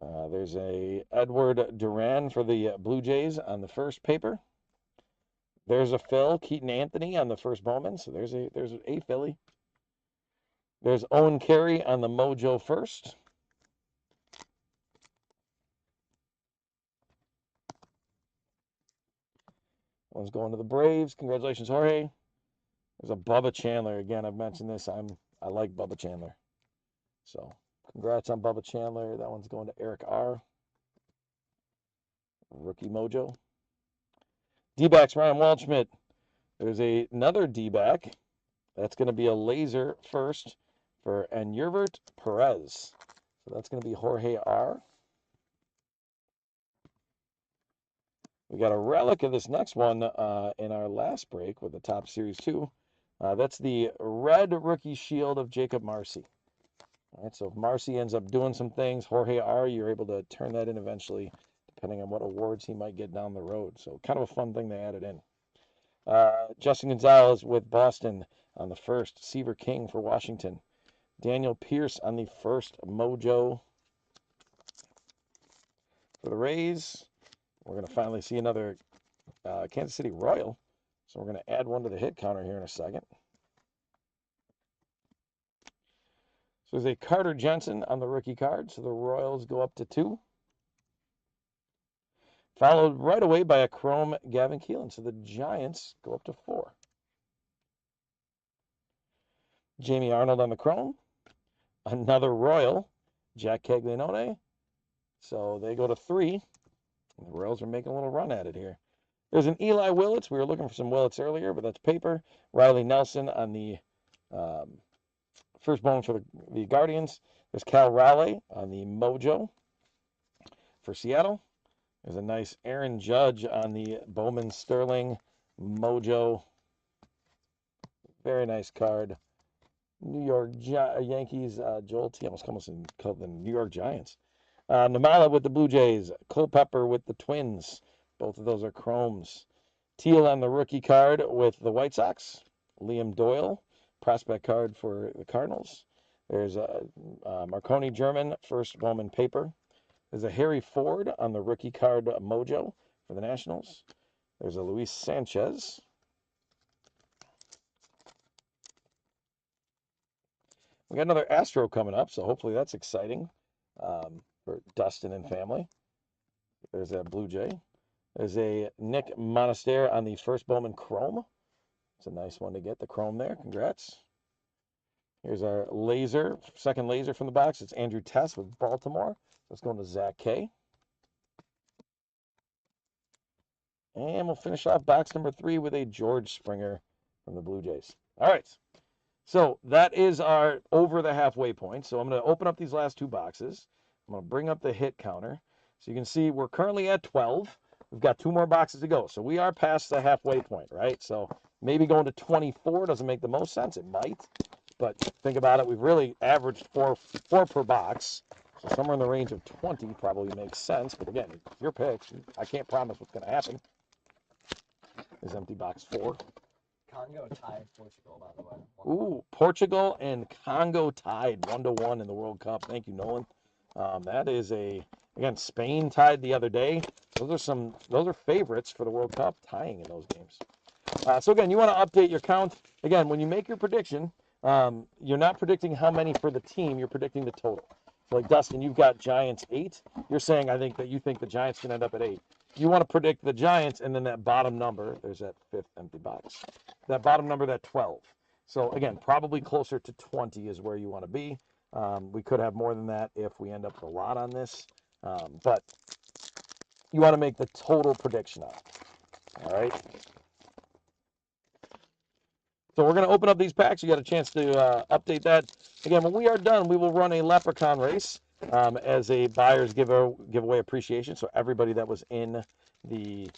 A: There's a Edward Duran for the Blue Jays on the first paper. There's a Phil Keaton Anthony on the first Bowman. So there's a Philly. There's Owen Carey on the Mojo first. One's going to the Braves. Congratulations, Jorge. There's a Bubba Chandler. Again, I've mentioned this. I like Bubba Chandler. So congrats on Bubba Chandler. That one's going to Eric R. Rookie Mojo. D-backs Ryan Waldschmidt. There's another D-back. That's going to be a laser first for Enyervert Perez. So that's going to be Jorge R. We got a relic of this next one in our last break with the Top Series 2. That's the red rookie shield of Jacob Marcy. All right, so if Marcy ends up doing some things, Jorge R., you're able to turn that in eventually, depending on what awards he might get down the road. So kind of a fun thing they added in. Justin Gonzalez with Boston on the first. Seaver King for Washington. Daniel Pierce on the first Mojo for the Rays. We're going to finally see another Kansas City Royal. So we're going to add one to the hit counter here in a second. So there's a Carter Jensen on the rookie card. So the Royals go up to 2. Followed right away by a Chrome Gavin Keelan. So the Giants go up to 4. Jamie Arnold on the Chrome. Another Royal, Jack Caglianone. So they go to 3. The Royals are making a little run at it here. There's an Eli Willits. We were looking for some Willits earlier, but that's paper. Riley Nelson on the first Bowman for the Guardians. There's Cal Raleigh on the Mojo for Seattle. There's a nice Aaron Judge on the Bowman Sterling Mojo. Very nice card. New York Yankees, Joel T. Almost called the New York Giants. Namala with the Blue Jays. Culpepper with the Twins. Both of those are Chromes. Teal on the rookie card with the White Sox. Liam Doyle, prospect card for the Cardinals. There's a Marconi German, first Bowman paper. There's a Harry Ford on the rookie card Mojo for the Nationals. There's a Luis Sanchez. We got another Astro coming up, so hopefully that's exciting for Dustin and family. There's that Blue Jay. There's a Nick Monasterio on the first Bowman Chrome. It's a nice one to get, the Chrome there. Congrats. Here's our laser, second laser from the box. It's Andrew Tess with Baltimore. Let's go to Zach K. And we'll finish off box number 3 with a George Springer from the Blue Jays. All right. So that is our over the halfway point. So I'm going to open up these last 2 boxes. I'm going to bring up the hit counter. So you can see we're currently at 12. We've got 2 more boxes to go. So we are past the halfway point, right? So maybe going to 24 doesn't make the most sense. It might. But think about it. We've really averaged four per box. So somewhere in the range of 20 probably makes sense. But again, it's your pick. I can't promise what's going to happen. Is empty box 4.
B: Congo tied Portugal, by the way.
A: Ooh, Portugal and Congo tied 1-1 in the World Cup. Thank you, Nolan. That is again, Spain tied the other day. Those are favorites for the World Cup, tying in those games. So again, you want to update your count. Again, when you make your prediction, you're not predicting how many for the team, you're predicting the total. So like Dustin, you've got Giants 8. You're saying you think the Giants can end up at 8. You want to predict the Giants and then that bottom number, there's that 5th empty box. That bottom number, that 12. So again, probably closer to 20 is where you want to be. We could have more than that if we end up with a lot on this. But you want to make the total prediction up. All right. So we're going to open up these packs. You got a chance to update that. Again, when we are done, we will run a leprechaun race as a buyer's giveaway appreciation. So everybody that was in the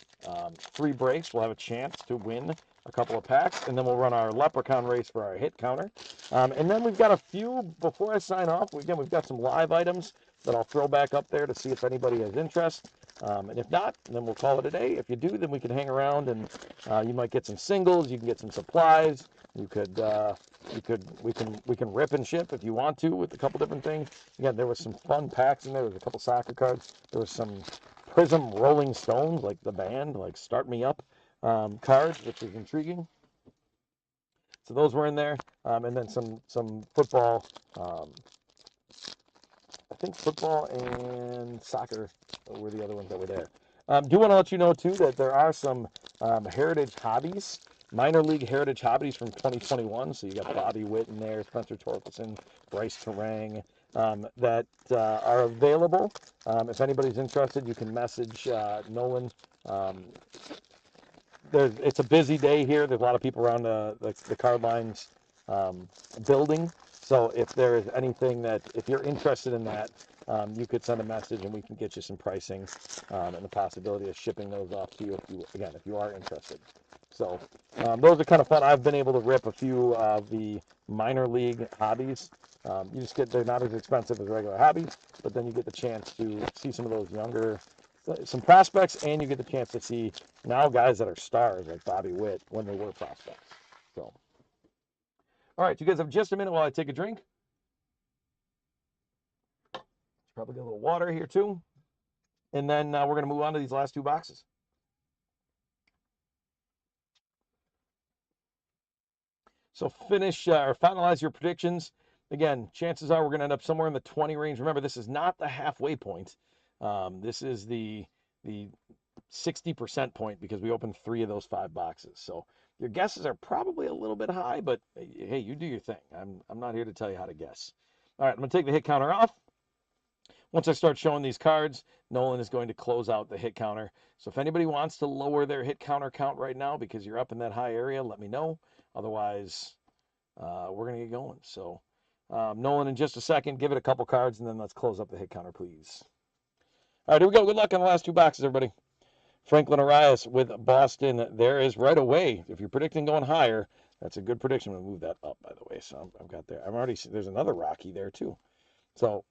A: 3 breaks will have a chance to win a couple of packs. And then we'll run our leprechaun race for our hit counter. And then we've got a few, before I sign off, again, we've got some live items that I'll throw back up there to see if anybody has interest. And if not, then we'll call it a day. If you do, then we can hang around and you might get some singles. You can get some supplies. We can rip and ship if you want to with a couple different things. Again, there was some fun packs in there. There was a couple soccer cards. There was some Prism Rolling Stones, like the band, like Start Me Up cards, which is intriguing. So those were in there, and then some football. I think football and soccer were the other ones that were there. Do want to let you know, too, that there are some Heritage Hobbies, minor league Heritage Hobbies from 2021. So you got Bobby Witt in there, Spencer Torkelson, Bryce Terang, that are available. If anybody's interested, you can message Nolan. It's a busy day here. There's a lot of people around the card lines building. So if there is anything if you're interested in that, you could send a message and we can get you some pricing and the possibility of shipping those off to you if you are interested. So those are kind of fun. I've been able to rip a few of the minor league hobbies. They're not as expensive as regular hobbies, but then you get the chance to see some of those younger, some prospects, and you get the chance to see now guys that are stars like Bobby Witt when they were prospects. So, all right, you guys have just a minute while I take a drink. Probably get a little water here too. And then we're going to move on to these last 2 boxes. So finish or finalize your predictions. Again, chances are we're going to end up somewhere in the 20 range. Remember, this is not the halfway point. This is the 60% point because we opened 3 of those 5 boxes. So your guesses are probably a little bit high, but hey, you do your thing. I'm not here to tell you how to guess. All right, I'm going to take the hit counter off. Once I start showing these cards, Nolan is going to close out the hit counter. So if anybody wants to lower their hit counter count right now because you're up in that high area, let me know. Otherwise, we're going to get going. So Nolan, in just a second, give it a couple cards, and then let's close up the hit counter, please. All right, here we go. Good luck on the last 2 boxes, everybody. Franklin Arias with Boston. There is right away. If you're predicting going higher, that's a good prediction. I'm going to move that up, by the way. So I've got there. There's another Rocky there, too. So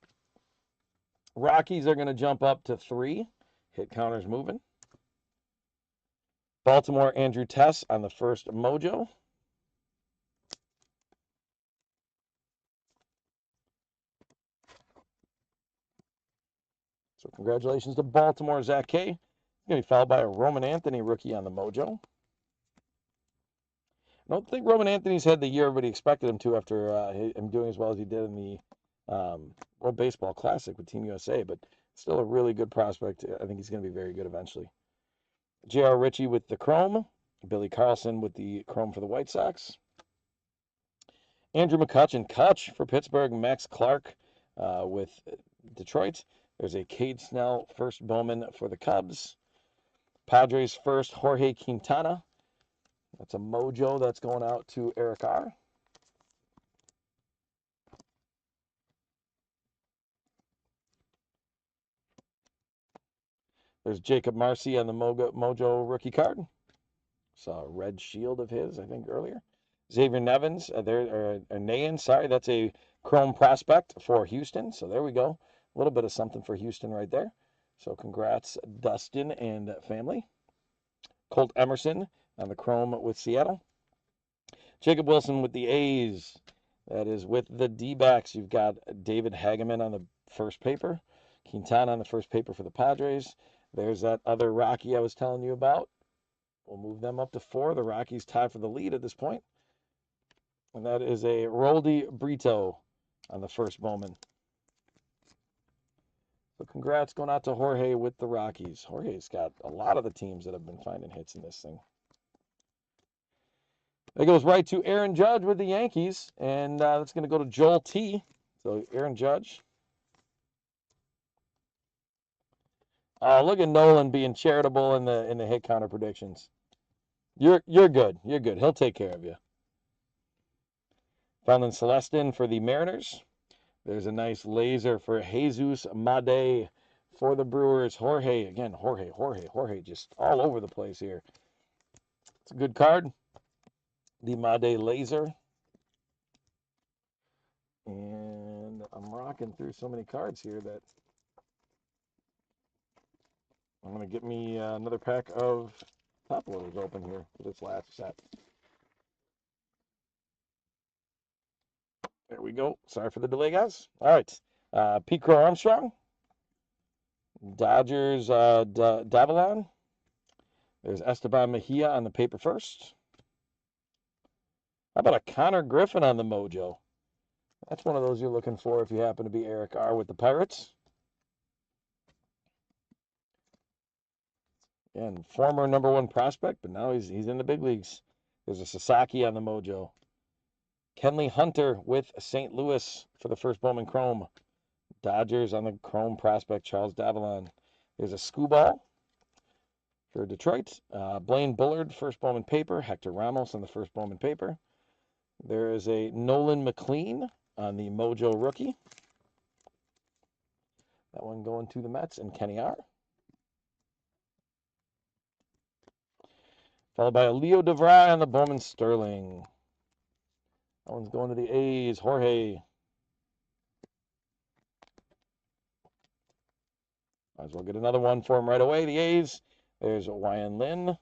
A: Rockies are going to jump up to 3. Hit counter's moving. Baltimore, Andrew Tess on the first Mojo. So congratulations to Baltimore, Zach K. He's going to be followed by a Roman Anthony rookie on the Mojo. I don't think Roman Anthony's had the year everybody expected him to after him doing as well as he did in the World Baseball Classic with Team USA, but still a really good prospect. I think he's going to be very good eventually. J.R. Ritchie with the chrome. Billy Carlson with the chrome for the White Sox. Andrew McCutchen, Kutch for Pittsburgh. Max Clark with Detroit. There's a Cade Snell first Bowman for the Cubs. Padres first, Jorge Quintana. That's a mojo that's going out to Eric R. There's Jacob Marcy on the mojo rookie card. Saw a red shield of his, I think, earlier. Xavier Nevins, Nayan, sorry, that's a chrome prospect for Houston. So there we go. A little bit of something for Houston right there. So congrats, Dustin and family. Colt Emerson on the chrome with Seattle. Jacob Wilson with the A's. That is with the D-backs. You've got David Hageman on the first paper. Quintana on the first paper for the Padres. There's that other Rocky I was telling you about. We'll move them up to 4. The Rockies tie for the lead at this point. And that is a Roldy Brito on the first Bowman. So congrats going out to Jorge with the Rockies. Jorge's got a lot of the teams that have been finding hits in this thing. It goes right to Aaron Judge with the Yankees. And that's going to go to Joel T. So Aaron Judge. Oh, look at Nolan being charitable in the hit counter predictions. You're good. You're good. He'll take care of you. Found in Celestin for the Mariners. There's a nice laser for Jesus Made for the Brewers. Jorge, again, Jorge, just all over the place here. It's a good card. The Made laser. And I'm rocking through so many cards here that I'm going to get me another pack of top loaders open here for this last set. There we go. Sorry for the delay, guys. All right. Pete Crow Armstrong. Dodgers Davalon. There's Esteban Mejia on the paper first. How about a Connor Griffin on the mojo? That's one of those you're looking for if you happen to be Eric R. with the Pirates. And former #1 prospect, but now he's in the big leagues. There's a Sasaki on the mojo. Kenley Hunter with St. Louis for the first Bowman Chrome. Dodgers on the Chrome prospect, Charles Davalon. There's a Scooball for Detroit. Blaine Bullard, first Bowman paper. Hector Ramos on the first Bowman paper. There is a Nolan McLean on the Mojo rookie. That one going to the Mets and Kenny R. Followed by a Leo DeVry on the Bowman Sterling. That one's going to the A's, Jorge. Might as well get another one for him right away. The A's. There's Wyan Lin,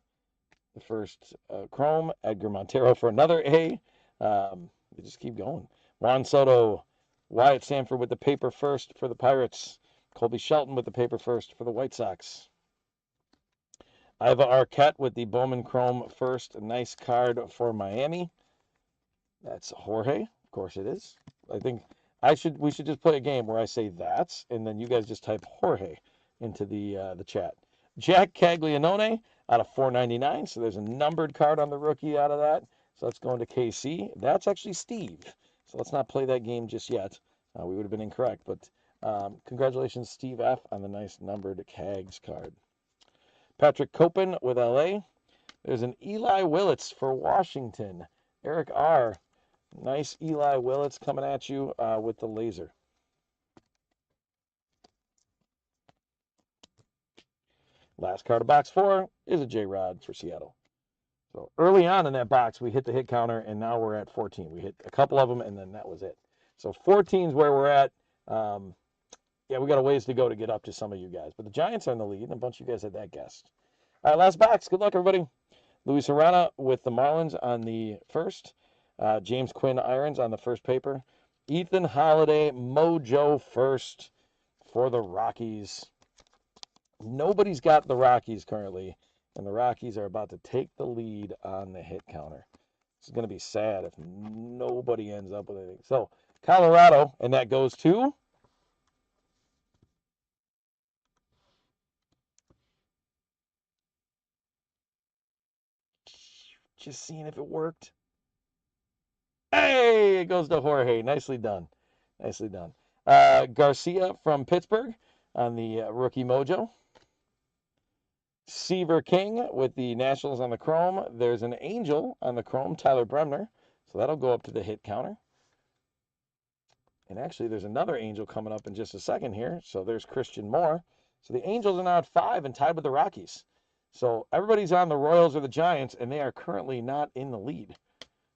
A: the first Chrome. Edgar Montero for another A. They just keep going. Juan Soto. Wyatt Sanford with the paper first for the Pirates. Colby Shelton with the paper first for the White Sox. Iva Arquette with the Bowman Chrome first. A nice card for Miami. That's Jorge. Of course it is. I think we should just play a game where I say that's, and then you guys just type Jorge into the chat. Jack Caglianone out of 499. So there's a numbered card on the rookie out of that. So that's going to KC. That's actually Steve. So let's not play that game just yet. We would have been incorrect. But congratulations, Steve F., on the nice numbered Cags card. Patrick Copen with LA. There's an Eli Willits for Washington. Eric R. Nice Eli Willits coming at you with the laser. Last card of box 4 is a J-Rod for Seattle. So early on in that box, we hit the hit counter, and now we're at 14. We hit a couple of them, and then that was it. So 14 is where we're at. Yeah, we got a ways to go to get up to some of you guys. But the Giants are in the lead, and a bunch of you guys had that guessed. All right, last box. Good luck, everybody. Luis Arana with the Marlins on the first. James Quinn Irons on the first paper. Ethan Holiday, Mojo first for the Rockies. Nobody's got the Rockies currently, and the Rockies are about to take the lead on the hit counter. It's going to be sad if nobody ends up with anything. So, Colorado, and that goes to Just seeing if it worked. Hey, it goes to Jorge. Nicely done. Nicely done. Garcia from Pittsburgh on the rookie mojo. Seaver King with the Nationals on the chrome. There's an Angel on the chrome, Tyler Bremner. So that'll go up to the hit counter. And actually, there's another Angel coming up in just a second here. So there's Christian Moore. So the Angels are now at 5 and tied with the Rockies. So everybody's on the Royals or the Giants, and they are currently not in the lead.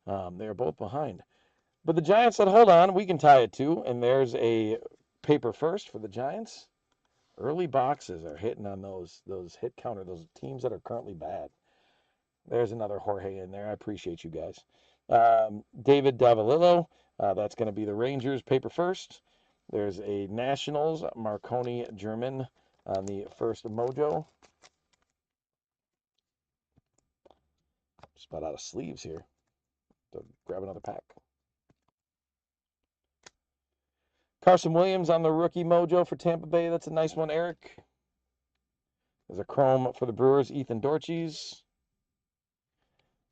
A: They are both behind. But the Giants said, hold on, we can tie it too. And there's a paper first for the Giants. Early boxes are hitting on those hit counter, those teams that are currently bad. There's another Jorge in there. I appreciate you guys. David Davalillo, that's going to be the Rangers paper first. There's a Nationals, Marconi German on the first mojo. Just about out of sleeves here. So grab another pack. Carson Williams on the rookie mojo for Tampa Bay. That's a nice one, Eric. There's a chrome for the Brewers, Ethan Dorches.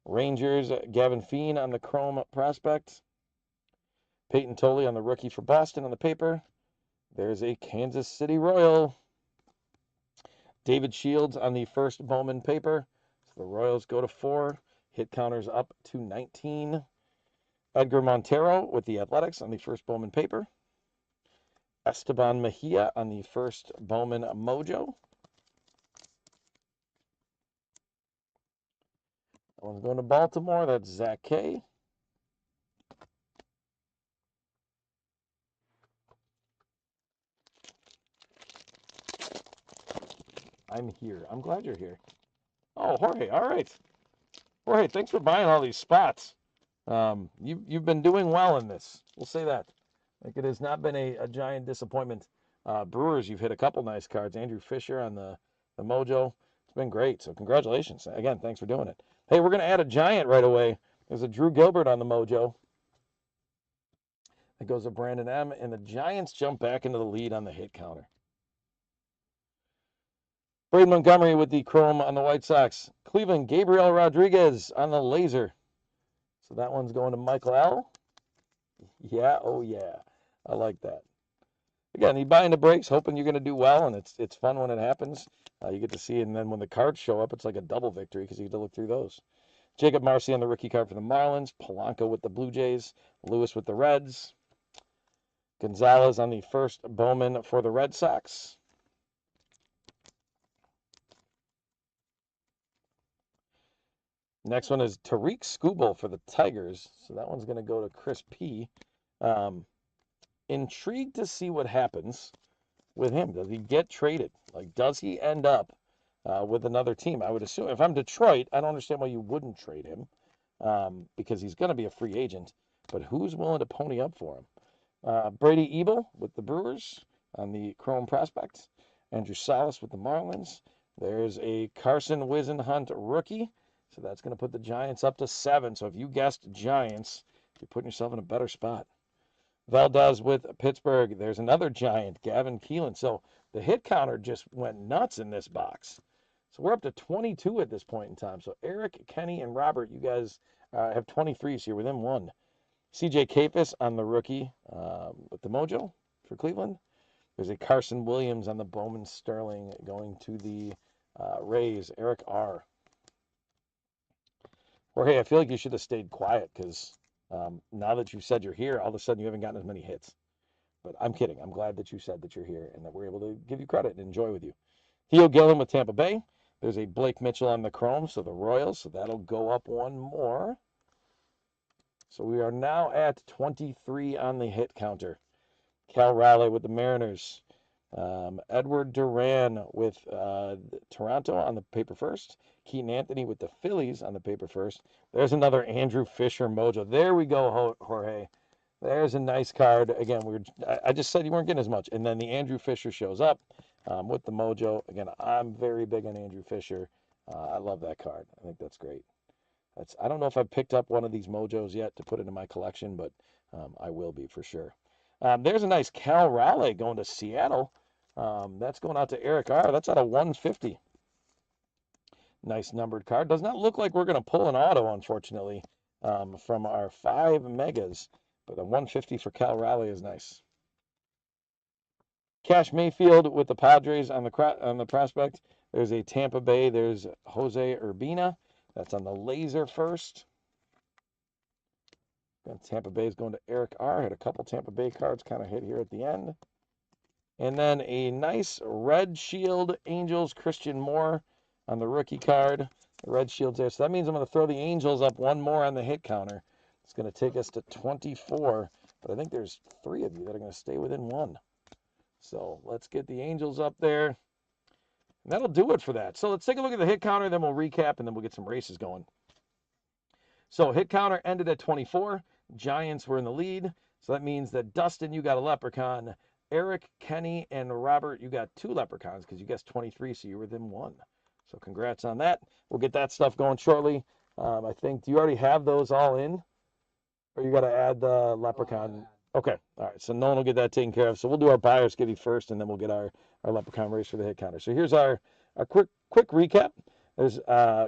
A: Rangers, Gavin Feene on the chrome prospect. Peyton Tolley on the rookie for Boston on the paper. There's a Kansas City Royal. David Shields on the first Bowman paper. So the Royals go to 4. Hit counters up to 19. Edgar Montero with the Athletics on the first Bowman paper. Esteban Mejia on the first Bowman mojo. That one's going to Baltimore. That's Zach K. I'm here. I'm glad you're here. Oh, Jorge. All right. Jorge, thanks for buying all these spots. You've been doing well in this. We'll say that. Like, it has not been a giant disappointment. Brewers, you've hit a couple nice cards. Andrew Fisher on the mojo. It's been great. So congratulations. Again, thanks for doing it. Hey, we're going to add a giant right away. There's a Drew Gilbert on the mojo. That goes to Brandon M. And the Giants jump back into the lead on the hit counter. Braden Montgomery with the chrome on the White Sox. Cleveland, Gabriel Rodriguez on the laser. So that one's going to Michael L. Yeah, oh yeah. I like that. Again, you buy into breaks, hoping you're going to do well, and it's fun when it happens. You get to see, and then when the cards show up, it's like a double victory because you get to look through those. Jacob Marcy on the rookie card for the Marlins. Polanco with the Blue Jays. Lewis with the Reds. Gonzalez on the first Bowman for the Red Sox. Next one is Tariq Skubal for the Tigers. So that one's going to go to Chris P. Intrigued to see what happens with him. Does he get traded? Like, does he end up with another team? I would assume if I'm Detroit, I don't understand why you wouldn't trade him because he's going to be a free agent. But who's willing to pony up for him? Brady Ebel with the Brewers on the Chrome prospect. Andrew Salas with the Marlins. There's a Carson Wisenhunt rookie. So that's going to put the Giants up to 7. So if you guessed Giants, you're putting yourself in a better spot. Valdez with Pittsburgh. There's another Giant, Gavin Keelan. So the hit counter just went nuts in this box. So we're up to 22 at this point in time. So Eric, Kenny, and Robert, you guys have 23s here within 1. CJ Kapis on the rookie with the mojo for Cleveland. There's a Carson Williams on the Bowman Sterling going to the Rays, Eric R. Jorge, I feel like you should have stayed quiet because now that you've said you're here, all of a sudden you haven't gotten as many hits. But I'm kidding. I'm glad that you said that you're here and that we're able to give you credit and enjoy with you. Theo Gillen with Tampa Bay. There's a Blake Mitchell on the chrome, so the Royals. So that'll go up 1 more. So we are now at 23 on the hit counter. Cal Raleigh with the Mariners. Edward Duran with Toronto on the paper first. Keaton Anthony with the Phillies on the paper first. There's another Andrew Fisher mojo. There we go, Jorge. There's a nice card. Again, I just said you weren't getting as much. And then the Andrew Fisher shows up with the mojo. Again, I'm very big on Andrew Fisher. I love that card. I think that's great. I don't know if I've picked up one of these mojos yet to put it in my collection, but I will be for sure. There's a nice Cal Raleigh going to Seattle. That's going out to Eric R. That's out of 150. Nice numbered card. Does not look like we're going to pull an auto, unfortunately, from our 5 megas. But a 150 for Cal Raleigh is nice. Cash Mayfield with the Padres on the prospect. There's a Tampa Bay. There's Jose Urbina. That's on the laser first. And Tampa Bay is going to Eric R. Had a couple Tampa Bay cards kind of hit here at the end. And then a nice red shield Angels Christian Moore on the rookie card. The red shield's there. So that means I'm going to throw the Angels up one more on the hit counter. It's going to take us to 24. But I think there's 3 of you that are going to stay within 1. So let's get the Angels up there. And that'll do it for that. So let's take a look at the hit counter, then we'll recap, and then we'll get some races going. So hit counter ended at 24. Giants were in the lead. So that means that Dustin, you got a leprechaun. Eric, Kenny, and Robert, you got 2 leprechauns because you guessed 23, so you're within 1. So congrats on that. We'll get that stuff going shortly. I think, do you already have those all in? Or you got to add the leprechaun? Okay. All right. So no one will get that taken care of. So we'll do our buyer's skivvy first, and then we'll get our leprechaun race for the hit counter. So here's our quick recap. There's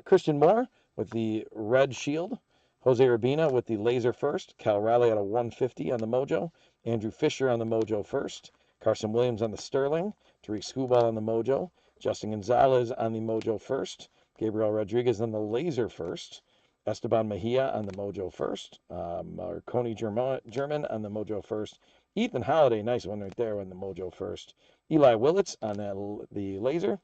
A: Christian Moore with the red shield. Jose Urbina with the laser first. Cal Raleigh at a 150 on the Mojo. Andrew Fisher on the Mojo first. Carson Williams on the Sterling. Tariq Skubal on the Mojo. Justin Gonzalez on the Mojo first. Gabriel Rodriguez on the laser first. Esteban Mejia on the Mojo first. Marconi German on the Mojo first. Ethan Holiday, nice one right there on the Mojo first. Eli Willits on the laser.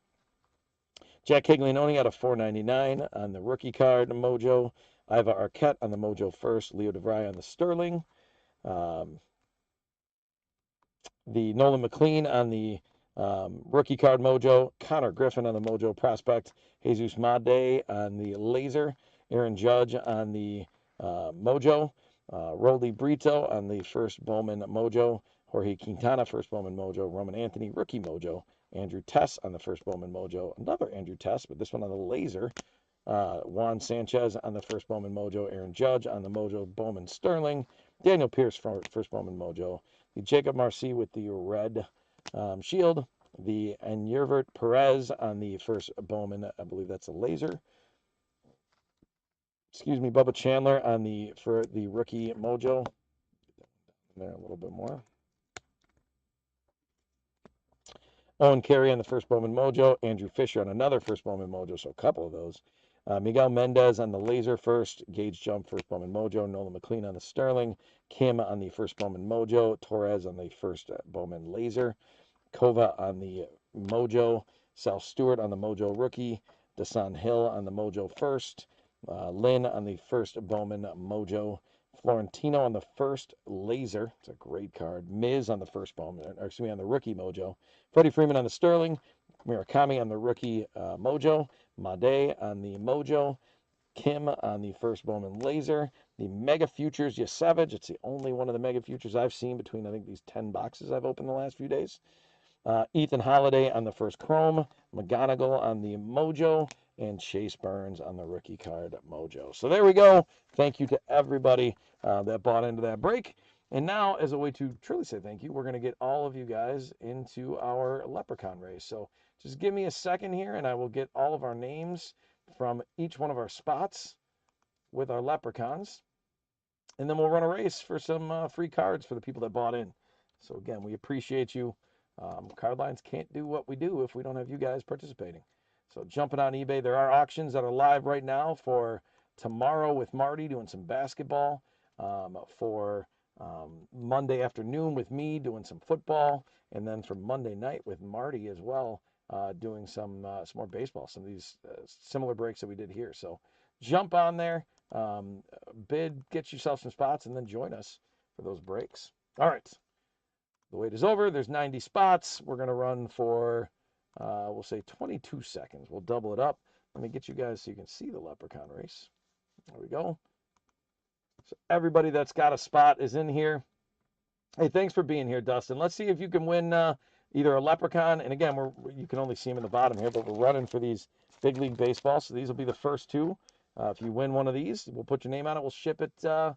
A: Jack Caglianone out of 499 on the rookie card Mojo. Iva Arquette on the Mojo first. Leo DeVry on the Sterling. The Nolan McLean on the rookie card Mojo. Connor Griffin on the Mojo prospect. Jesus Made on the laser. Aaron Judge on the Mojo. Roldy Brito on the first Bowman Mojo. Jorge Quintana, first Bowman Mojo. Roman Anthony, rookie Mojo. Andrew Tess on the first Bowman Mojo. Another Andrew Tess, but this one on the laser. Juan Sanchez on the first Bowman Mojo. Aaron Judge on the Mojo Bowman Sterling. Daniel Pierce for first Bowman Mojo. The Jacob Marcy with the red shield. The Enyervert Perez on the first Bowman. I believe that's a laser. Excuse me, Bubba Chandler on for the rookie Mojo. There a little bit more. Owen Carey on the first Bowman Mojo. Andrew Fisher on another first Bowman Mojo, so a couple of those. Miguel Mendez on the laser first. Gage Jump, first Bowman Mojo. Nolan McLean on the Sterling. Kim on the first Bowman Mojo. Torres on the first Bowman laser. Kova on the Mojo. Sal Stewart on the Mojo rookie. Desan Hill on the Mojo first. Lynn on the first Bowman Mojo. Florentino on the first laser. It's a great card. Miz on the first Bowman, or excuse me, on the rookie Mojo. Freddie Freeman on the Sterling. Murakami on the rookie Mojo. Made on the Mojo. Kim on the first Bowman laser. The Mega Futures Yasevich. It's the only one of the Mega Futures I've seen between, I think, these 10 boxes I've opened the last few days. Ethan Holiday on the first Chrome. McGonigal on the Mojo. And Chase Burns on the rookie card Mojo. So there we go. Thank you to everybody that bought into that break. And now, as a way to truly say thank you, we're going to get all of you guys into our Leprechaun race. So just give me a second here, and I will get all of our names from each one of our spots with our Leprechauns. And then we'll run a race for some free cards for the people that bought in. So again, we appreciate you. Card Lines can't do what we do if we don't have you guys participating. So jumping on eBay, there are auctions that are live right now for tomorrow with Marty doing some basketball, for Monday afternoon with me doing some football, and then for Monday night with Marty as well, doing some more baseball, some of these similar breaks that we did here. So jump on there, bid, get yourself some spots, and then join us for those breaks. All right. The wait is over. There's 90 spots. We're going to run for... we'll say 22 seconds. We'll double it up. Let me get you guys so you can see the Leprechaun race. There we go. So everybody that's got a spot is in here. Hey, thanks for being here, Dustin. Let's see if you can win either a Leprechaun. And again, you can only see them in the bottom here, but we're running for these Big League Baseball. So these will be the first 2. If you win one of these, we'll put your name on it. We'll ship it to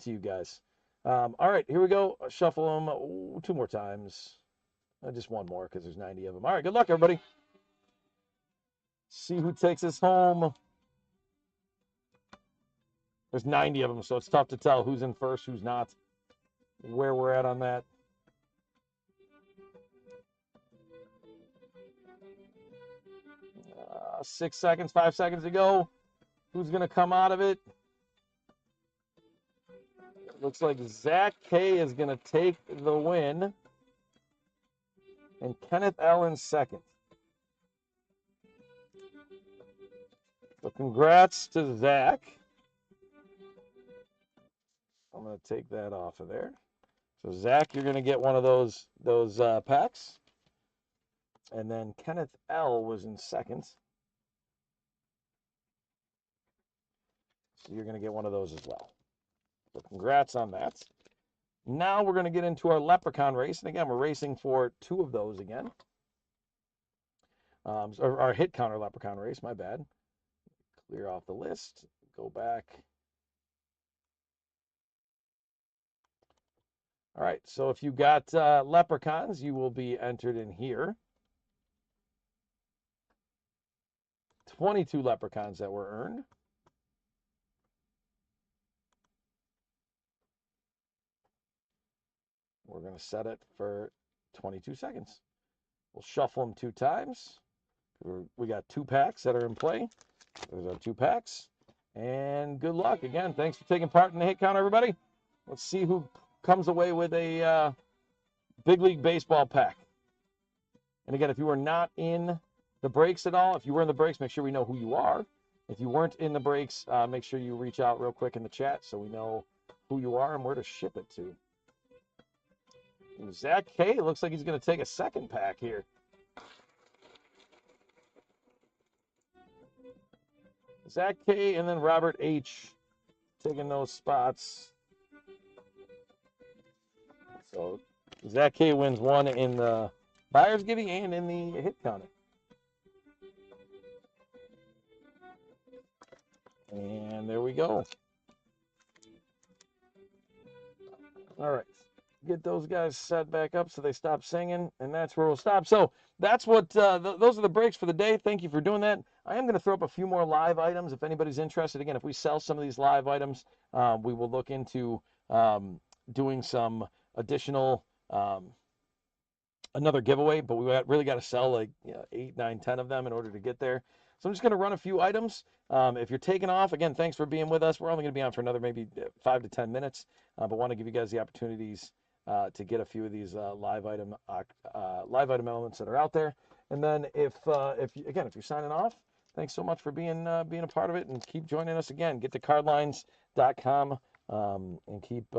A: you guys. All right, here we go. Shuffle them 2 more times. Just one more because there's 90 of them. All right, good luck, everybody. See who takes us home. There's 90 of them, so it's tough to tell who's in first, who's not, where we're at on that. 6 seconds, 5 seconds to go. Who's going to come out of it? Looks like Zach K is going to take the win. And Kenneth L in second. So congrats to Zach. I'm going to take that off of there. So Zach, you're going to get one of those packs. And then Kenneth L was in second. So you're going to get one of those as well. So congrats on that. Now we're going to get into our leprechaun race. And again, we're racing for 2 of those again. Our hit counter leprechaun race, my bad. Clear off the list. Go back. All right, so if you got leprechauns, you will be entered in here. 22 leprechauns that were earned. We're going to set it for 22 seconds. We'll shuffle them 2 times. We got 2 packs that are in play. There's our 2 packs. And good luck. Again, thanks for taking part in the hit count, everybody. Let's see who comes away with a Big League Baseball pack. And again, if you are not in the breaks at all, if you were in the breaks, make sure we know who you are. If you weren't in the breaks, make sure you reach out real quick in the chat so we know who you are and where to ship it to. Zach K looks like he's going to take a second pack here. Zach K and then Robert H taking those spots. So Zach K wins one in the buyer's giving and in the hit counter. And there we go. All right. Get those guys set back up so they stop singing, and that's where we'll stop. So that's what those are the breaks for the day. Thank you for doing that. I am going to throw up a few more live items if anybody's interested. Again, if we sell some of these live items, we will look into doing some additional another giveaway, but we really got to sell like 8, 9, 10 of them in order to get there. So I'm just going to run a few items. If you're taking off, again, thanks for being with us. We're only going to be on for another maybe 5 to 10 minutes, but want to give you guys the opportunities to get a few of these live item elements that are out there. And then if you're signing off, thanks so much for being a part of it, and keep joining us again. Get to cardlines.com and keep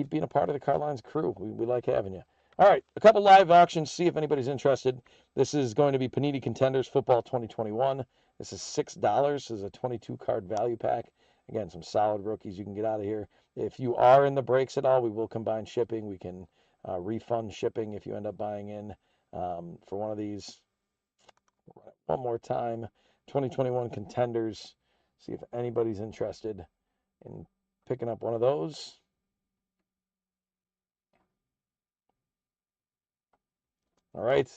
A: being a part of the Cardlines crew. We like having you. All right, a couple live auctions. See if anybody's interested. This is going to be Panini Contenders Football 2021. This is $6. This is a 22-card value pack. Again, some solid rookies you can get out of here. If you are in the breaks at all, we will combine shipping. We can refund shipping if you end up buying in for one of these. One more time, 2021 Contenders. See if anybody's interested in picking up one of those. All right,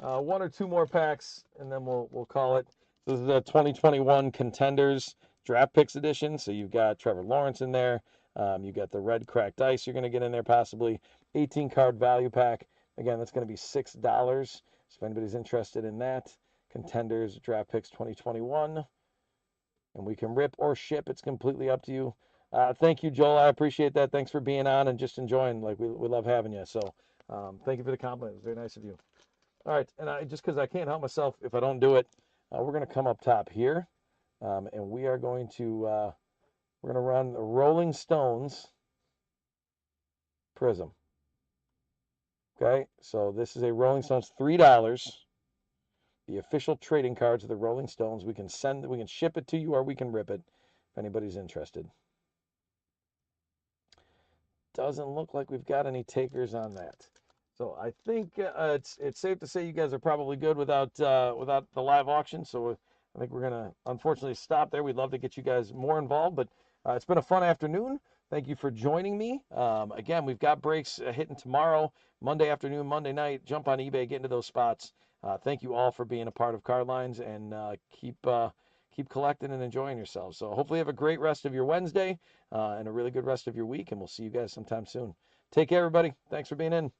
A: 1 or 2 more packs, and then we'll call it. This is the 2021 Contenders Draft Picks Edition. So you've got Trevor Lawrence in there. You've got the red cracked dice you're going to get in there possibly. 18-card value pack. Again, that's going to be $6. So if anybody's interested in that, Contenders Draft Picks 2021. And we can rip or ship. It's completely up to you. Thank you, Joel. I appreciate that. Thanks for being on and just enjoying. Like, we love having you. So thank you for the compliment. It was very nice of you. All right, and just because I can't help myself if I don't do it, we're going to come up top here, and we are going to run the Rolling Stones Prism. Okay, so this is a Rolling Stones, $3. The official trading cards of the Rolling Stones. We can ship it to you, or we can rip it if anybody's interested. Doesn't look like we've got any takers on that. So I think it's safe to say you guys are probably good without the live auction. So I think we're gonna unfortunately stop there. We'd love to get you guys more involved, but it's been a fun afternoon. Thank you for joining me. Again, we've got breaks hitting tomorrow, Monday afternoon, Monday night. Jump on eBay, get into those spots. Thank you all for being a part of Card Lines, and keep collecting and enjoying yourselves. So hopefully you have a great rest of your Wednesday and a really good rest of your week, and we'll see you guys sometime soon. Take care, everybody. Thanks for being in.